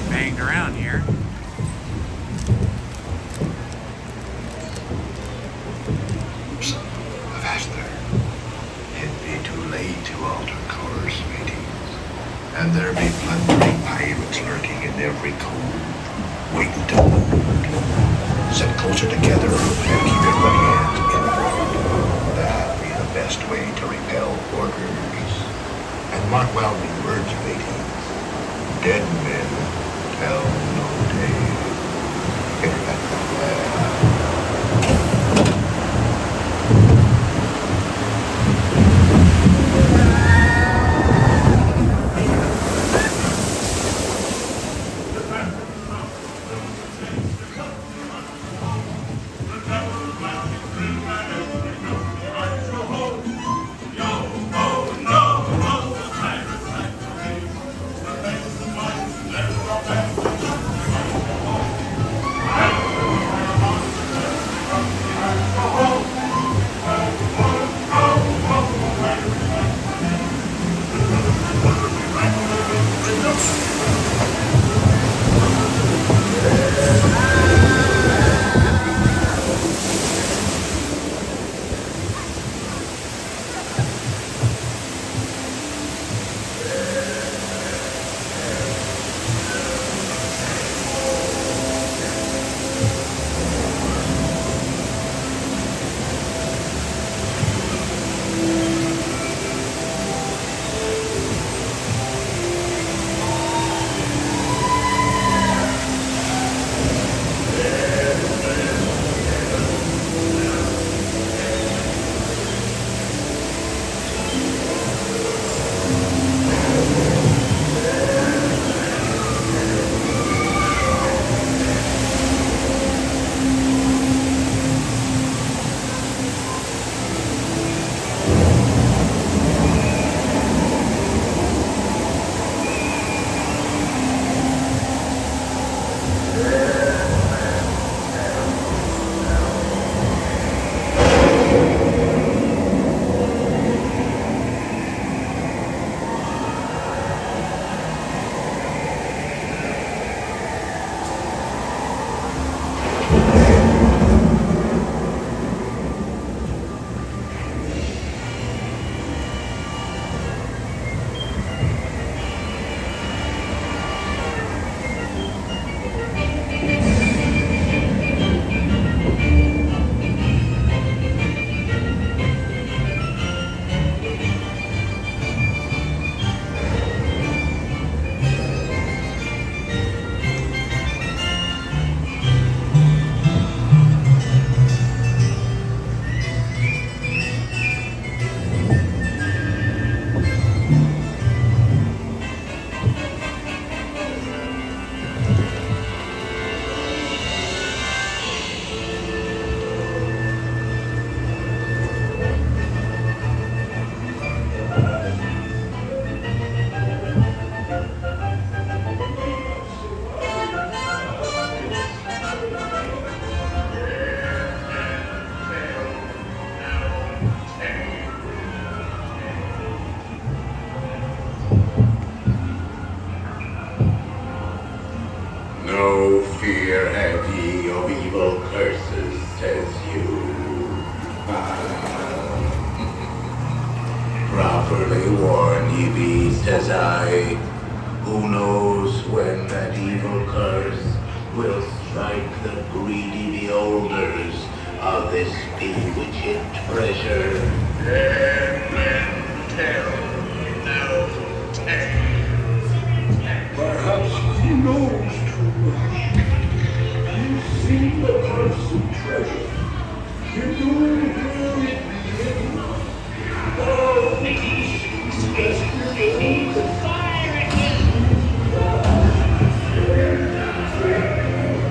[SPEAKER 1] Banged around here.
[SPEAKER 19] Faster. It'd be too late to alter course, mateys. And there be plundering pirates lurking in every cove, waiting to loot. Sit closer together and keep your ready hands inward. That'd be the best way to repel orders. And mark well the words, mateys. Dead men tell no tale. No fear have ye of evil curses, says you. Properly warn ye beast as I, who knows when that evil curse will strike the greedy beholders of this bewitched treasure.
[SPEAKER 18] Perhaps he knows too much. He's seen the cursed treasure. You do him. Oh,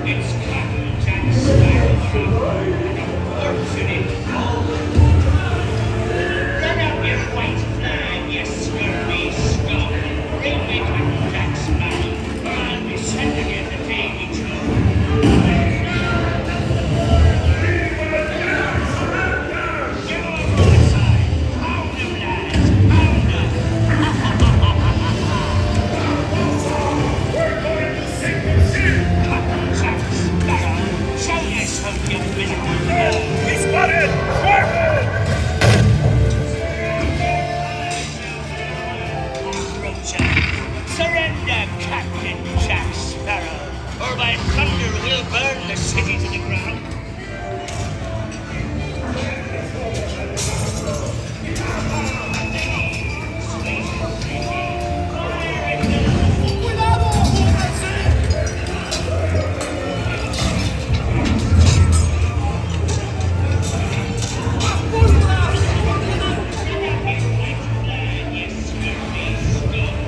[SPEAKER 5] it's Captain Jack Sparrow. Run up your white flag, you scurvy scum. Bring me Captain Jack Sparrow, or I'll be sending you the Davy Jones. Get on my side. Pound them, lads. Pound them. We're going to sink the ship. Captain Jack Sparrow, show us how you've been. We spotted! Forward! Surrender, Captain Jack Sparrow, or by thunder we'll burn the city to the ground.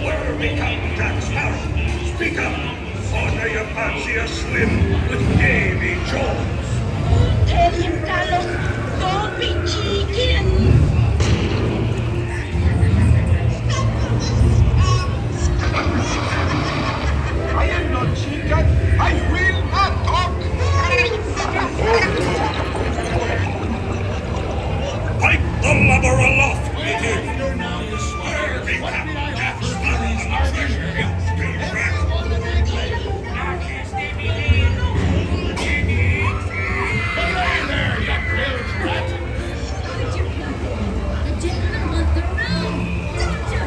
[SPEAKER 5] Where are we, Captain Jack Sparrow? Speak up! Or do you fancy a swim with Davy Jones?
[SPEAKER 13] Tell him, Carlos, don't be cheeky.
[SPEAKER 5] I am not chicken. I will not talk. Pipe the lubber aloft, matey. Where be Captain Jack Sparrow's treasure, you spillbrat? Away there, you bilge rat!
[SPEAKER 3] The gentlemen want the room. Don't you?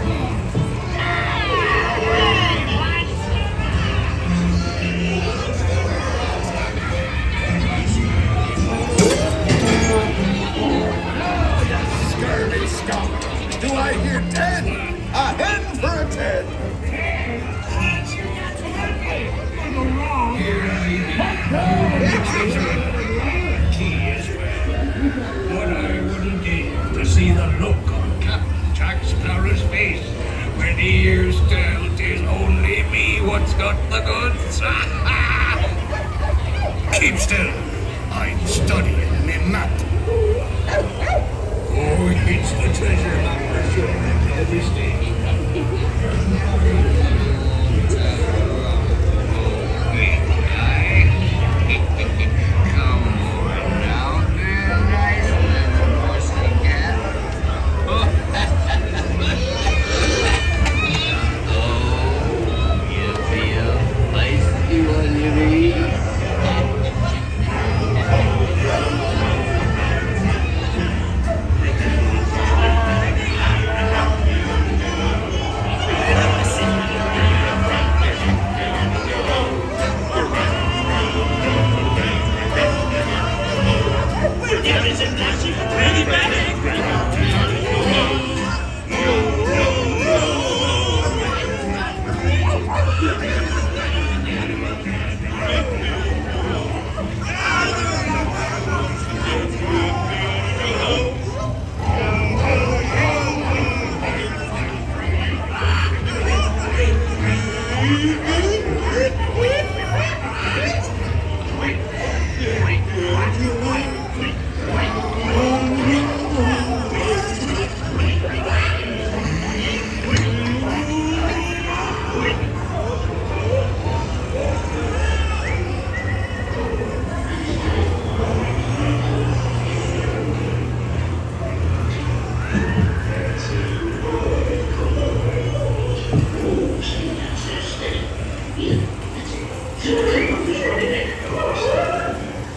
[SPEAKER 18] Scurvy skunk. Do I hear 10? A hen for a 10.
[SPEAKER 5] What I wouldn't give to see the look on Captain Jack Sparrow's face when he hears tell 'tis only me what's got the goods. Keep still. I'm studying me map. Oh, it's the treasure map for sure at every stage.
[SPEAKER 19] Come on now, nice little pussycat. Oh, you feel feisty when you read?
[SPEAKER 5] There is a massive pretty bag.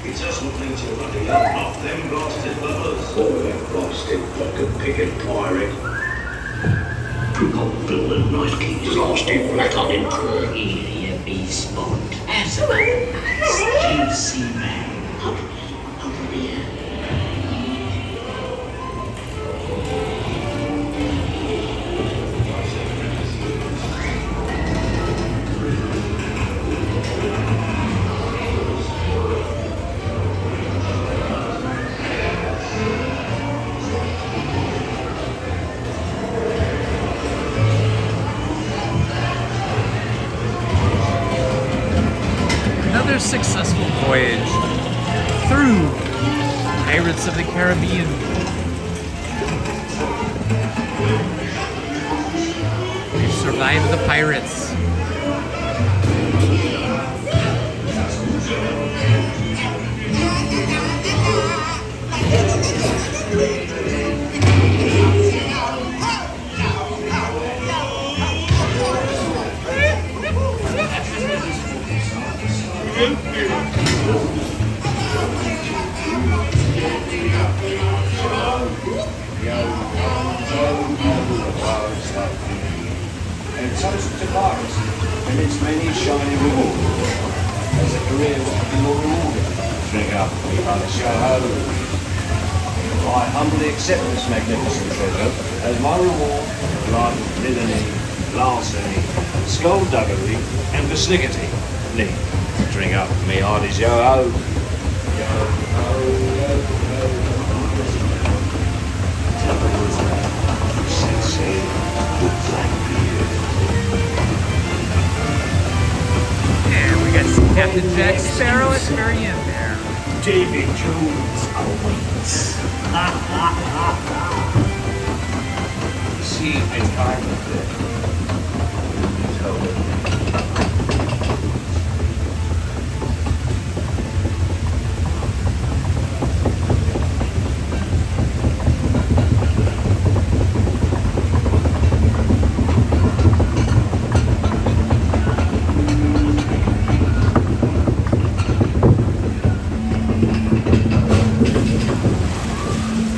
[SPEAKER 19] It's us what needs your bloody help, not them blasted lovers. Oh, them blasted pocket-picking pirate.
[SPEAKER 14] Not building nice keys. Blasted flat on him.
[SPEAKER 20] Here you be, Spot. Have some nice juicy man. Over here.
[SPEAKER 1] Another successful voyage through Pirates of the Caribbean. We've survived the pirates.
[SPEAKER 14] And toast to Paris and its many shining rewards. As a career was to be more rewarded. Drink up, we can't show home. I humbly accept this magnificent treasure as my reward for a life of villainy, larceny, skullduggery, and persnickety. Lee, drink up, me hearties, yo ho. Yo ho, yo ho. Sensei, with Blackbeard.
[SPEAKER 1] And we got Captain Jack Sparrow at the very end there.
[SPEAKER 14] Davy Jones awaits. See, it's kind of good.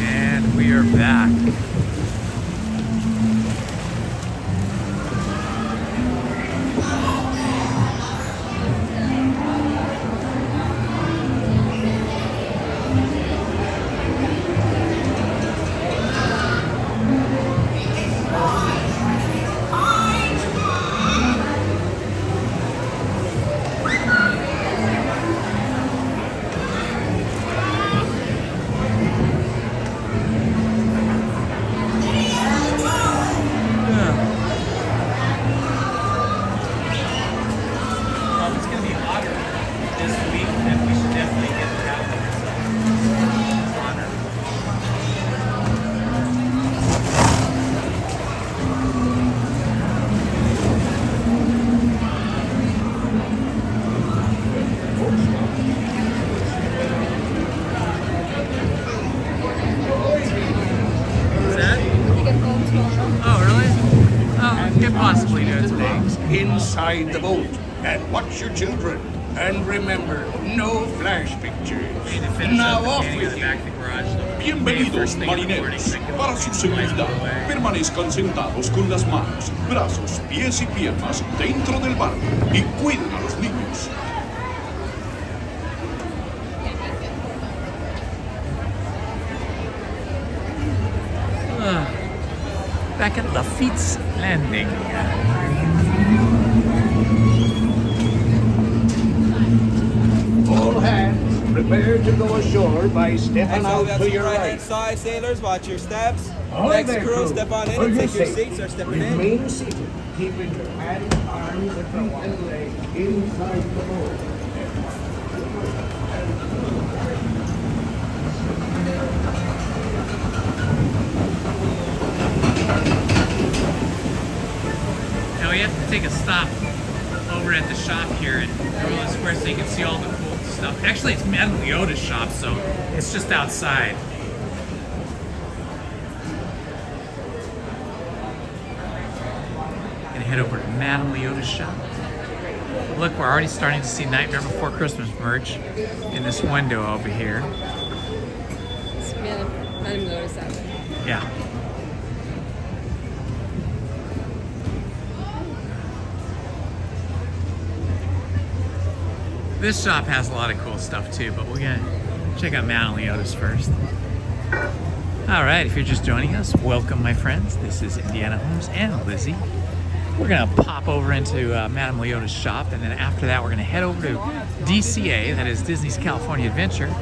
[SPEAKER 1] And we are back. Possibly do it today.
[SPEAKER 18] Inside the boat and watch your children. And remember, no flash pictures. Now off with you. Bienvenidos, marineros. Para su seguridad, permanezcan sentados con las manos, brazos, pies y piernas dentro del barco y cuiden a los niños.
[SPEAKER 1] Back at Lafitte's Landing.
[SPEAKER 14] All hands, prepare to go ashore by stepping out to your right.
[SPEAKER 7] Side, sailors, watch your steps.
[SPEAKER 14] All
[SPEAKER 7] Next
[SPEAKER 14] there,
[SPEAKER 7] crew, step on in and take your seats or step in.
[SPEAKER 14] Remain seated, keeping your hands, arms, feet, and legs inside the boat.
[SPEAKER 1] Now we have to take a stop over at the shop here in Gorilla Square so you can see all the cool stuff. Actually, it's Madame Leota's shop, so it's just outside. Gonna head over to Madame Leota's shop. Look, we're already starting to see Nightmare Before Christmas merch in this window over here.
[SPEAKER 2] Not even notice that way.
[SPEAKER 1] Yeah. This shop has a lot of cool stuff too, but we're gonna check out Madame Leota's first. All right, if you're just joining us, welcome my friends. This is Indiana Holmes and Lizzie. We're gonna pop over into Madame Leota's shop, and then after that we're gonna head over to DCA, that is Disney's California Adventure,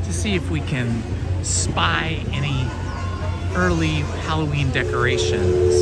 [SPEAKER 1] to see if we can spy any early Halloween decorations.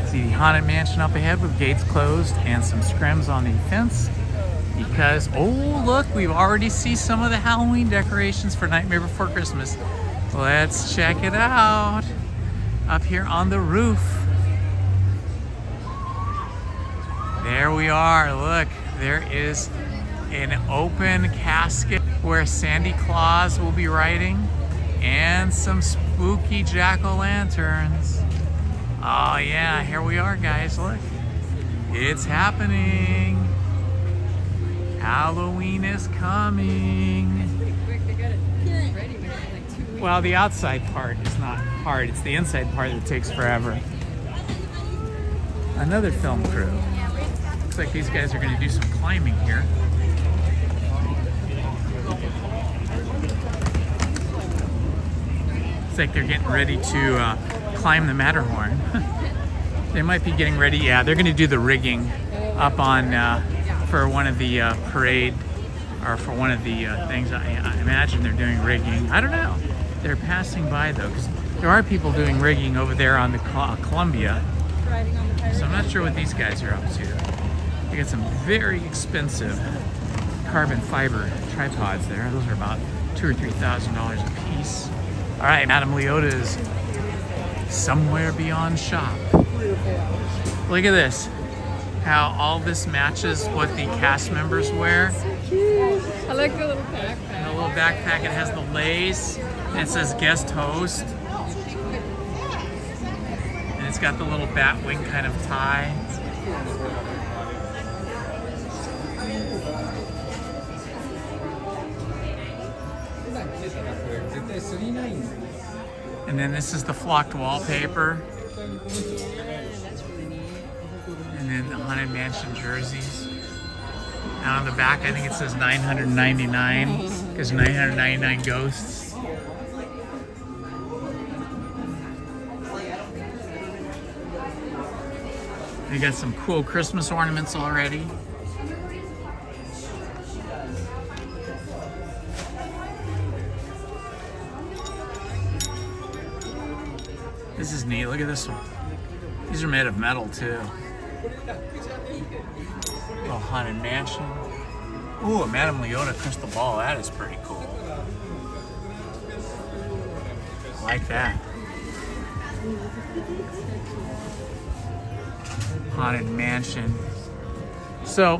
[SPEAKER 1] See the Haunted Mansion up ahead with gates closed and some scrims on the fence because, oh look, we already see some of the Halloween decorations for Nightmare Before Christmas. Let's check it out up here on the roof. There we are, look, there is an open casket where Sandy Claus will be riding and some spooky jack-o'-lanterns. Oh yeah, here we are guys, look. It's happening. Halloween is coming. Well, the outside part is not hard. It's the inside part that takes forever. Another film crew. Looks like these guys are gonna do some climbing here. It's like they're getting ready to climb the Matterhorn. They might be getting ready. Yeah, they're going to do the rigging up on for one of the parade, or for one of the things. I imagine they're doing rigging. I don't know. They're passing by though, because there are people doing rigging over there on the Columbia. So I'm not sure what these guys are up to. They got some very expensive carbon fiber tripods there. Those are about $2,000 or $3,000 a piece. All right, Madame Leota's somewhere beyond shop. Look at this. How all this matches what the cast members wear.
[SPEAKER 2] So cute. I like the little backpack.
[SPEAKER 1] And the little backpack, it has the lace. And it says guest host. And it's got the little bat wing kind of tie. And then this is the flocked wallpaper. And then the Haunted Mansion jerseys. And on the back, I think it says 999, because 999 ghosts. They got some cool Christmas ornaments already. This is neat. Look at this one. These are made of metal too. Little Haunted Mansion. Ooh, a Madame Leota crystal ball. That is pretty cool. I like that. Haunted Mansion. So,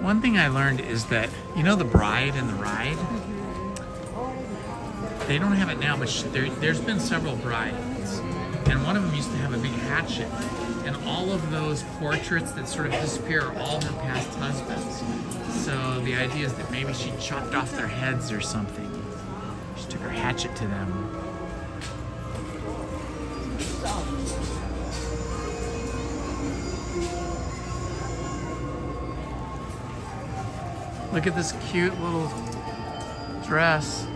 [SPEAKER 1] one thing I learned is that, you know the bride and the ride? They don't have it now, but there's been several brides. And one of them used to have a big hatchet. And all of those portraits that sort of disappear are all her past husbands. So the idea is that maybe she chopped off their heads or something. She took her hatchet to them. Look at this cute little dress.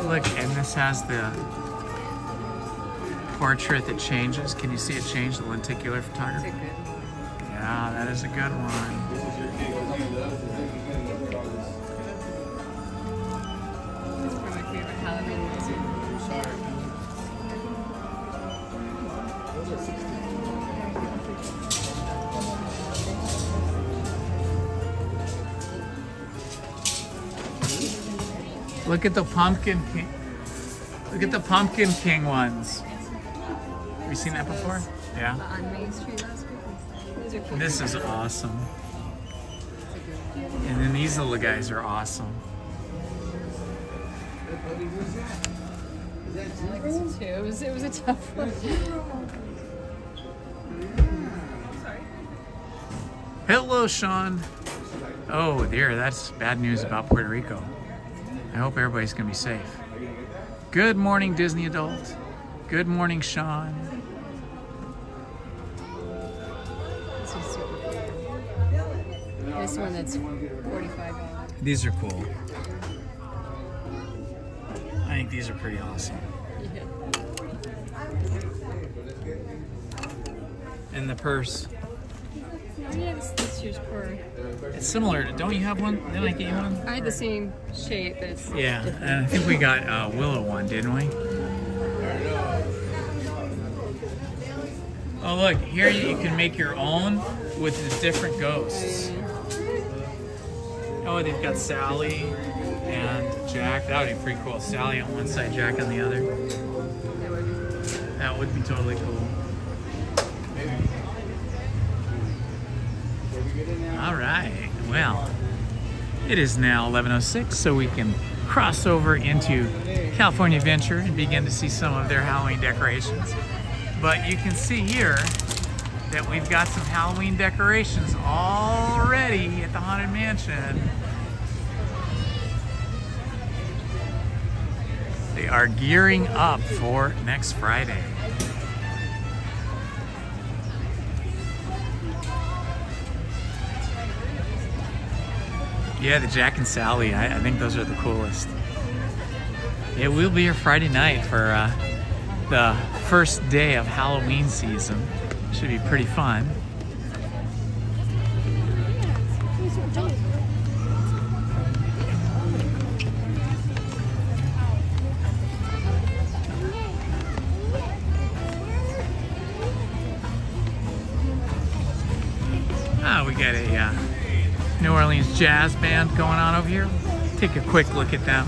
[SPEAKER 1] Look, and this has the portrait that changes. Can you see it change, the lenticular photography? Yeah, that is a good one. Look at the Pumpkin King. Look at the Pumpkin King ones. Have you seen that before? Yeah.
[SPEAKER 2] On Main Street last week. These are cute.
[SPEAKER 1] This is awesome. And then these little guys are awesome.
[SPEAKER 2] I like this one too. It was a tough one.
[SPEAKER 1] Hello, Sean. Oh dear, that's bad news about Puerto Rico. I hope everybody's gonna be safe. Good morning, Disney adult. Good morning, Sean.
[SPEAKER 2] This is super cool. This one that's $45.
[SPEAKER 1] These are cool. I think these are pretty awesome.
[SPEAKER 2] Yeah.
[SPEAKER 1] And the purse.
[SPEAKER 2] Oh yeah, this year's purse.
[SPEAKER 1] It's similar. Don't you have one? Didn't I get you one?
[SPEAKER 2] I had the same shape, but it's
[SPEAKER 1] Yeah,
[SPEAKER 2] different.
[SPEAKER 1] and I think we got Willow one, didn't we? Oh look, here you can make your own with the different ghosts. Oh, they've got Sally and Jack. That would be pretty cool. Sally on one side, Jack on the other. That would be totally cool. All right, well, it is now 11:06, so we can cross over into California Adventure and begin to see some of their Halloween decorations. But you can see here that we've got some Halloween decorations already at the Haunted Mansion. They are gearing up for next Friday. Yeah, the Jack and Sally, I think those are the coolest. It will be here Friday night for the first day of Halloween season. Should be pretty fun. We got a New Orleans jazz band going on over here. Take a quick look at them.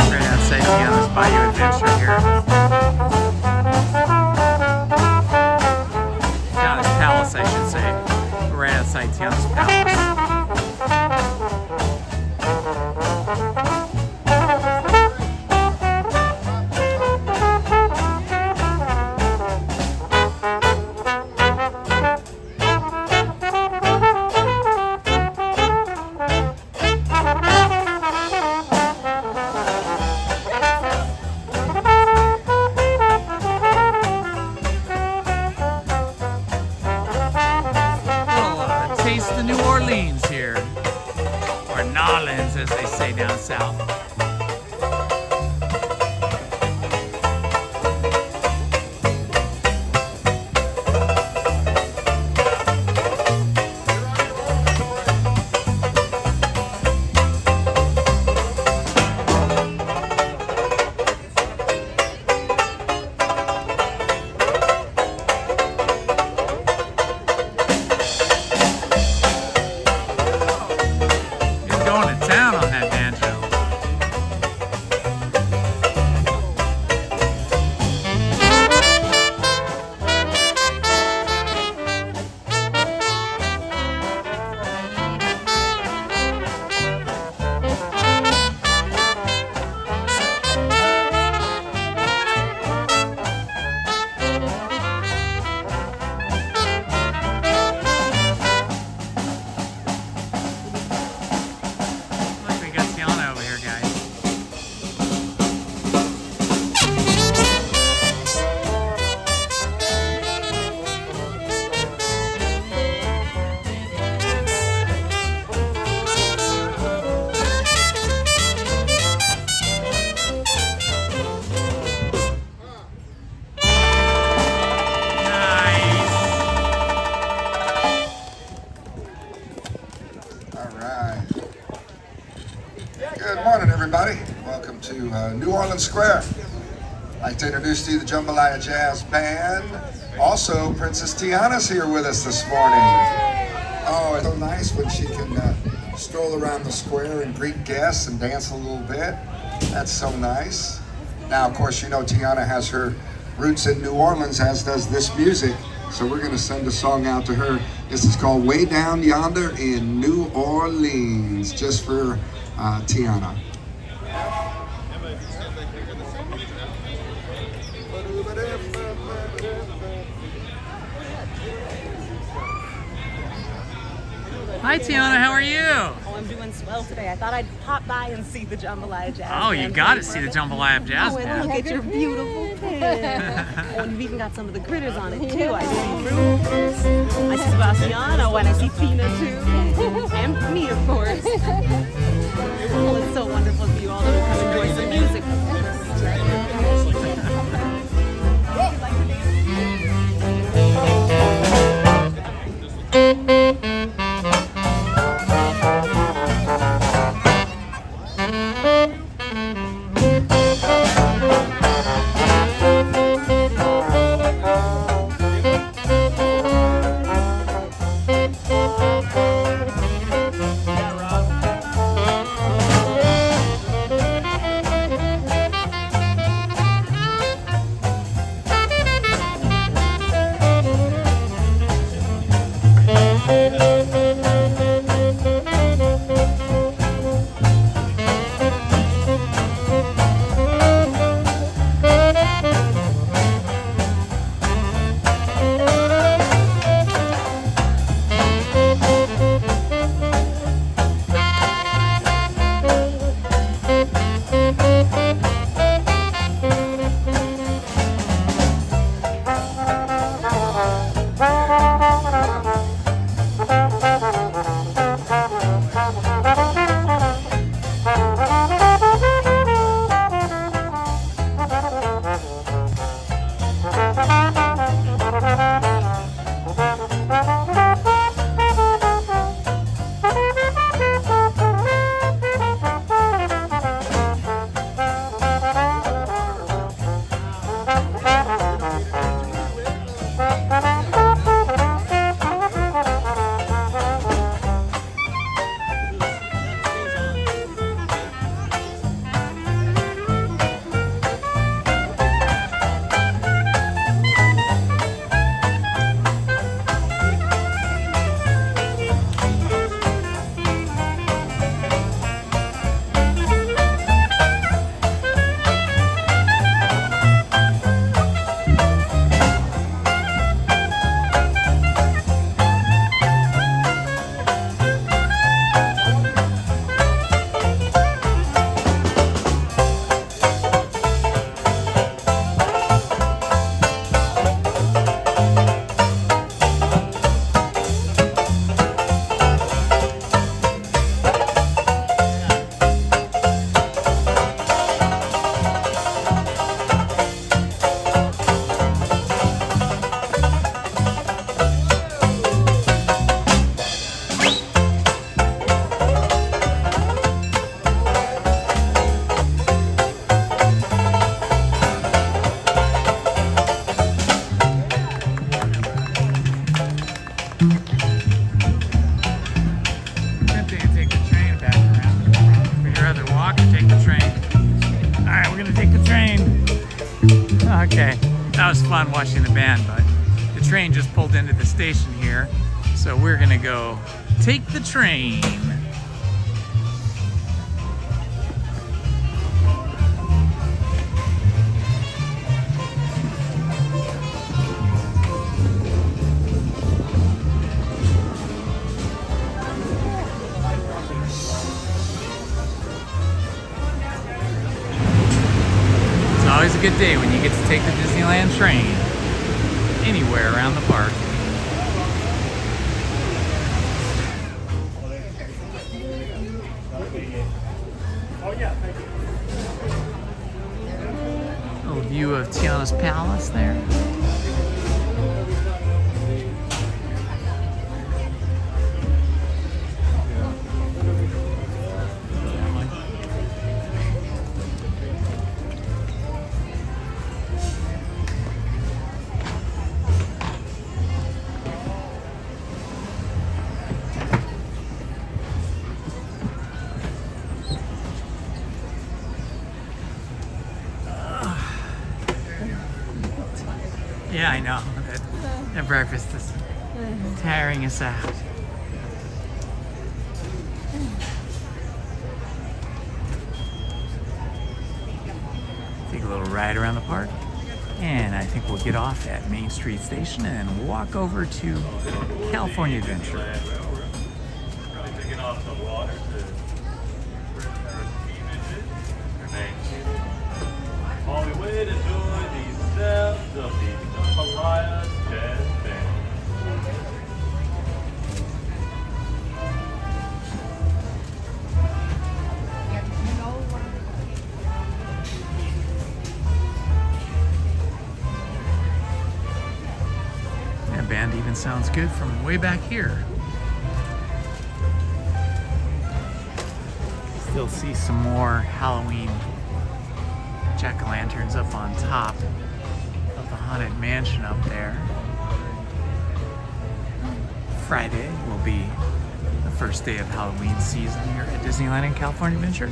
[SPEAKER 1] Right outside Tiana's Bayou Adventure here. Tiana's Palace, I should say. Right outside Tiana's Palace. Taste the New Orleans here, or Nolans as they say down south.
[SPEAKER 21] Good morning, everybody. Welcome to New Orleans Square. I'd like to introduce to you the Jambalaya Jazz Band. Also, Princess Tiana's here with us this morning. Oh, it's so nice when she can stroll around the square and greet guests and dance a little bit. That's so nice. Now, of course, you know Tiana has her roots in New Orleans, as does this music. So we're going to send a song out to her. This is called Way Down Yonder in New Orleans, just for Tiana.
[SPEAKER 1] Hi Tiana, how are you?
[SPEAKER 22] Oh, I'm doing swell today. I thought I'd pop by and see the Jambalaya Jazz
[SPEAKER 1] Oh, you
[SPEAKER 22] Band.
[SPEAKER 1] got to see the Jambalaya Jazz
[SPEAKER 22] Oh, and
[SPEAKER 1] Band.
[SPEAKER 22] look at your beautiful pin. Oh, and you've even got some of the critters on it too. I see Rufus, I see Sebastiano, and I see Tina too, and me, of course. Well, it's so wonderful for you all to come enjoy some music.
[SPEAKER 1] Okay, that was fun watching the band, but the train just pulled into the station here, so we're gonna go take the train. Always a good day when you get to take the Disneyland train anywhere around the park. A little view of Tiana's Palace there. Yeah, I know. That breakfast is tiring us out. Take a little ride around the park, and I think we'll get off at Main Street Station and walk over to California Adventure.
[SPEAKER 4] While we wait, enjoy the sounds of the Jambalaya Jazz Band.
[SPEAKER 1] That band even sounds good from way back here. Still see some more Halloween jack-o'-lanterns up on top of the Haunted Mansion up there. Friday will be the first day of Halloween season here at Disneyland and California Adventure.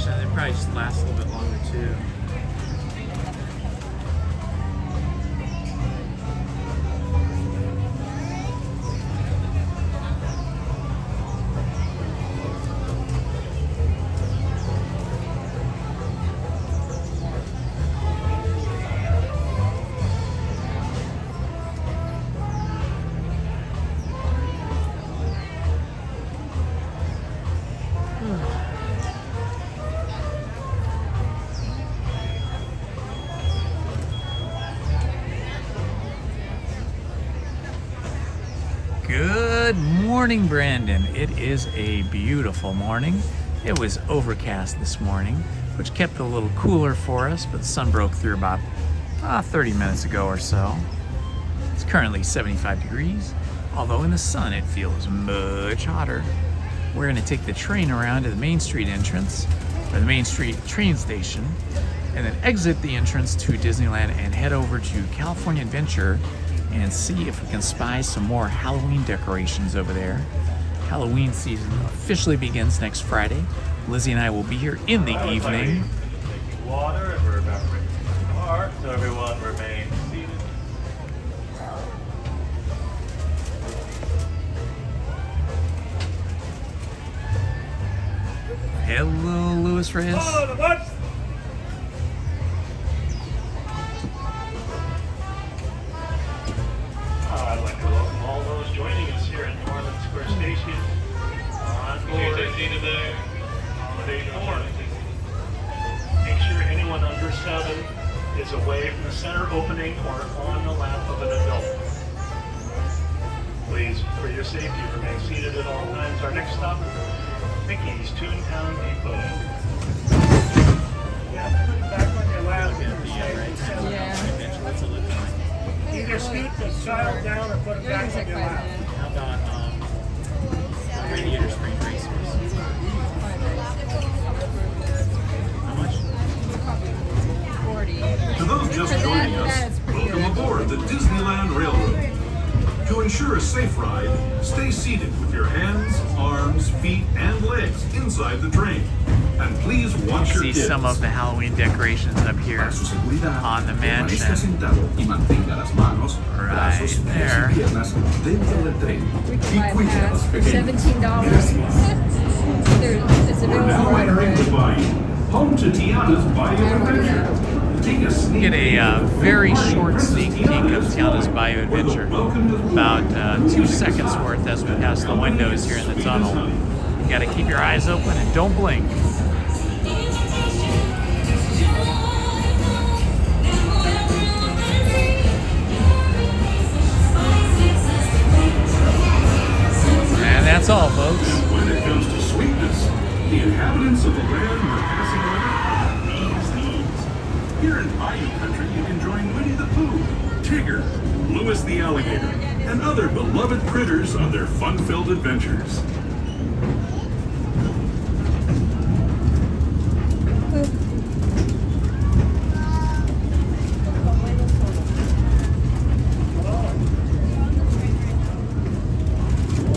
[SPEAKER 1] It probably just lasts a little bit longer too. Good morning, Brandon. It is a beautiful morning. It was overcast this morning, which kept it a little cooler for us, but the sun broke through about 30 minutes ago or so. It's currently 75 degrees, although in the sun it feels much hotter. We're going to take the train around to the Main Street entrance, or the Main Street train station, and then exit the entrance to Disneyland and head over to California Adventure and see if we can spy some more Halloween decorations over there. Halloween season officially begins next Friday. Lizzie and I will be here in the evening.
[SPEAKER 4] Water, and we're about ready to depart, so everyone remain seated.
[SPEAKER 1] Hello, Louis Reyes.
[SPEAKER 4] Follow the bus! I'd like to welcome all those joining us here at New Orleans Square Station on board Holiday Tour. Make sure anyone under 7 is away from the center opening or on the lap of an adult. Please, for your safety, remain seated at all times. Our next stop, Mickey's Toontown Depot. Yeah, put it back on your lap. Either scoot the child down or put it back on your lap.
[SPEAKER 1] How about Radiator Spring Racers? How much?
[SPEAKER 22] 40.
[SPEAKER 18] To those just joining us, welcome aboard the Disneyland Railroad. To ensure a safe ride, stay seated with your hands, arms, feet, and legs inside the train. And please watch your
[SPEAKER 1] see
[SPEAKER 18] kids.
[SPEAKER 1] some of the Halloween decorations up here on the mansion. Right there.
[SPEAKER 22] $17.
[SPEAKER 18] Now entering the bayou, home to Tiana's Bayou Adventure.
[SPEAKER 1] Get a very short sneak peek of Tiana's Bayou Adventure. About 2 seconds worth as we pass the windows here in the tunnel. You gotta keep your eyes open and don't blink. And that's all, folks.
[SPEAKER 18] When it comes to sweetness, the inhabitants of the land we're passing over are these
[SPEAKER 9] Here in Bayou Country, you can join Winnie the Pooh, Tigger, Louis the Alligator, and other beloved critters on their fun-filled adventures.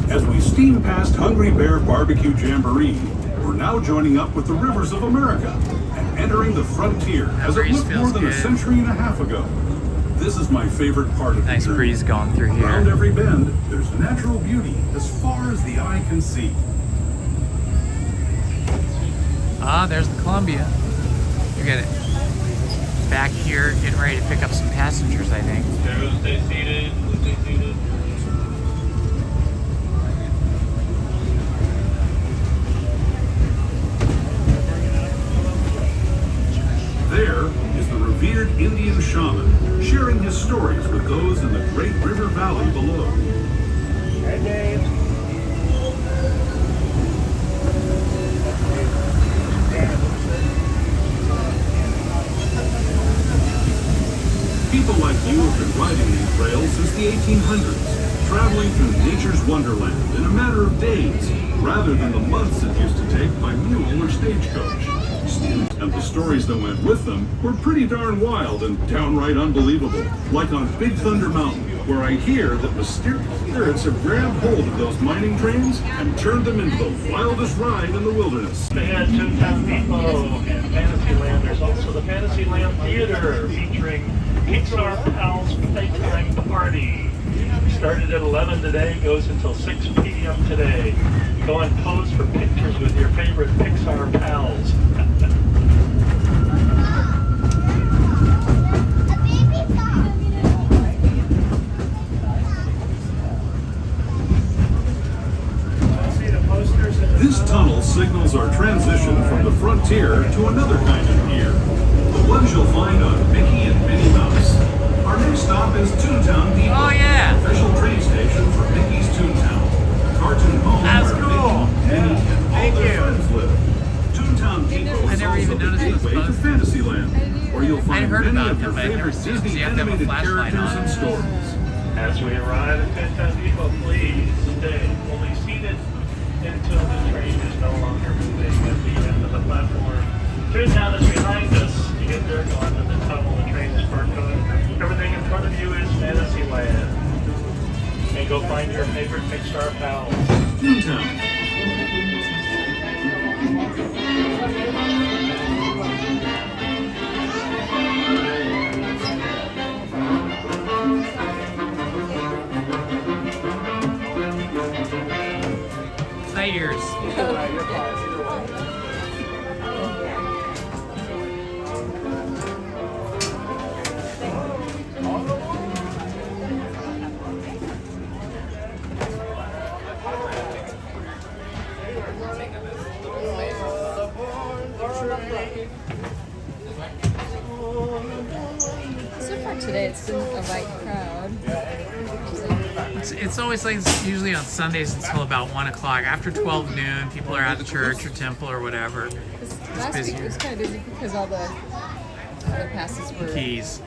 [SPEAKER 9] As we steam past Hungry Bear Barbecue Jamboree, we're now joining up with the rivers of America and entering the frontier as it looked more than a century and a half ago. This is my favorite part of the
[SPEAKER 1] Nice
[SPEAKER 9] journey.
[SPEAKER 1] breeze going through here.
[SPEAKER 9] Around every bend, there's natural beauty as far as the eye can see.
[SPEAKER 1] Ah, there's the Columbia. Look at it. Back here, getting ready to pick up some passengers, I think.
[SPEAKER 4] Stay seated. Stay seated.
[SPEAKER 9] There is the revered Indian shaman, sharing his stories with those in the great river valley below.
[SPEAKER 4] Hey, Dave.
[SPEAKER 9] People like you have been riding these rails since the 1800s, traveling through nature's wonderland in a matter of days, rather than the months it used to take by mule or stagecoach. And the stories that went with them were pretty darn wild and downright unbelievable, like on Big Thunder Mountain, where I hear that mysterious spirits have grabbed hold of those mining trains and turned them into the wildest ride in the wilderness.
[SPEAKER 4] They had Toontown Depot and Fantasyland. There's also the Fantasyland Theater featuring Pixar Pals Playtime Party. Started at 11 today, goes until 6 p.m. today. Go and pose for pictures with your favorite Pixar pals.
[SPEAKER 9] This tunnel signals our transition from the frontier to another kind of gear, the ones you'll find on Mickey and Minnie Mouse. Our next stop is Toontown Depot,
[SPEAKER 1] Oh, yeah.
[SPEAKER 9] official train station for Mickey's Toontown, the cartoon home
[SPEAKER 1] That's
[SPEAKER 9] where
[SPEAKER 1] cool.
[SPEAKER 9] Mickey, Minnie, and all
[SPEAKER 1] Thank
[SPEAKER 9] their
[SPEAKER 1] you.
[SPEAKER 9] friends live. Toontown Depot
[SPEAKER 1] I
[SPEAKER 9] is
[SPEAKER 1] never
[SPEAKER 9] also
[SPEAKER 1] even
[SPEAKER 9] the
[SPEAKER 1] noticed this
[SPEAKER 9] gateway to
[SPEAKER 1] bus.
[SPEAKER 9] Fantasyland, where you'll
[SPEAKER 1] I'd
[SPEAKER 9] find
[SPEAKER 1] heard
[SPEAKER 9] many
[SPEAKER 1] about
[SPEAKER 9] of your
[SPEAKER 1] them, but I'd never
[SPEAKER 9] favorite
[SPEAKER 1] seen them,
[SPEAKER 9] Disney
[SPEAKER 1] so you have to have a
[SPEAKER 9] animated
[SPEAKER 1] flashlight
[SPEAKER 9] characters
[SPEAKER 1] on.
[SPEAKER 9] and stories.
[SPEAKER 4] As we arrive at Toontown Depot, please stay fully seated until the train is no longer moving at the end of the platform. Toontown is behind us. You get there, go into the tunnel, the train is parked on. Everything in front of you is Fantasyland. And go find your favorite Pixar pals.
[SPEAKER 9] Toontown.
[SPEAKER 1] Players.
[SPEAKER 2] So far today, it's been a light crowd.
[SPEAKER 1] It's always like this, usually on Sundays until about 1 o'clock. After 12 noon, people are at church or temple or whatever.
[SPEAKER 2] Last week it was kind of busy because all the passes were
[SPEAKER 1] Keys.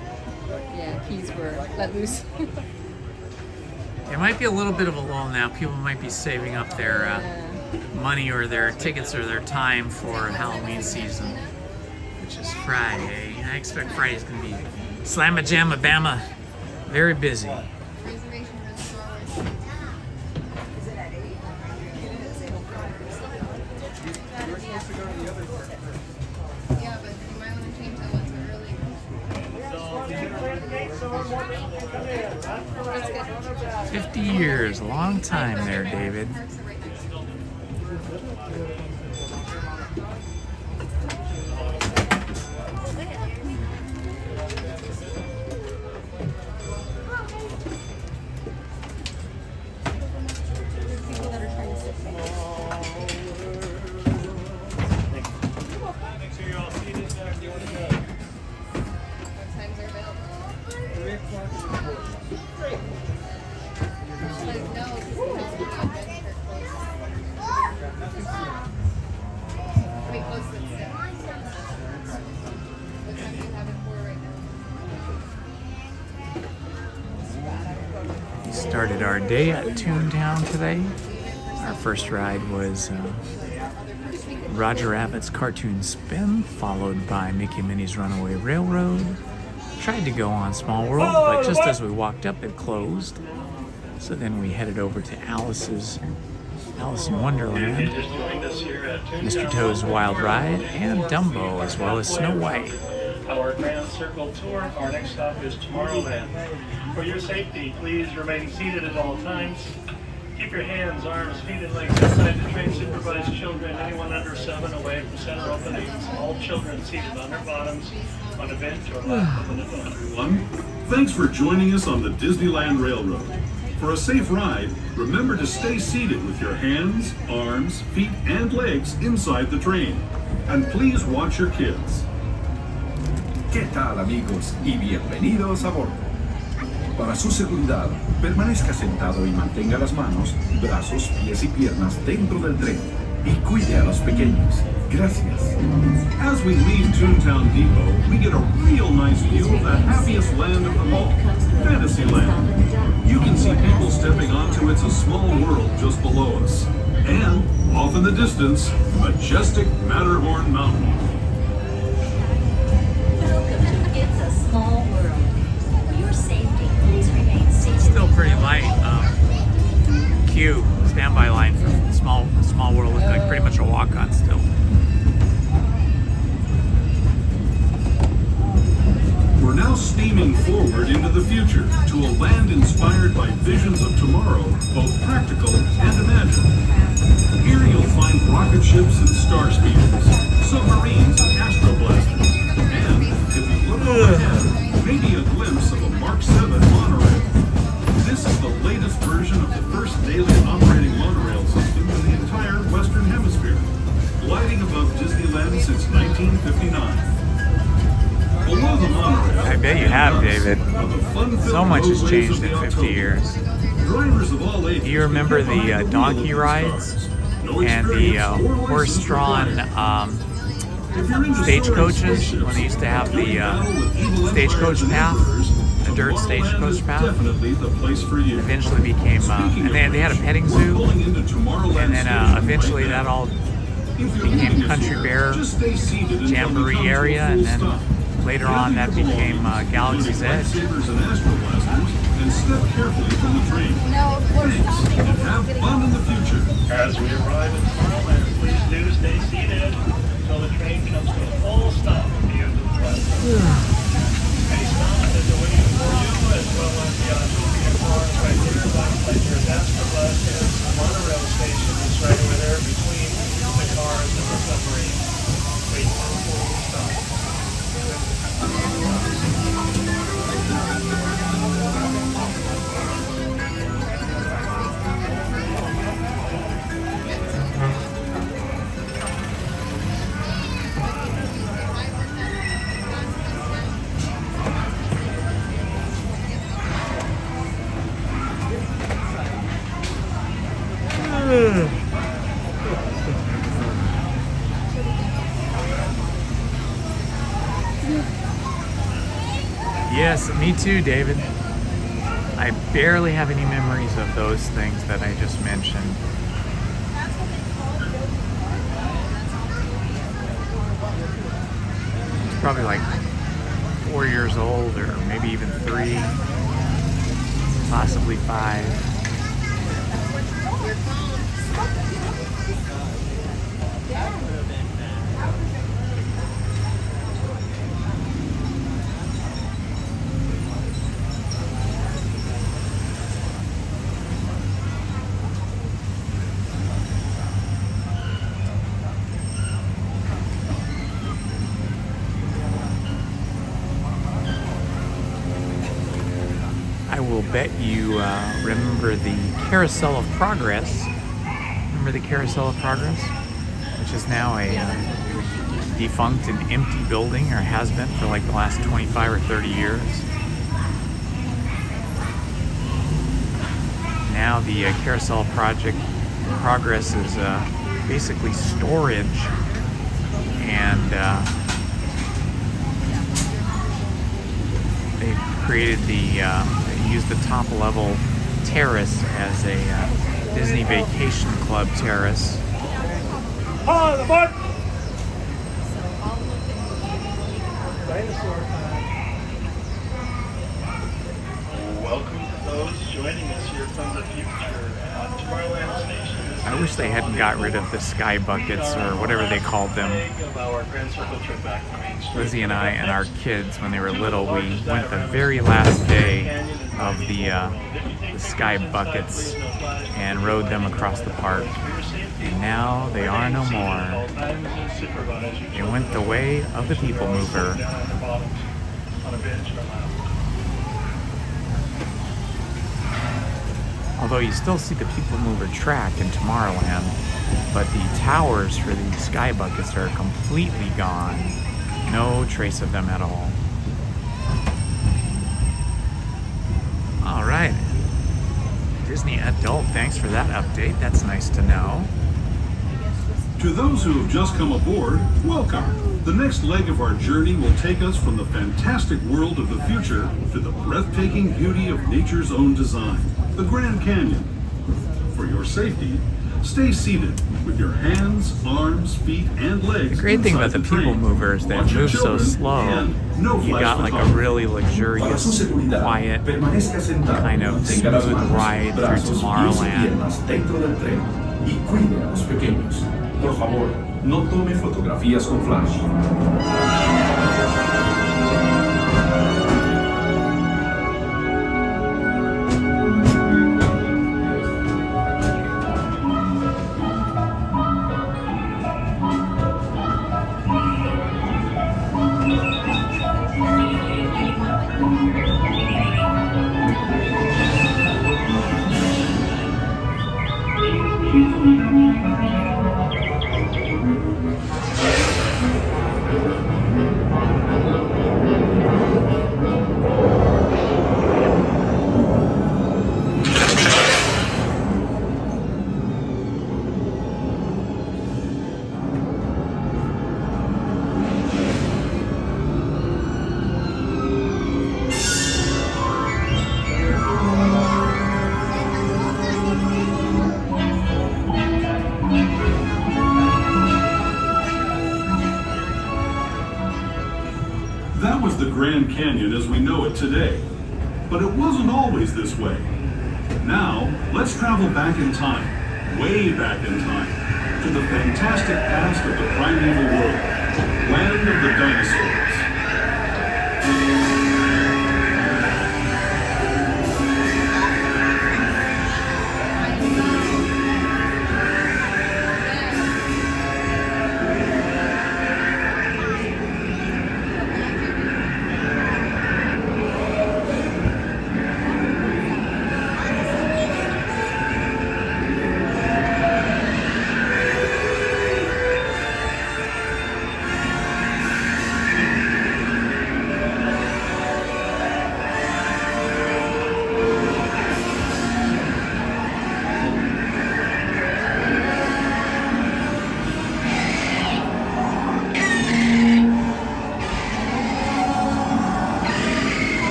[SPEAKER 2] Yeah, keys were let loose.
[SPEAKER 1] It might be a little bit of a lull now. People might be saving up their money or their tickets or their time for Halloween season, which is Friday. I expect Friday's going to be slamma jamma bama, very busy.
[SPEAKER 3] Yeah, but you might want to change that one to early.
[SPEAKER 1] 50 years, a long time there, David. Started our day at Toontown today. Our first ride was Roger Rabbit's Cartoon Spin, followed by Mickey and Minnie's Runaway Railroad. Tried to go on Small World, but just as we walked up, it closed. So then we headed over to Alice in Wonderland, Mr. Toad's Wild Ride, and Dumbo, as well as Snow White.
[SPEAKER 4] Our Grand Circle Tour, our next stop is Tomorrowland. For your safety, please remain seated at all times. Keep your hands, arms, feet, and legs inside the train. Supervise children, anyone under 7, away from center openings. All children seated on their bottoms, on a bench or lap of an adult.
[SPEAKER 9] Everyone, thanks for joining us on the Disneyland Railroad. For a safe ride, remember to stay seated with your hands, arms, feet, and legs inside the train. And please watch your kids.
[SPEAKER 8] ¿Qué tal, amigos? Y bienvenidos a bordo. Para su seguridad, permanezca sentado y mantenga las manos, brazos, pies y piernas dentro del tren. Y cuide a los pequeños. Gracias.
[SPEAKER 9] As we leave Toontown Depot, we get a real nice view of the happiest land of them all, Fantasyland. You can see people stepping onto It's a Small World just below us. And, off in the distance, majestic Matterhorn Mountain.
[SPEAKER 11] Welcome to It's a Small World. For your safety, please remain seated.
[SPEAKER 1] Still pretty light. Queue, standby line for Small World looked like pretty much a walk-on still.
[SPEAKER 9] We're now steaming forward into the future to a land inspired by visions of tomorrow, both practical and imagined. Here you'll find rocket ships and star speeders, submarines and astroblasters, and, if you look overhead, maybe a glimpse of a Mark 7 monorail. This is the latest version of the first daily operating monorail system in the entire Western Hemisphere, gliding above Disneyland since 1959. Below the monorail,
[SPEAKER 1] I bet you have, David. So much has changed in 50 years. Do you remember the donkey rides and the horse-drawn stagecoaches when they used to have the stagecoach path, the dirt stagecoach path? Eventually became, and they had a petting zoo, and then eventually that all became Country Bear Jamboree area, and then later on that became Galaxy's Edge.
[SPEAKER 9] And step carefully from the train. Thanks, and have fun in the future.
[SPEAKER 4] As we arrive in Tomorrowland, please do stay seated until the train comes to a full stop at the end of the platform. Any stop is waiting for you, as well as the Autopia cars right there, like your Astroblasters. The monorail station is right over there between the cars and the submarine. Wait for a full stop.
[SPEAKER 1] Yes, me too, David. I barely have any memories of those things that I just mentioned. It's probably like 4 years old, or maybe even 3, possibly 5. I will bet you remember the Carousel of Progress. Remember the Carousel of Progress? Which is now a defunct and empty building, or has been for like the last 25 or 30 years. Now the Carousel Progress is basically storage, and they've created they use the top level terrace as a Disney Vacation Club terrace.
[SPEAKER 4] Oh, the boat! Welcome to those joining us here from the future at Tomorrowland Station.
[SPEAKER 1] I wish they hadn't got rid of the sky buckets or whatever they called them. Lizzie and I and our kids, when they were little, we went the very last day of the sky buckets and rode them across the park. And now they are no more. It went the way of the people mover. Although you still see the people mover track in Tomorrowland, but the towers for the sky buckets are completely gone. No trace of them at all. All right. Disney Adult, thanks for that update. That's nice to know.
[SPEAKER 9] To those who have just come aboard, welcome. The next leg of our journey will take us from the fantastic world of the future to the breathtaking beauty of nature's own design, the Grand Canyon. For your safety, stay seated with your hands, arms, feet, and legs.
[SPEAKER 1] The great thing about the people movers that move so slow, you got like a really luxurious, quiet, kind of smooth ride through Tomorrowland.
[SPEAKER 8] Por favor, no tome fotografías con flash.
[SPEAKER 9] That was the Grand Canyon as we know it today. But it wasn't always this way. Now, let's travel back in time, way back in time, to the fantastic past of the primeval world, land of the dinosaurs.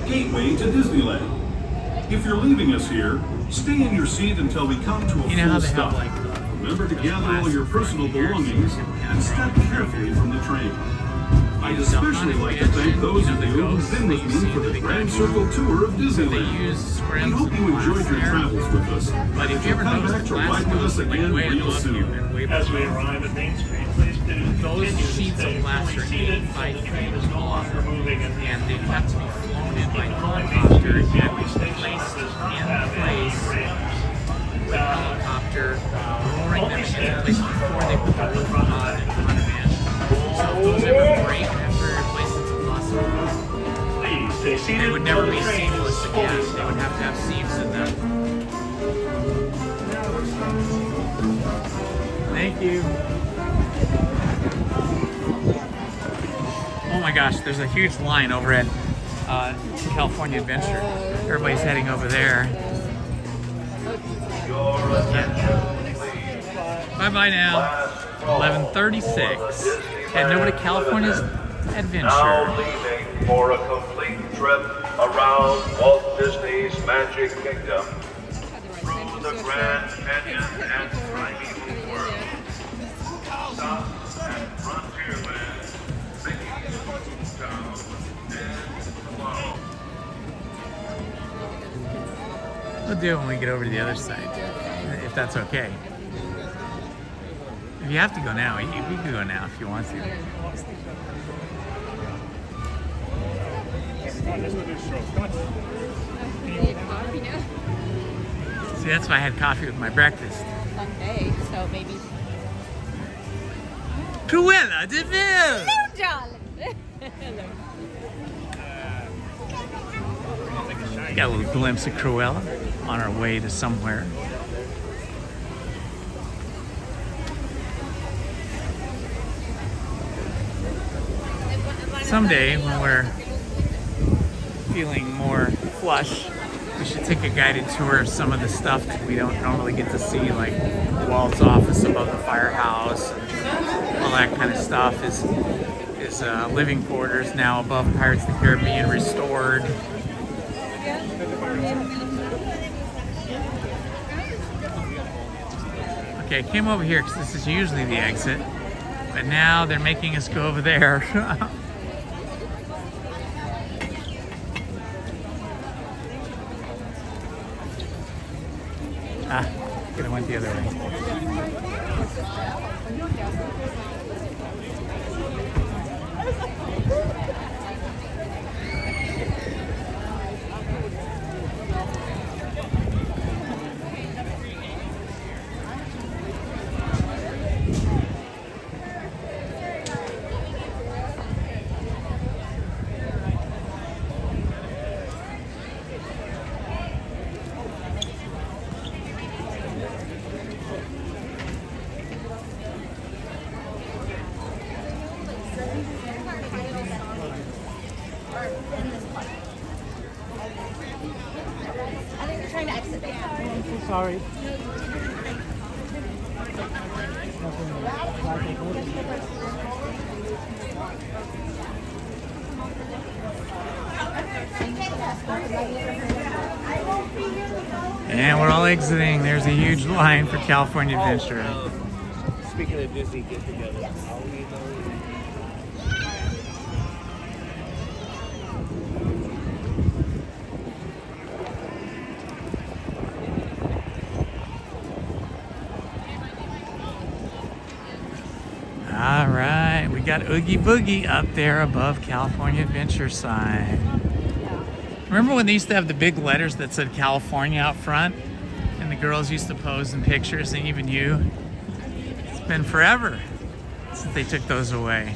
[SPEAKER 9] Gateway to Disneyland. If you're leaving us here, stay in your seat until we come to a full stop. Remember to gather all your personal belongings and step carefully from the train. I'd especially like to thank those of you who've been with me for the Grand Circle Tour of Disneyland. We hope you enjoyed your travels with us.
[SPEAKER 1] But if you ever
[SPEAKER 9] come back to ride with us again real soon.
[SPEAKER 4] As we arrive at Main Street, please do
[SPEAKER 1] those sheets of glass are 8 by 3 long, and they have to be flown in by helicopter and placed in place with a helicopter, lowering them replaced before they put the roof on it in. So if those ever break and have to replace it, it's a possible.
[SPEAKER 4] Please stay seated.
[SPEAKER 1] They would never be seamless again. They would have to have seams in them. Thank you. Oh my gosh, there's a huge line over at California Adventure. Everybody's heading over there. Bye-bye now. 11:36. Heading over to California's Adventure.
[SPEAKER 12] Now leaving for a complete trip around Walt Disney's Magic Kingdom. Through the Grand Canyon and Primeval World. Stop at Frontierland, Mickey's Town, and Wow.
[SPEAKER 1] We'll do it when we get over to the other side, if that's okay. If you have to go now, you can go now if you want to. See, that's why I had coffee with my breakfast.
[SPEAKER 22] Okay, so maybe.
[SPEAKER 1] Cruella de Vil!
[SPEAKER 22] Hello, darling.
[SPEAKER 1] Got a little glimpse of Cruella on our way to somewhere. Someday, when we're feeling more flush, we should take a guided tour of some of the stuff that we don't normally get to see, like Walt's office above the firehouse, and all that kind of stuff. His living quarters now above Pirates of the Caribbean restored. Okay, I came over here because this is usually the exit, but now they're making us go over there. Could have went the other way.
[SPEAKER 3] I think they're trying to exit the app.
[SPEAKER 15] I'm so sorry.
[SPEAKER 1] And we're all exiting. There's a huge line for California Adventure.
[SPEAKER 15] Speaking of Disney get-together, I'll leave those.
[SPEAKER 1] All right, we got Oogie Boogie up there above California Adventure sign. Remember when they used to have the big letters that said California out front? And the girls used to pose in pictures, and even you? It's been forever since they took those away.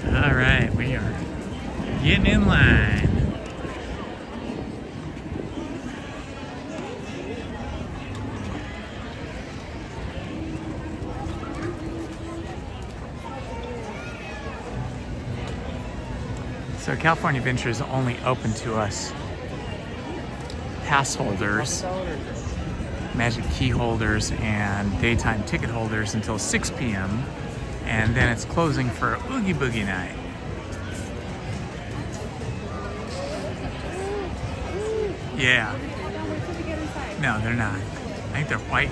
[SPEAKER 1] All right, we are getting in line. So California Adventure is only open to us pass holders, magic key holders, and daytime ticket holders until 6 p.m. And then it's closing for Oogie Boogie night. Yeah. No, they're not. I think they're white.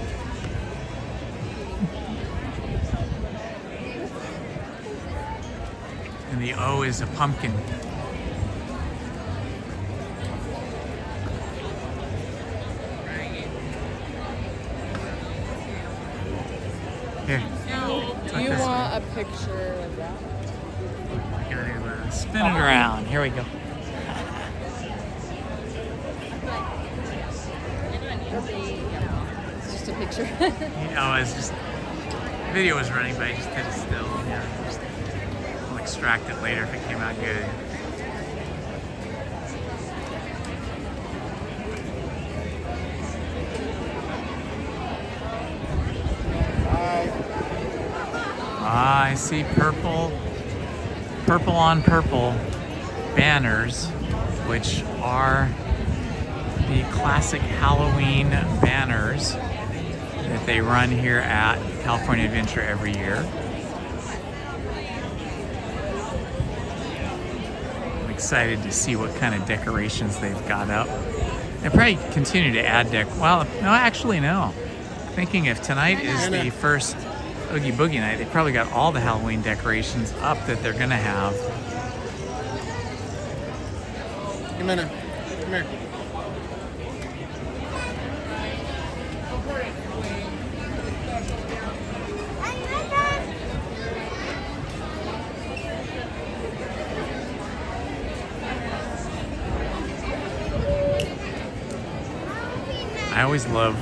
[SPEAKER 1] the O is a pumpkin. Here.
[SPEAKER 2] Do you want a picture of that?
[SPEAKER 1] I gotta spin it around. Here we go.
[SPEAKER 2] It's just a picture.
[SPEAKER 1] It's just the video was running, but I just did it still. Yeah, I'll extract it later if it came out good. I see purple on purple banners, which are the classic Halloween banners that they run here at California Adventure every year. I'm excited to see what kind of decorations they've got up. They probably continue to add well, no, actually no. Thinking if tonight is the first Oogie Boogie night, they probably got all the Halloween decorations up that they're gonna have.
[SPEAKER 7] Jimena, come here.
[SPEAKER 1] I always love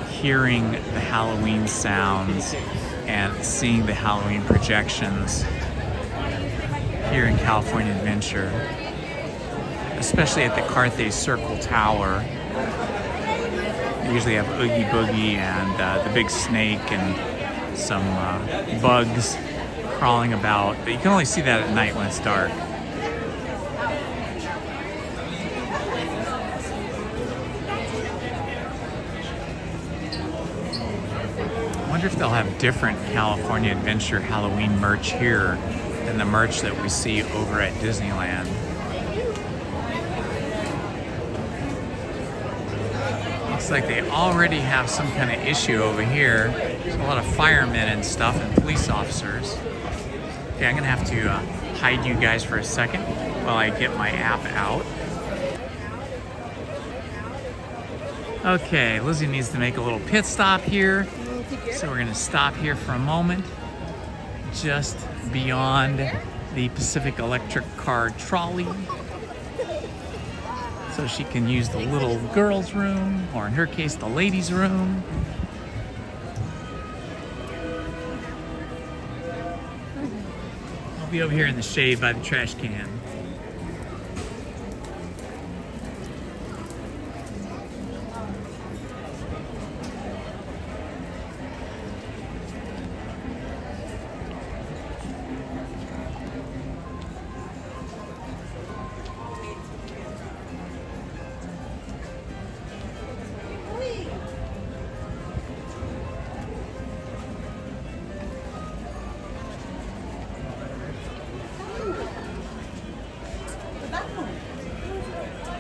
[SPEAKER 1] hearing the Halloween sounds and seeing the Halloween projections here in California Adventure, especially at the Carthay Circle Tower. They usually have Oogie Boogie and the big snake and some bugs crawling about, but you can only see that at night when it's dark. I wonder if they'll have different California Adventure Halloween merch here than the merch that we see over at Disneyland. Looks like they already have some kind of issue over here. There's a lot of firemen and stuff and police officers. Okay, I'm gonna have to hide you guys for a second while I get my app out. Okay, Lizzie needs to make a little pit stop here. So we're gonna stop here for a moment, just beyond the Pacific Electric car trolley. So she can use the little girls' room, or in her case, the ladies' room. I'll be over here in the shade by the trash can.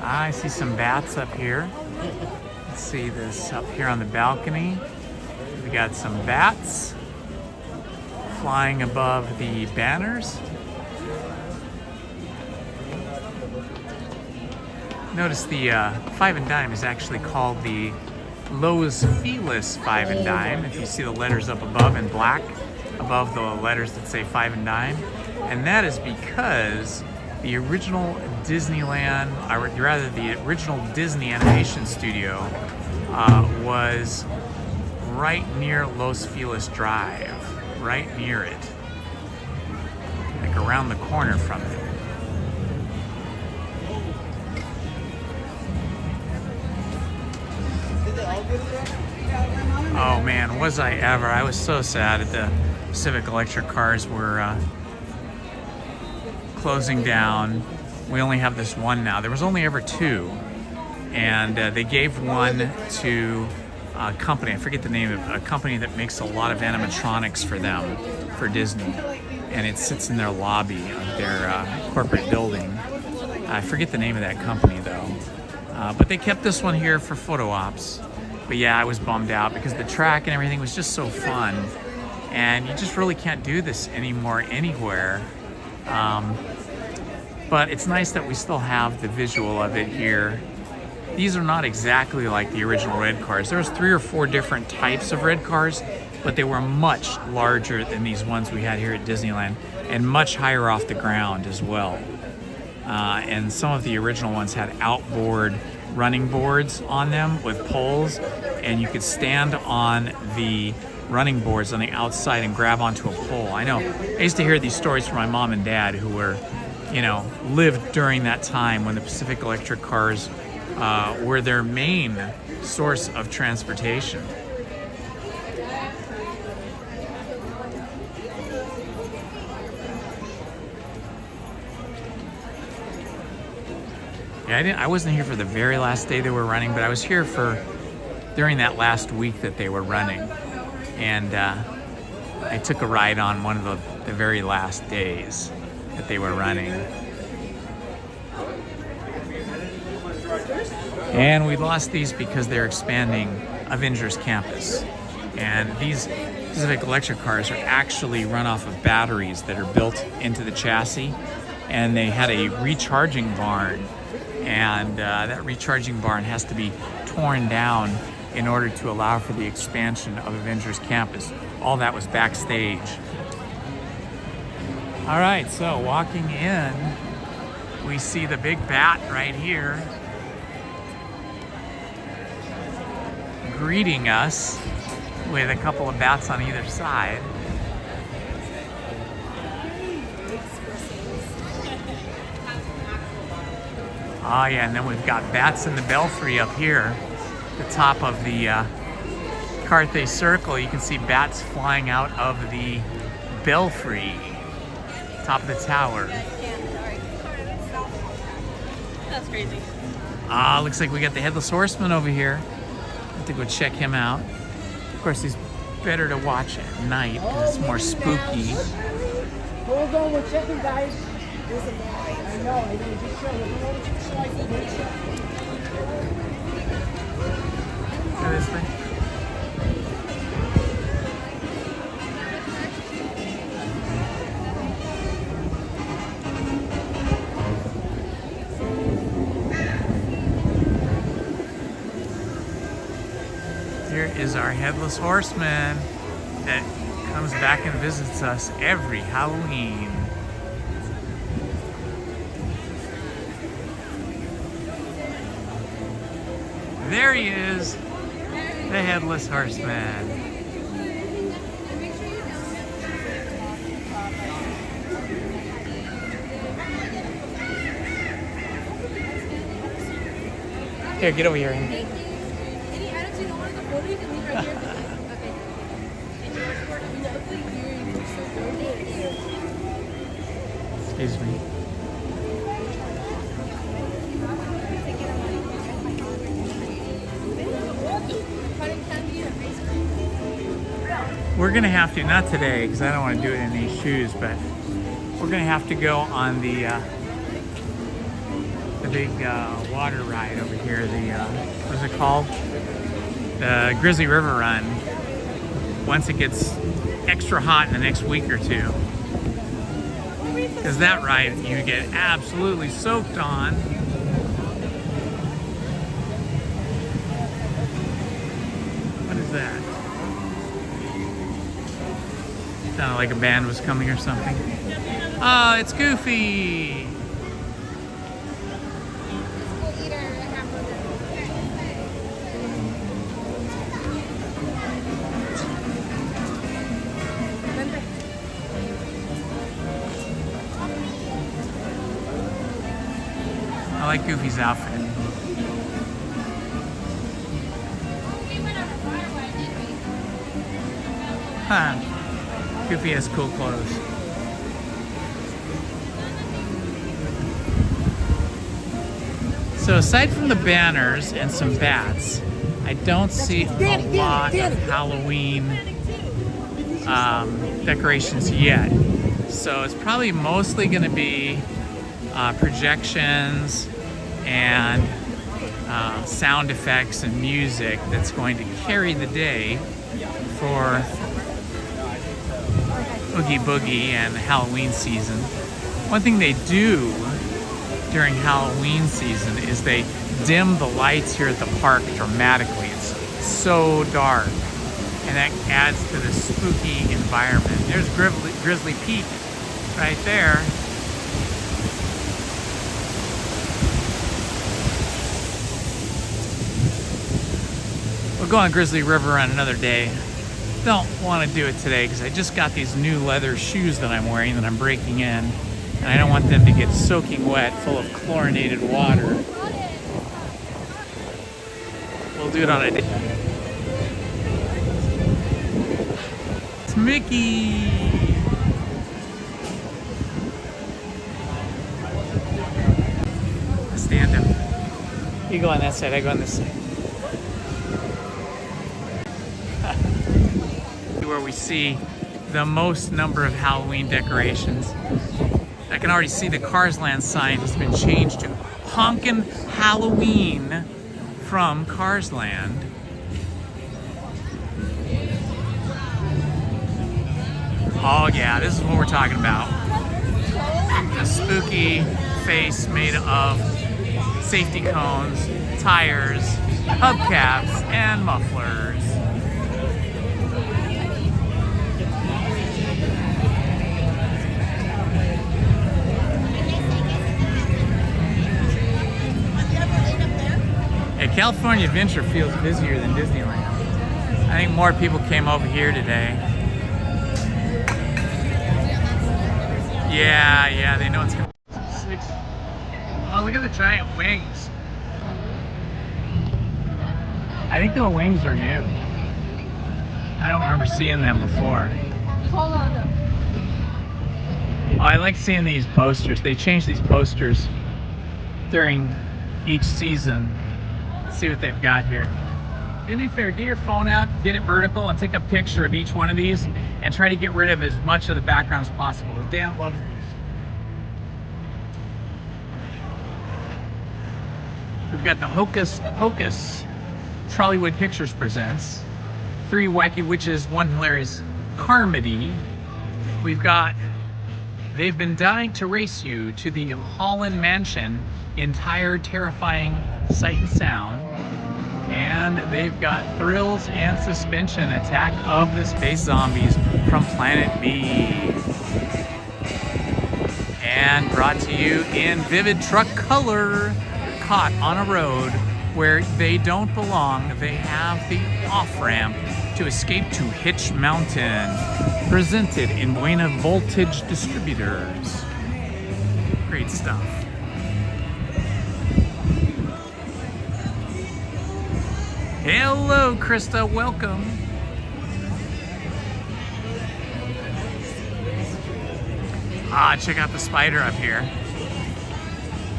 [SPEAKER 1] I see some bats up here. Let's see this up here on the balcony. We got some bats flying above the banners. Notice the 5 and dime is actually called the Los Feliz 5 and dime. If you see the letters up above in black, above the letters that say 5 and dime. And that is because the original Disneyland, or rather the original Disney Animation Studio was right near Los Feliz Drive, right near it, like around the corner from it. Oh man, was I ever. I was so sad that the Pacific Electric cars were closing down. We only have this one now. There was only ever two, and they gave one to a company, I forget the name of it, a company that makes a lot of animatronics for them, for Disney, and it sits in their lobby of their corporate building. I forget the name of that company though, but they kept this one here for photo ops. But yeah, I was bummed out because the track and everything was just so fun, and you just really can't do this anymore anywhere. But it's nice that we still have the visual of it here. These are not exactly like the original red cars. There's 3 or 4 different types of red cars, but they were much larger than these ones we had here at Disneyland and much higher off the ground as well. And some of the original ones had outboard running boards on them with poles, and you could stand on the running boards on the outside and grab onto a pole. I know, I used to hear these stories from my mom and dad who were, you know, lived during that time when the Pacific Electric cars were their main source of transportation. Yeah, I wasn't here for the very last day they were running, but I was here for during that last week that they were running. And I took a ride on one of the very last days that they were running. And we lost these because they're expanding Avengers Campus. And these Pacific Electric cars are actually run off of batteries that are built into the chassis. And they had a recharging barn. And that recharging barn has to be torn down in order to allow for the expansion of Avengers Campus. All that was backstage. All right, so walking in, we see the big bat right here greeting us with a couple of bats on either side. Oh yeah, and then we've got bats in the belfry up here, the top of the Carthay Circle. You can see bats flying out of the belfry, top of the tower.
[SPEAKER 6] That's crazy.
[SPEAKER 1] Ah, looks like we got the Headless Horseman over here. I have to go check him out. Of course, he's better to watch at night because it's more spooky.
[SPEAKER 5] Hold on, we're checking, guys. I know, just show you.
[SPEAKER 1] Look at this thing. Here is our Headless Horseman that comes back and visits us every Halloween. There he is, the Headless Horseman. Here, get over here.
[SPEAKER 6] Any attitude you don't want to go photo, you can leave right here. Okay.
[SPEAKER 1] Excuse me. We're gonna have to, not today, because I don't want to do it in these shoes, but we're gonna have to go on the big water ride over here. The what's it called? The Grizzly River Run. Once it gets extra hot in the next week or two, because that ride you get absolutely soaked on. What is that? Sounded like a band was coming or something. Oh, it's Goofy! I like Goofy's outfit. Huh. Goofy has cool clothes. So aside from the banners and some bats, I don't see a lot of Halloween decorations yet. So it's probably mostly going to be projections and sound effects and music that's going to carry the day for Oogie Boogie and the Halloween season. One thing they do during Halloween season is they dim the lights here at the park dramatically. It's so dark, and that adds to the spooky environment. There's Grizzly Peak right there. We'll go on Grizzly River on another day. Don't want to do it today because I just got these new leather shoes that I'm wearing that I'm breaking in, and I don't want them to get soaking wet, full of chlorinated water. We'll do it on a day. It's Mickey! Stand him. You go on that side, I go on this side. Where we see the most number of Halloween decorations. I can already see the Cars Land sign has been changed to Honkin' Halloween from Cars Land. Oh yeah, this is what we're talking about. A spooky face made of safety cones, tires, hubcaps, and mufflers. California Adventure feels busier than Disneyland. I think more people came over here today. Yeah, they know it's coming. Oh, look at the giant wings. I think the wings are new. I don't remember seeing them before.
[SPEAKER 6] Hold on.
[SPEAKER 1] Oh, I like seeing these posters. They change these posters during each season. See what they've got here. Do me a favor, get your phone out, get it vertical, and take a picture of each one of these, and try to get rid of as much of the background as possible. Damn love. We've got the Hocus Pocus. Trollywood Pictures presents 3 Wacky Witches, 1 Hilarious Carmody. We've got They've Been Dying to Race You to the Holland Mansion, entire terrifying sight and sound. And they've got Thrills and Suspension, Attack of the Space Zombies from Planet B. And brought to you in vivid truck color, caught on a road where they don't belong. They have the off-ramp to escape to Hitch Mountain. Presented in Buena Voltage Distributors. Great stuff. Hello, Krista, welcome. Check out the spider up here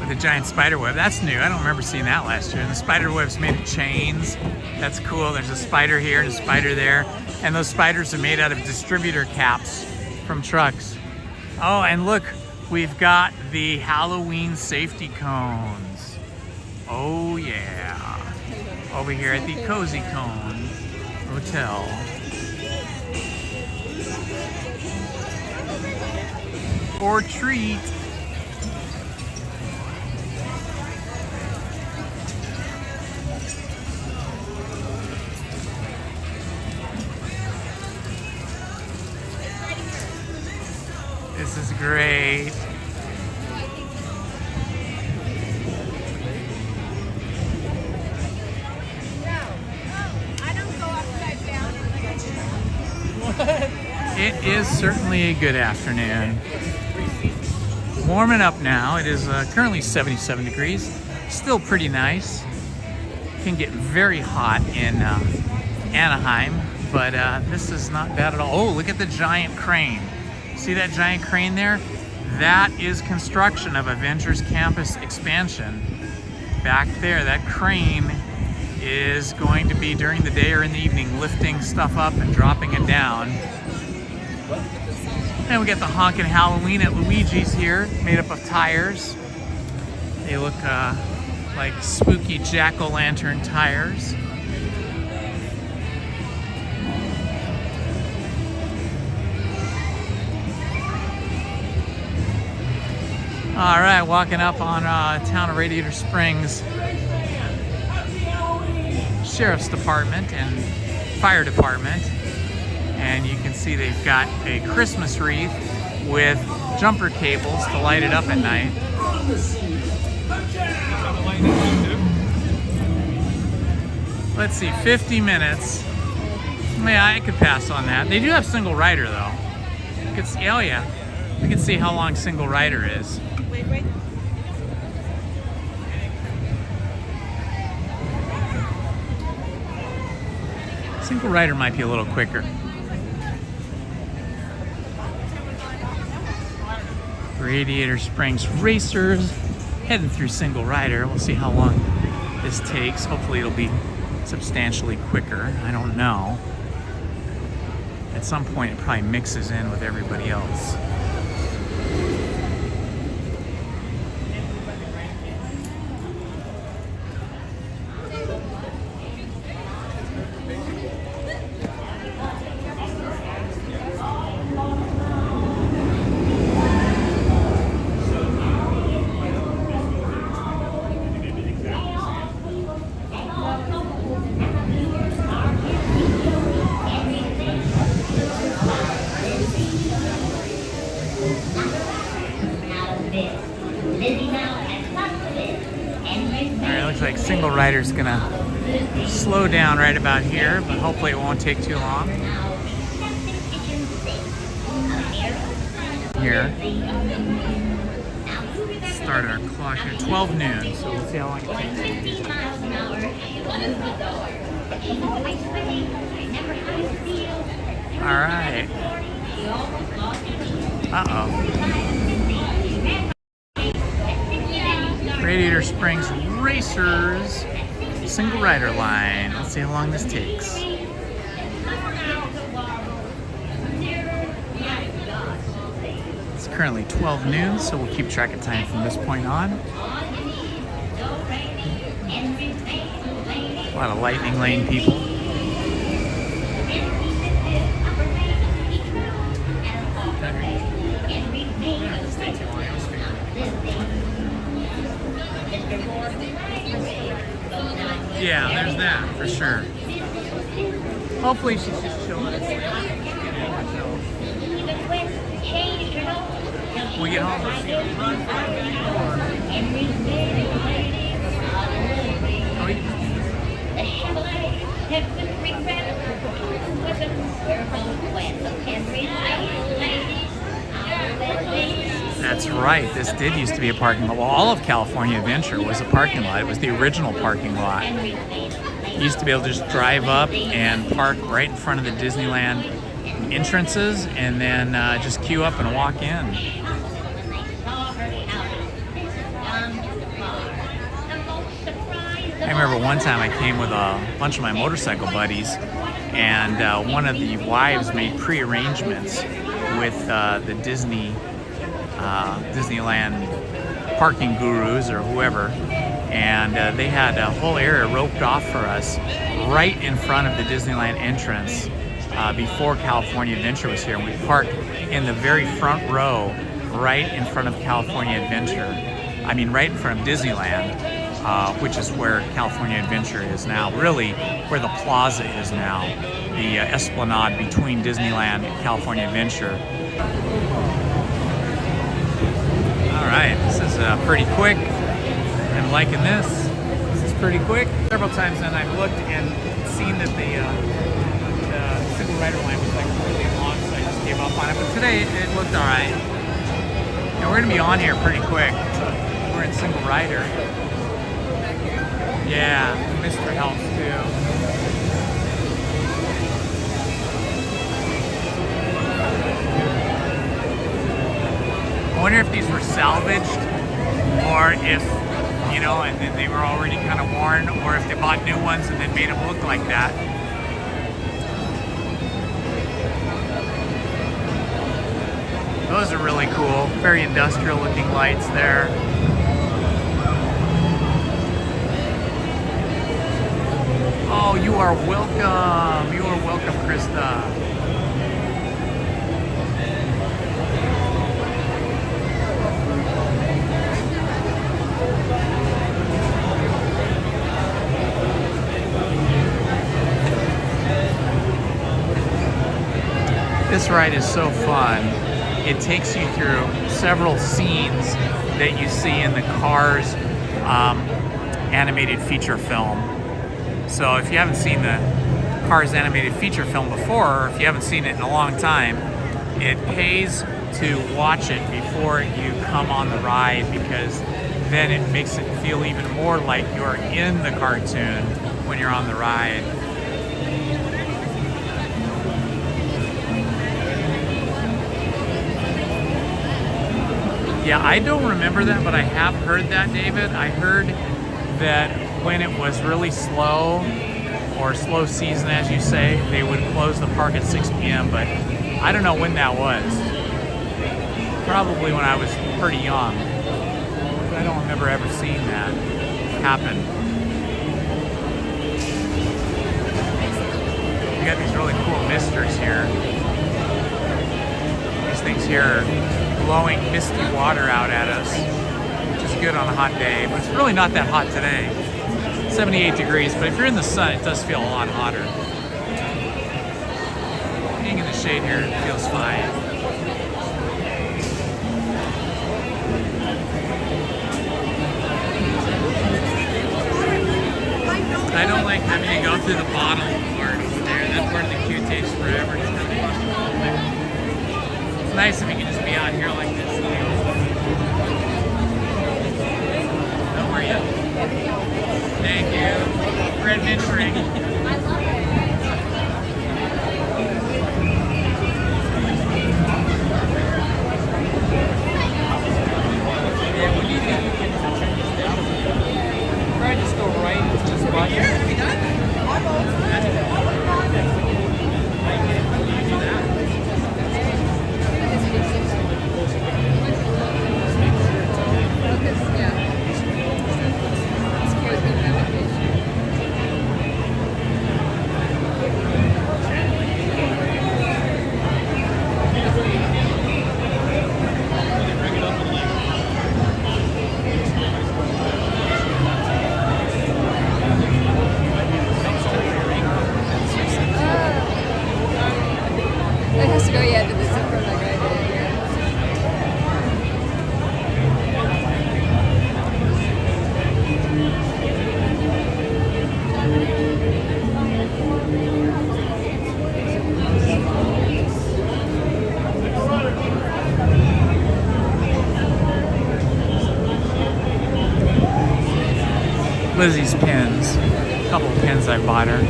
[SPEAKER 1] with a giant spider web. That's new. I don't remember seeing that last year. And the spider web's made of chains. That's cool. There's a spider here and a spider there. And those spiders are made out of distributor caps from trucks. Oh, and look, we've got the Halloween safety cones. Oh, yeah. Over here at the Cozy Cone Hotel. For treat. This is great. It is certainly a good afternoon. Warming up now. It is currently 77 degrees. Still pretty nice. Can get very hot in Anaheim, but this is not bad at all. Oh, look at the giant crane. See that giant crane there? That is construction of Avengers campus expansion. Back there, that crane is going to be during the day or in the evening lifting stuff up and dropping it down. And we got the Honkin' Halloween at Luigi's here, made up of tires. They look like spooky jack-o'-lantern tires. All right, walking up on town of Radiator Springs Sheriff's Department and Fire Department. And you can see they've got a Christmas wreath with jumper cables to light it up at night. Let's see, 50 minutes. Yeah, I could pass on that. They do have single rider though. You could see, oh yeah, we can see how long single rider is.
[SPEAKER 2] Wait.
[SPEAKER 1] Single rider might be a little quicker. Radiator Springs Racers heading through single rider. We'll see how long this takes. Hopefully it'll be substantially quicker. I don't know. At some point it probably mixes in with everybody else. Single rider's gonna slow down right about here, but hopefully it won't take too long. Here. Started our clock at 12 noon, so we'll see how long it takes. All right. Uh-oh. Radiator Springs Racers single rider line. Let's see how long this takes. It's currently 12 noon, so we'll keep track of time from this point on. A lot of lightning lane people. Yeah, there's that for sure. Hopefully she's just chilling. We get home, we'll see her run. That's right, this did used to be a parking lot. Well, all of California Adventure was a parking lot. It was the original parking lot. You used to be able to just drive up and park right in front of the Disneyland entrances and then just queue up and walk in. I remember one time I came with a bunch of my motorcycle buddies, and one of the wives made pre-arrangements with the Disneyland parking gurus or whoever, and they had a whole area roped off for us right in front of the Disneyland entrance before California Adventure was here. And we parked in the very front row right in front of California Adventure. I mean, right in front of Disneyland, which is where California Adventure is now, really where the plaza is now, the esplanade between Disneyland and California Adventure. All right, this is pretty quick. I'm liking this. This is pretty quick. Several times then I've looked and seen that the single rider line was like really long, so I just gave up on it. But today it looked all right. And we're gonna be on here pretty quick. We're in single rider. Yeah, Mr. helps too. I wonder if these were salvaged, or if, you know, and then they were already kind of worn, or if they bought new ones and then made them look like that. Those are really cool. Very industrial looking lights there. Oh, you are welcome. You are welcome, Krista. This ride is so fun. It takes you through several scenes that you see in the Cars animated feature film. So if you haven't seen the Cars animated feature film before, or if you haven't seen it in a long time, it pays to watch it before you come on the ride, because then it makes it feel even more like you're in the cartoon when you're on the ride. Yeah, I don't remember that, but I have heard that, David. I heard that when it was really slow, or slow season as you say, they would close the park at 6 p.m., but I don't know when that was. Probably when I was pretty young. I don't remember ever seeing that happen. We got these really cool misters here. These things here are blowing misty water out at us, which is good on a hot day, but it's really not that hot today. 78 degrees, but if you're in the sun, it does feel a lot hotter. Being in the shade here feels fine. I don't like having to go through the bottle part over there. That part of the queue takes forever. It's nice if you can just be out here like this. Don't worry yet. Thank you for adventuring. Try just go right into the spot here. Are we done?
[SPEAKER 2] It has to go, yeah, to the zipper like I did.
[SPEAKER 1] Lizzie's pins. A couple of pins I bought her.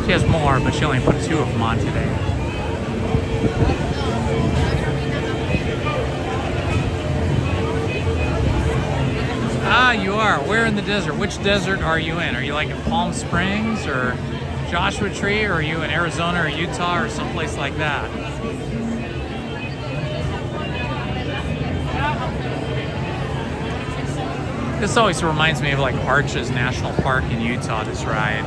[SPEAKER 1] She has more, but she only put 2 of them on today. Ah, you are. Where in the desert? Which desert are you in? Are you like in Palm Springs or Joshua Tree, or are you in Arizona or Utah or someplace like that? This always reminds me of like Arches National Park in Utah, this ride.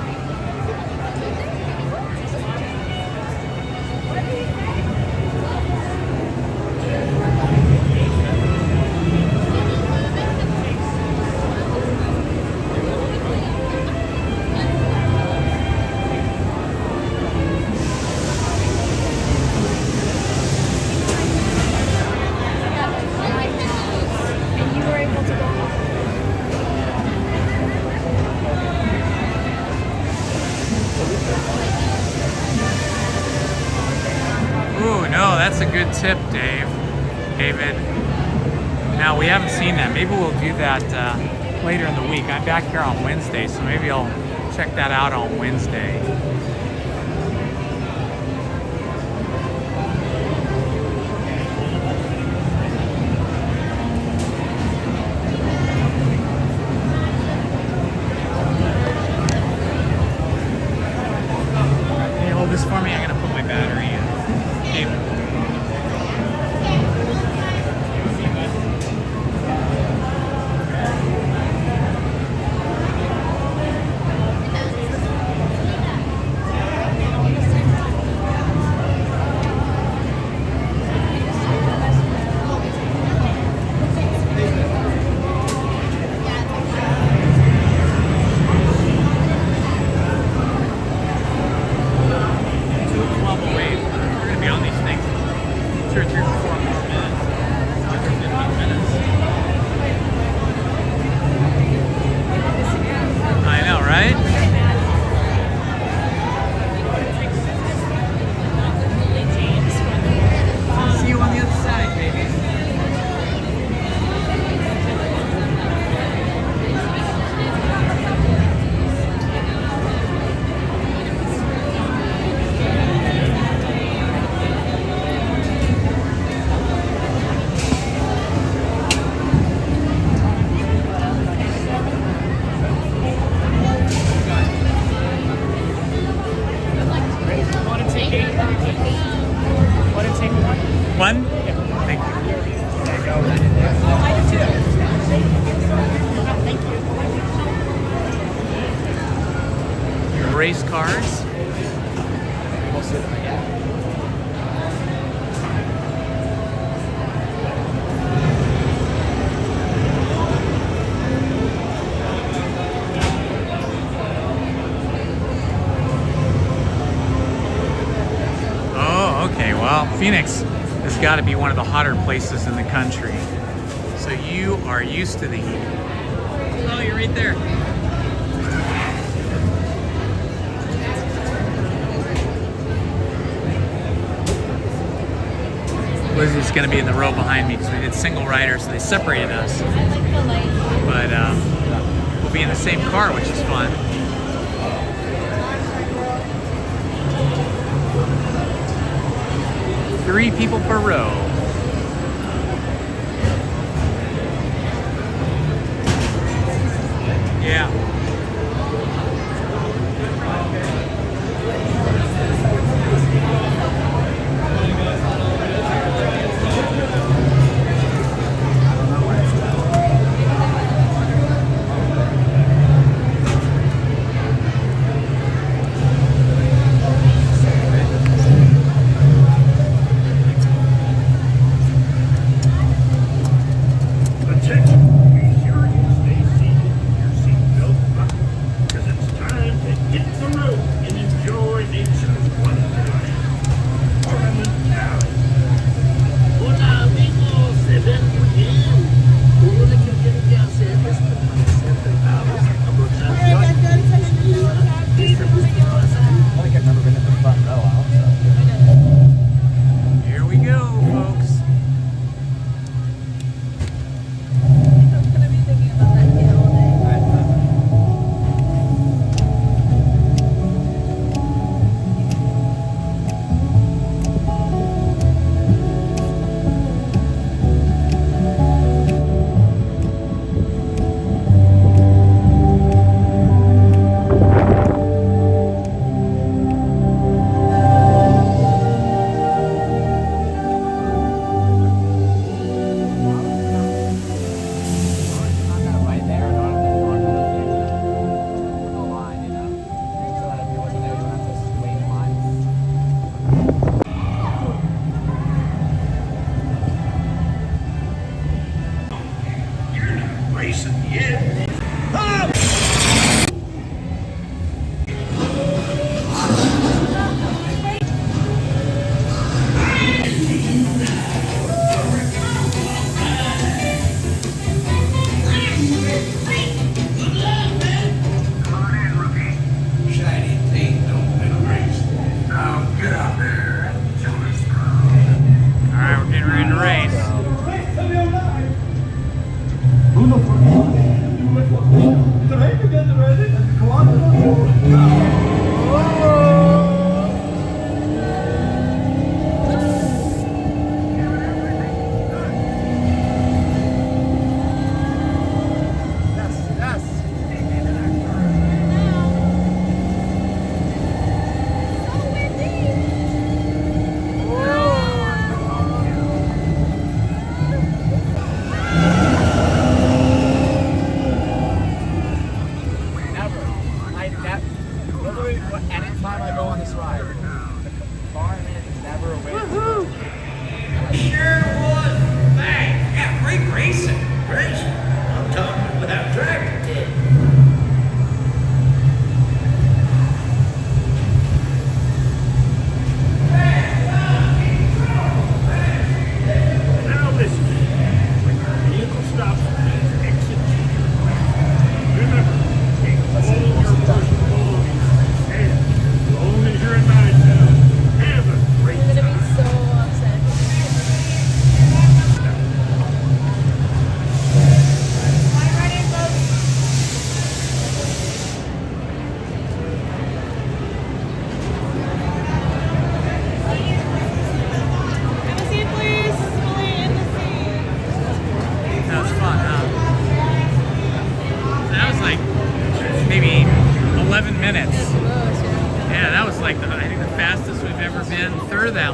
[SPEAKER 1] That's a good tip, David. Now, we haven't seen that. Maybe we'll do that later in the week. I'm back here on Wednesday, so maybe I'll check that out on Wednesday. Can you hold this for me? I'm going to put my battery in. David. We're going to be on these fun? Thank you.
[SPEAKER 6] There you go. I do too. Thank you.
[SPEAKER 1] Race cars. Oh, okay. Well, Phoenix has got to be one of the hotter places in the country. So you are used to the heat. Oh, you're right there. Lizzie's going to be in the row behind me because we did single rider, so they separated us. But we'll be in the same car, which is fun. Three people per row. Yeah.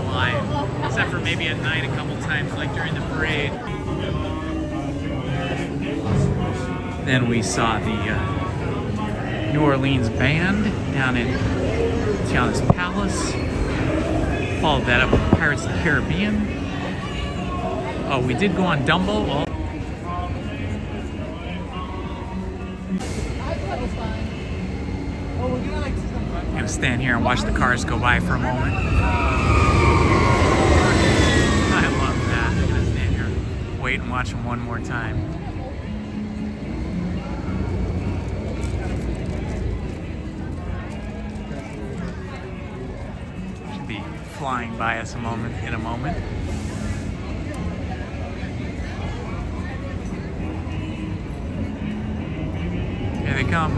[SPEAKER 1] alive, except for maybe at night a couple times, like during the parade. Then we saw the New Orleans band down in Tiana's Palace. Followed that up with Pirates of the Caribbean. Oh, we did go on Dumbo. Oh. I'm gonna stand here and watch the cars go by for a moment. I love that. I'm gonna stand here, wait and watch them one more time. Should be flying by us in a moment. Here they come.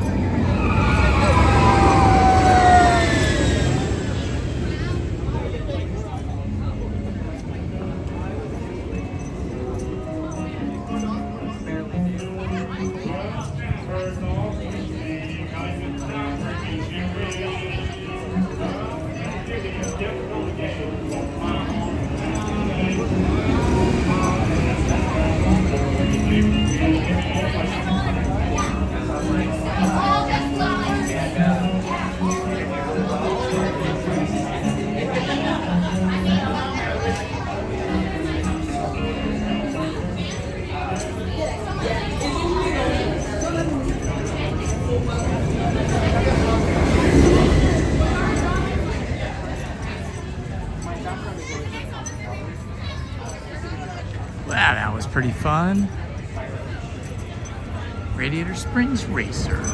[SPEAKER 1] Wow, that was pretty fun. Radiator Springs Racers.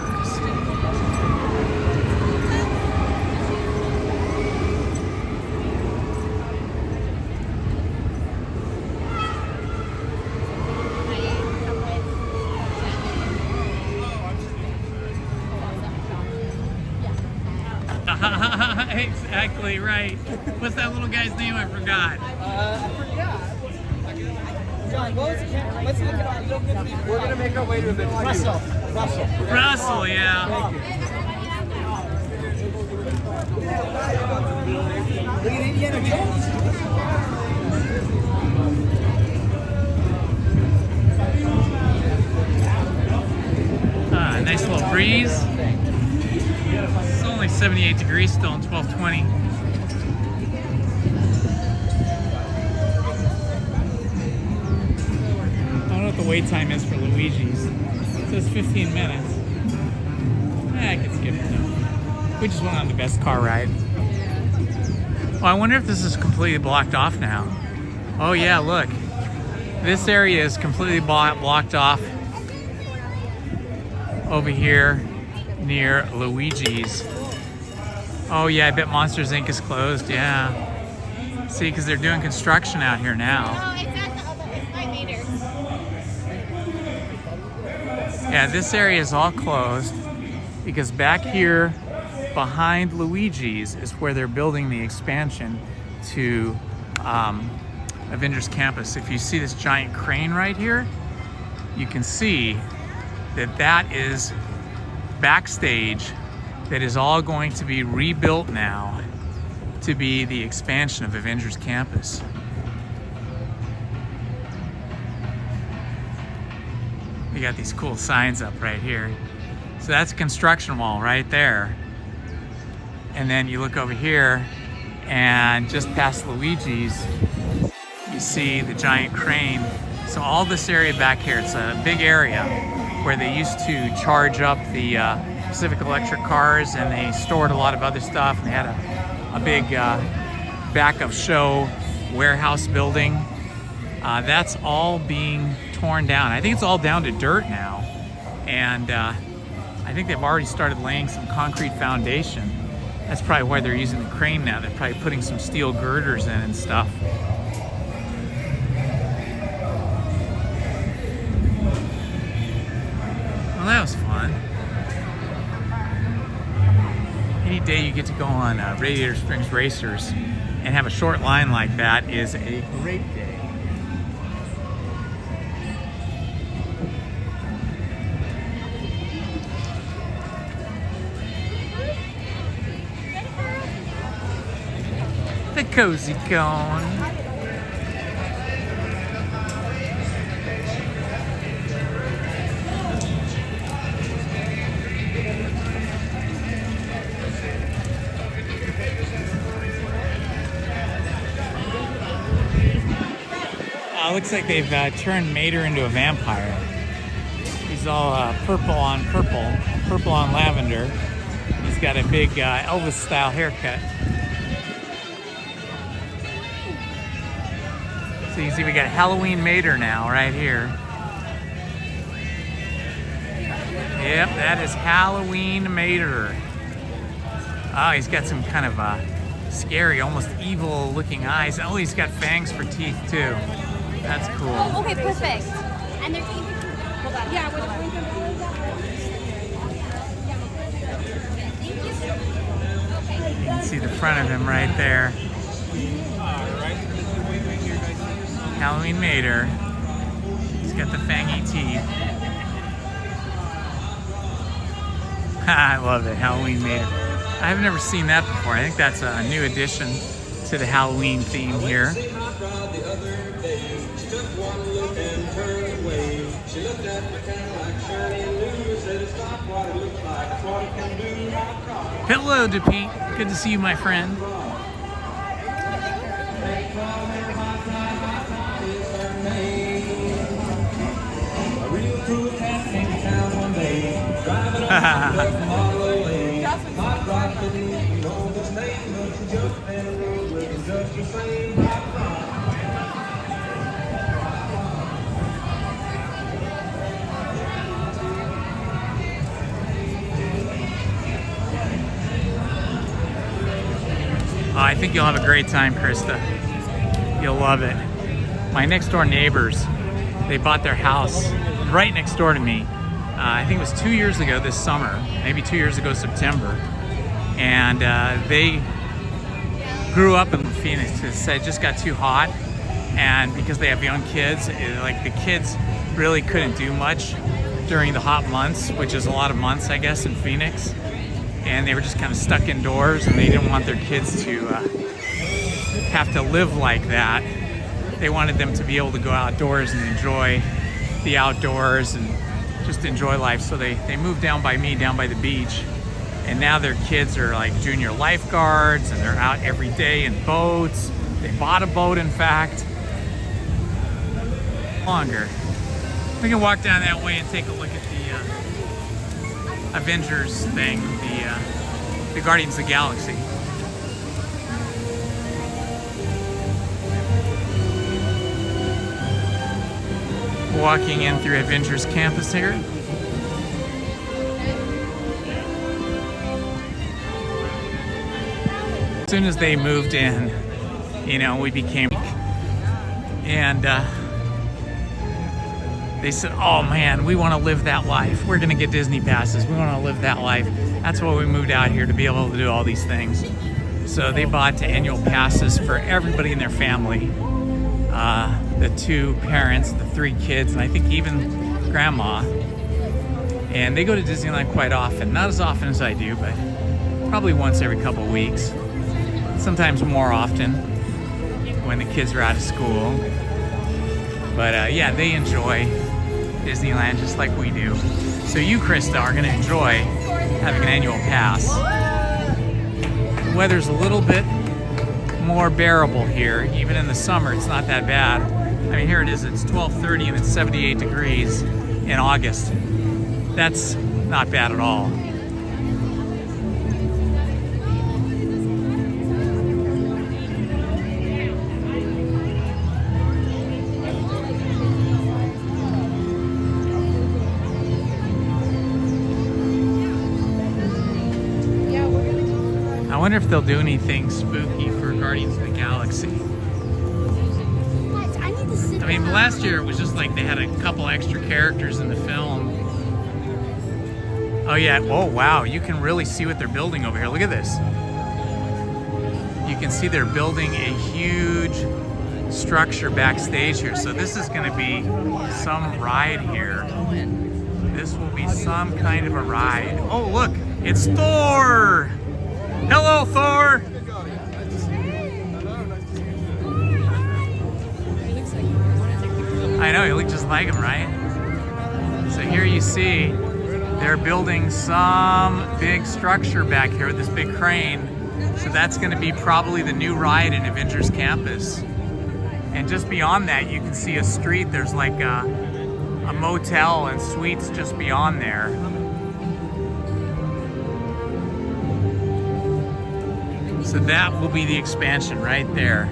[SPEAKER 1] Exactly right. What's that little guy's name? I forgot.
[SPEAKER 7] I forgot. John, what was the let's look at we're gonna make our way to the Russell.
[SPEAKER 1] Russell, yeah.
[SPEAKER 7] Look at Indiana Jones.
[SPEAKER 1] Nice little breeze. It's only 78 degrees still in 1220. I don't know what the wait time is for Luigi's. It says 15 minutes. I could skip it though. We just went on the best car ride. Oh, I wonder if this is completely blocked off now. Oh yeah, look. This area is completely blocked off over here near Luigi's. Oh yeah, I bet Monsters Inc. is closed, yeah. See, because they're doing construction out here now. Yeah, this area is all closed because back here behind Luigi's is where they're building the expansion to Avengers Campus. If you see this giant crane right here, you can see that that is backstage that is all going to be rebuilt now to be the expansion of Avengers Campus. We got these cool signs up right here. So that's a construction wall right there. And then you look over here and just past Luigi's, you see the giant crane. So all this area back here, it's a big area where they used to charge up the Pacific Electric cars, and they stored a lot of other stuff, and they had a big back of show warehouse building. That's all being torn down. I think it's all down to dirt now, and I think they've already started laying some concrete foundation. That's probably why they're using the crane now. They're probably putting some steel girders in and stuff. Well, that was fun. Any day you get to go on Radiator Springs Racers and have a short line like that is a great day. The Cozy Cone. Looks like they've turned Mater into a vampire. He's all purple on purple, purple on lavender. He's got a big Elvis-style haircut. So you see we got Halloween Mater now right here. Yep, that is Halloween Mater. Oh, he's got some kind of scary, almost evil looking eyes. Oh, he's got fangs for teeth too. That's cool.
[SPEAKER 3] Oh, okay, perfect. And there's even... Hold on. Yeah, we're going to...
[SPEAKER 1] You can see the front of him right there. Halloween Mater. He's got the fangy teeth. I love it, Halloween Mater. I've never seen that before. I think that's a new addition to the Halloween theme here. Hello, DePete. Good to see you, my friend. I think you'll have a great time, Krista. You'll love it. My next door neighbors, they bought their house right next door to me. I think it was 2 years ago this summer, maybe 2 years ago September. And they grew up in Phoenix. It said it just got too hot. And because they have young kids, like the kids really couldn't do much during the hot months, which is a lot of months, I guess, in Phoenix. And they were just kind of stuck indoors, and they didn't want their kids to have to live like that. They wanted them to be able to go outdoors and enjoy the outdoors and just enjoy life. So they moved down by me, down by the beach. And now their kids are like junior lifeguards, and they're out every day in boats. They bought a boat, in fact. Longer. We can walk down that way and take a look at the Avengers thing, the Guardians of the Galaxy. Walking in through Avengers campus here. As soon as they moved in, you know, we became, and they said, oh man, we want to live that life. We're going to get Disney passes. We want to live that life. That's why we moved out here, to be able to do all these things. So they bought annual passes for everybody in their family. The 2 parents, the 3 kids, and I think even grandma. And they go to Disneyland quite often. Not as often as I do, but probably once every couple of weeks. Sometimes more often when the kids are out of school. But yeah, they enjoy Disneyland just like we do. So you, Krista, are gonna enjoy having an annual pass. The weather's a little bit more bearable here. Even in the summer, it's not that bad. I mean, here it is, it's 12:30 and it's 78 degrees in August. That's not bad at all. I wonder if they'll do anything spooky for Guardians of the Galaxy. I mean, last year it was just like they had a couple extra characters in the film. Oh yeah, oh wow, you can really see what they're building over here. Look at this. You can see they're building a huge structure backstage here. So this is gonna be some ride here. This will be some kind of a ride. Oh look, it's Thor! Hello, Thor! like them, right? So here you see they're building some big structure back here with this big crane. So that's going to be probably the new ride in Avengers Campus. And just beyond that, you can see a street. There's like a motel and suites just beyond there. So that will be the expansion right there.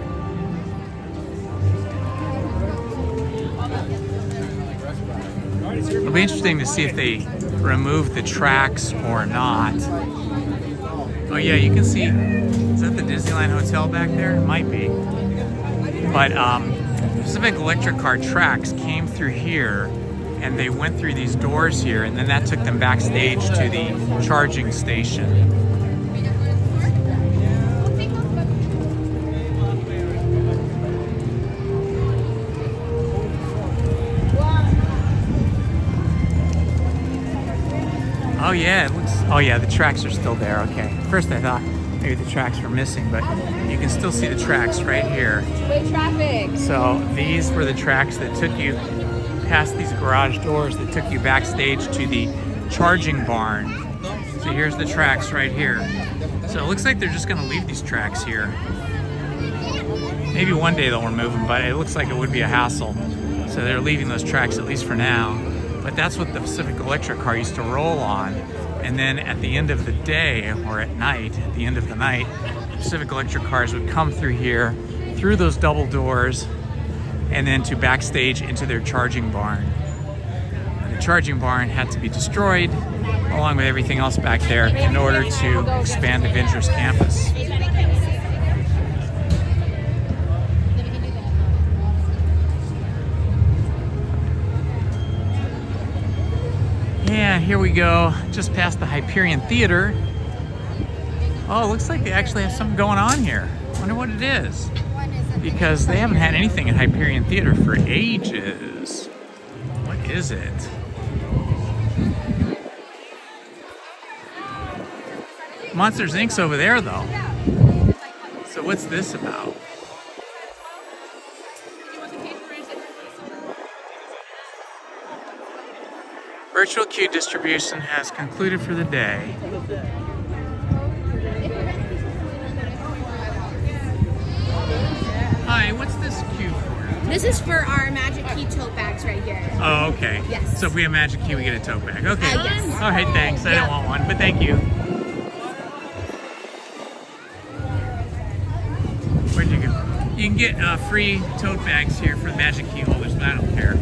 [SPEAKER 1] It'll be interesting to see if they remove the tracks or not. Oh yeah, you can see, is that the Disneyland Hotel back there? It might be. But Pacific Electric car tracks came through here and they went through these doors here, and then that took them backstage to the charging station. Oh yeah, it looks, oh yeah, the tracks are still there, okay. First I thought maybe the tracks were missing, but you can still see the tracks right here.
[SPEAKER 2] Two-way traffic.
[SPEAKER 1] So these were the tracks that took you past these garage doors that took you backstage to the charging barn. So here's the tracks right here. So it looks like they're just gonna leave these tracks here. Maybe one day they'll remove them, but it looks like it would be a hassle. So they're leaving those tracks at least for now. But that's what the Pacific Electric car used to roll on. And then at the end of the day, or at night, at the end of the night, Pacific Electric cars would come through here, through those double doors, and then to backstage into their charging barn. And the charging barn had to be destroyed, along with everything else back there, in order to expand Avengers Campus. Yeah, here we go, just past the Hyperion Theater. Oh, it looks like they actually have something going on here. I wonder what it is. Because they haven't had anything at Hyperion Theater for ages. What is it? Monsters Inc.'s over there though. So what's this about? Virtual queue distribution has concluded for the day. Hi, what's this queue for?
[SPEAKER 3] This is for our Magic Key tote bags right here.
[SPEAKER 1] Oh, okay.
[SPEAKER 3] Yes.
[SPEAKER 1] So if we have Magic Key, we get a tote bag. Okay.
[SPEAKER 3] Yes.
[SPEAKER 1] All right, thanks. I don't want one, but thank you. Where'd you go? You can get free tote bags here for the Magic Key holders, but I don't care.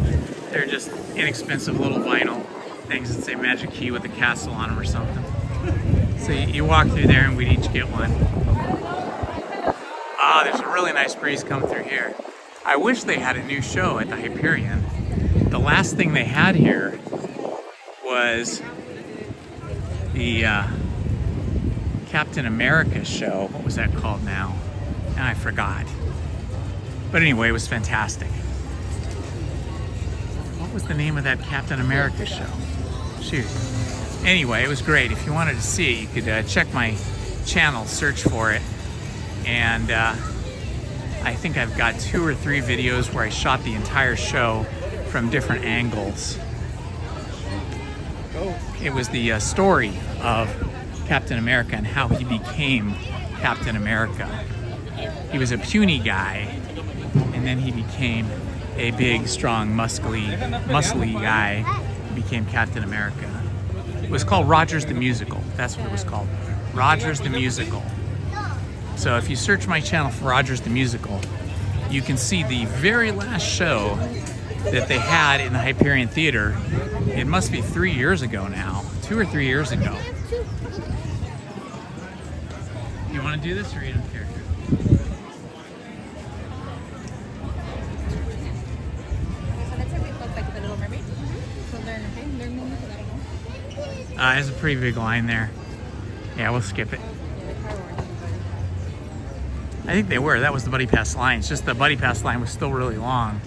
[SPEAKER 1] They're just inexpensive little vinyl things that say Magic Key with a castle on them or something. So you walk through there and we'd each get one. Ah, there's a really nice breeze coming through here. I wish they had a new show at the Hyperion. The last thing they had here was the Captain America show. What was that called now? Now I forgot. But anyway, it was fantastic. What was the name of that Captain America show? Shoot. Anyway, it was great. If you wanted to see it, you could check my channel, search for it. And I think I've got 2 or 3 videos where I shot the entire show from different angles. It was the story of Captain America and how he became Captain America. He was a puny guy, and then he became a big, strong, muscly guy who became Captain America. It was called Rogers the Musical. That's what it was called. Rogers the Musical. So if you search my channel for Rogers the Musical, you can see the very last show that they had in the Hyperion Theater. It must be 3 years ago now, 2 or 3 years ago. You want to do this or you don't care? There's a pretty big line there. Yeah, we'll skip it. I think they were. That was the Buddy Pass line. It's just the Buddy Pass line was still really long.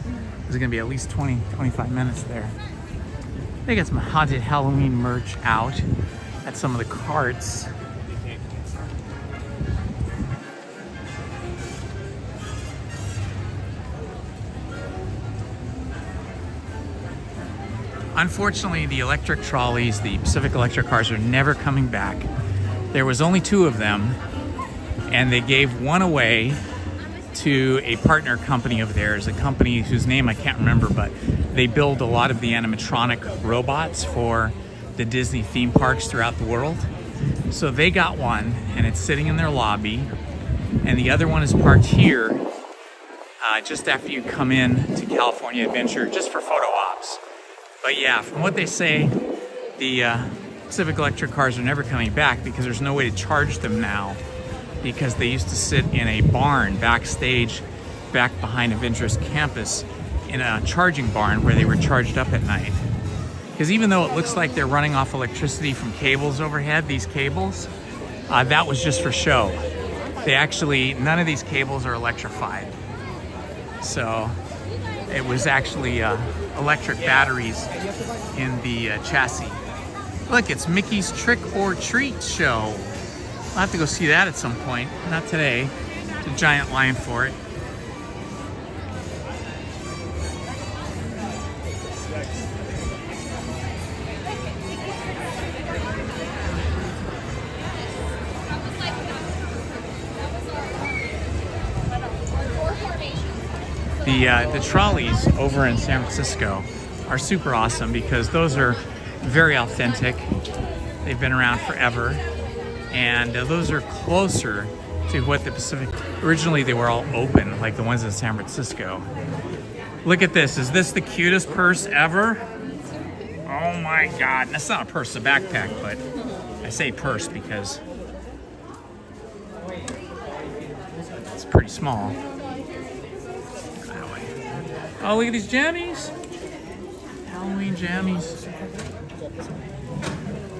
[SPEAKER 1] There's going to be at least 20, 25 minutes there. They got some haunted Halloween merch out at some of the carts. Unfortunately, the electric trolleys, the Pacific Electric cars, are never coming back. There was only 2 of them, and they gave one away to a partner company of theirs, a company whose name I can't remember, but they build a lot of the animatronic robots for the Disney theme parks throughout the world. So they got one, and it's sitting in their lobby, and the other one is parked here just after you come in to California Adventure, just for photo ops. But yeah, from what they say, the Pacific Electric cars are never coming back because there's no way to charge them now, because they used to sit in a barn backstage back behind Avengers campus in a charging barn where they were charged up at night. Because even though it looks like they're running off electricity from cables overhead, these cables, that was just for show. They actually, none of these cables are electrified. So it was actually electric batteries in the chassis. Look, it's Mickey's Trick or Treat show. I'll have to go see that at some point. Not today. There's a giant line for it. The trolleys over in San Francisco are super awesome because those are very authentic. They've been around forever, and those are closer to what the Pacific. Originally, they were all open, like the ones in San Francisco. Look at this. Is this the cutest purse ever? Oh my God. That's not a purse, it's a backpack, but I say purse because it's pretty small. Oh, look at these jammies. Halloween jammies.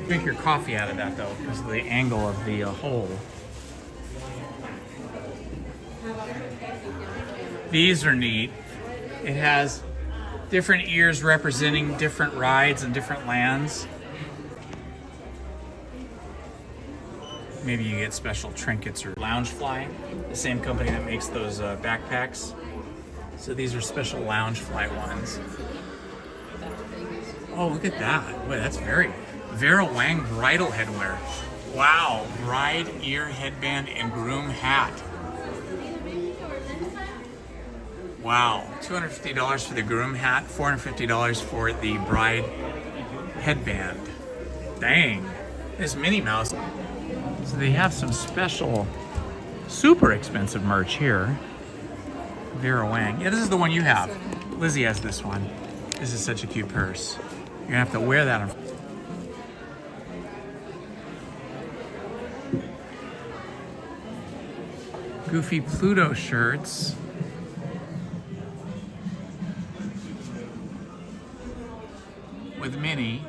[SPEAKER 1] Drink your coffee out of that though, because of the angle of the hole. These are neat. It has different ears representing different rides and different lands. Maybe you get special trinkets or Loungefly, the same company that makes those backpacks. So these are special Loungefly ones. Oh, look at that. Wait, that's very Vera Wang bridal headwear. Wow, bride ear headband and groom hat. Wow, $250 for the groom hat, $450 for the bride headband. Dang, this Minnie Mouse. So they have some special, super expensive merch here. Vera Wang. Yeah, this is the one you have. Lizzie has this one. This is such a cute purse. You're gonna have to wear that. Goofy Pluto shirts. With Minnie.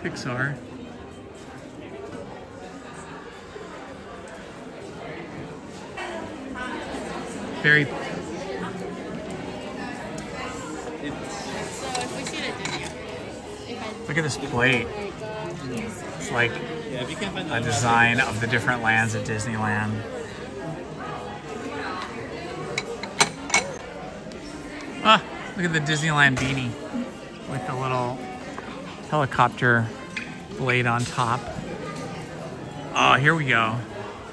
[SPEAKER 1] Pixar. Very. Look at this plate. It's like a design of the different lands at Disneyland. Ah, look at the Disneyland beanie with the little helicopter blade on top. Oh, here we go.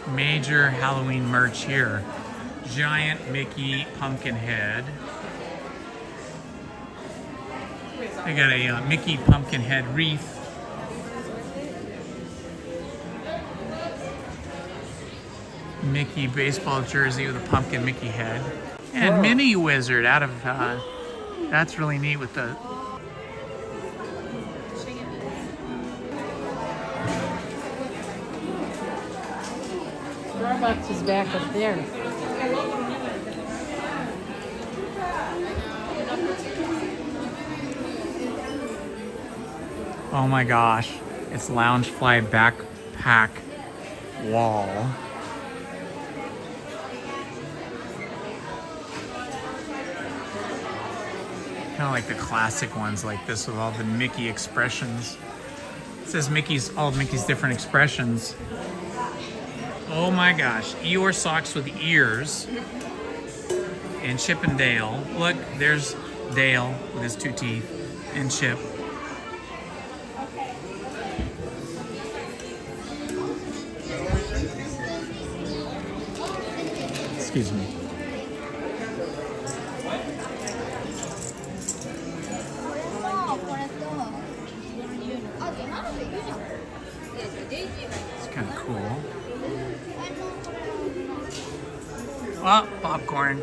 [SPEAKER 1] Major Halloween merch here. Giant Mickey pumpkin head. I got a Mickey pumpkin head wreath. Mickey baseball jersey with a pumpkin Mickey head. And Minnie Wizard out of, that's really neat with the
[SPEAKER 6] Starbucks is back up there.
[SPEAKER 1] oh my gosh, it's Loungefly backpack wall. Kind of like the classic ones like this with all the Mickey expressions. It says all of Mickey's different expressions Oh my gosh, Eeyore socks with ears. And Chip and Dale. Look, there's Dale with his 2 teeth. And Chip. Excuse me. It's kind of cool. Oh, popcorn.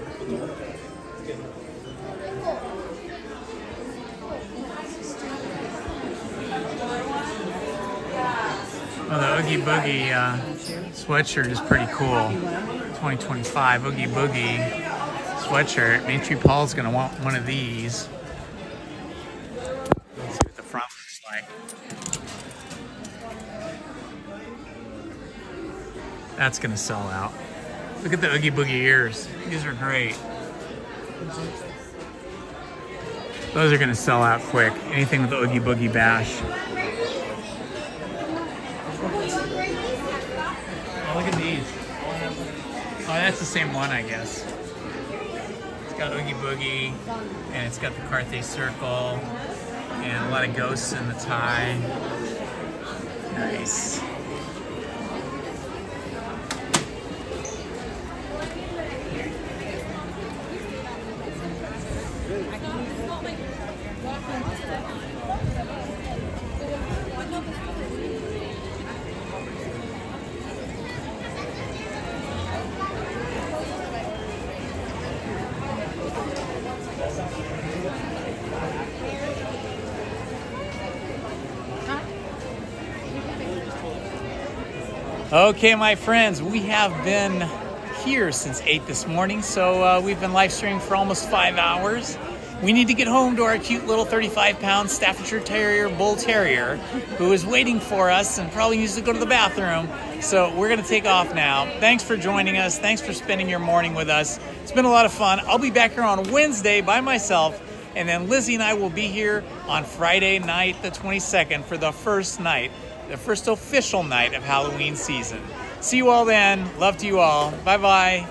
[SPEAKER 1] Oh, the Oogie Boogie sweatshirt is pretty cool. 2025 Oogie Boogie sweatshirt. Main Paul's gonna want one of these. Let's see what the front looks like. That's gonna sell out. Look at the Oogie Boogie ears. These are great. Those are gonna sell out quick. Anything with the Oogie Boogie bash. Oh, look at these. Oh, that's the same one, I guess. It's got Oogie Boogie, and it's got the Carthay Circle, and a lot of ghosts in the tie. Nice. Okay, my friends, we have been here since 8 this morning, so we've been live streaming for almost 5 hours. We need to get home to our cute little 35-pound Staffordshire Terrier Bull Terrier who is waiting for us and probably needs to go to the bathroom. So we're going to take off now. Thanks for joining us. Thanks for spending your morning with us. It's been a lot of fun. I'll be back here on Wednesday by myself, and then Lizzie and I will be here on Friday night, the 22nd, for the first night, the first official night of Halloween season. See you all then. Love to you all. Bye-bye.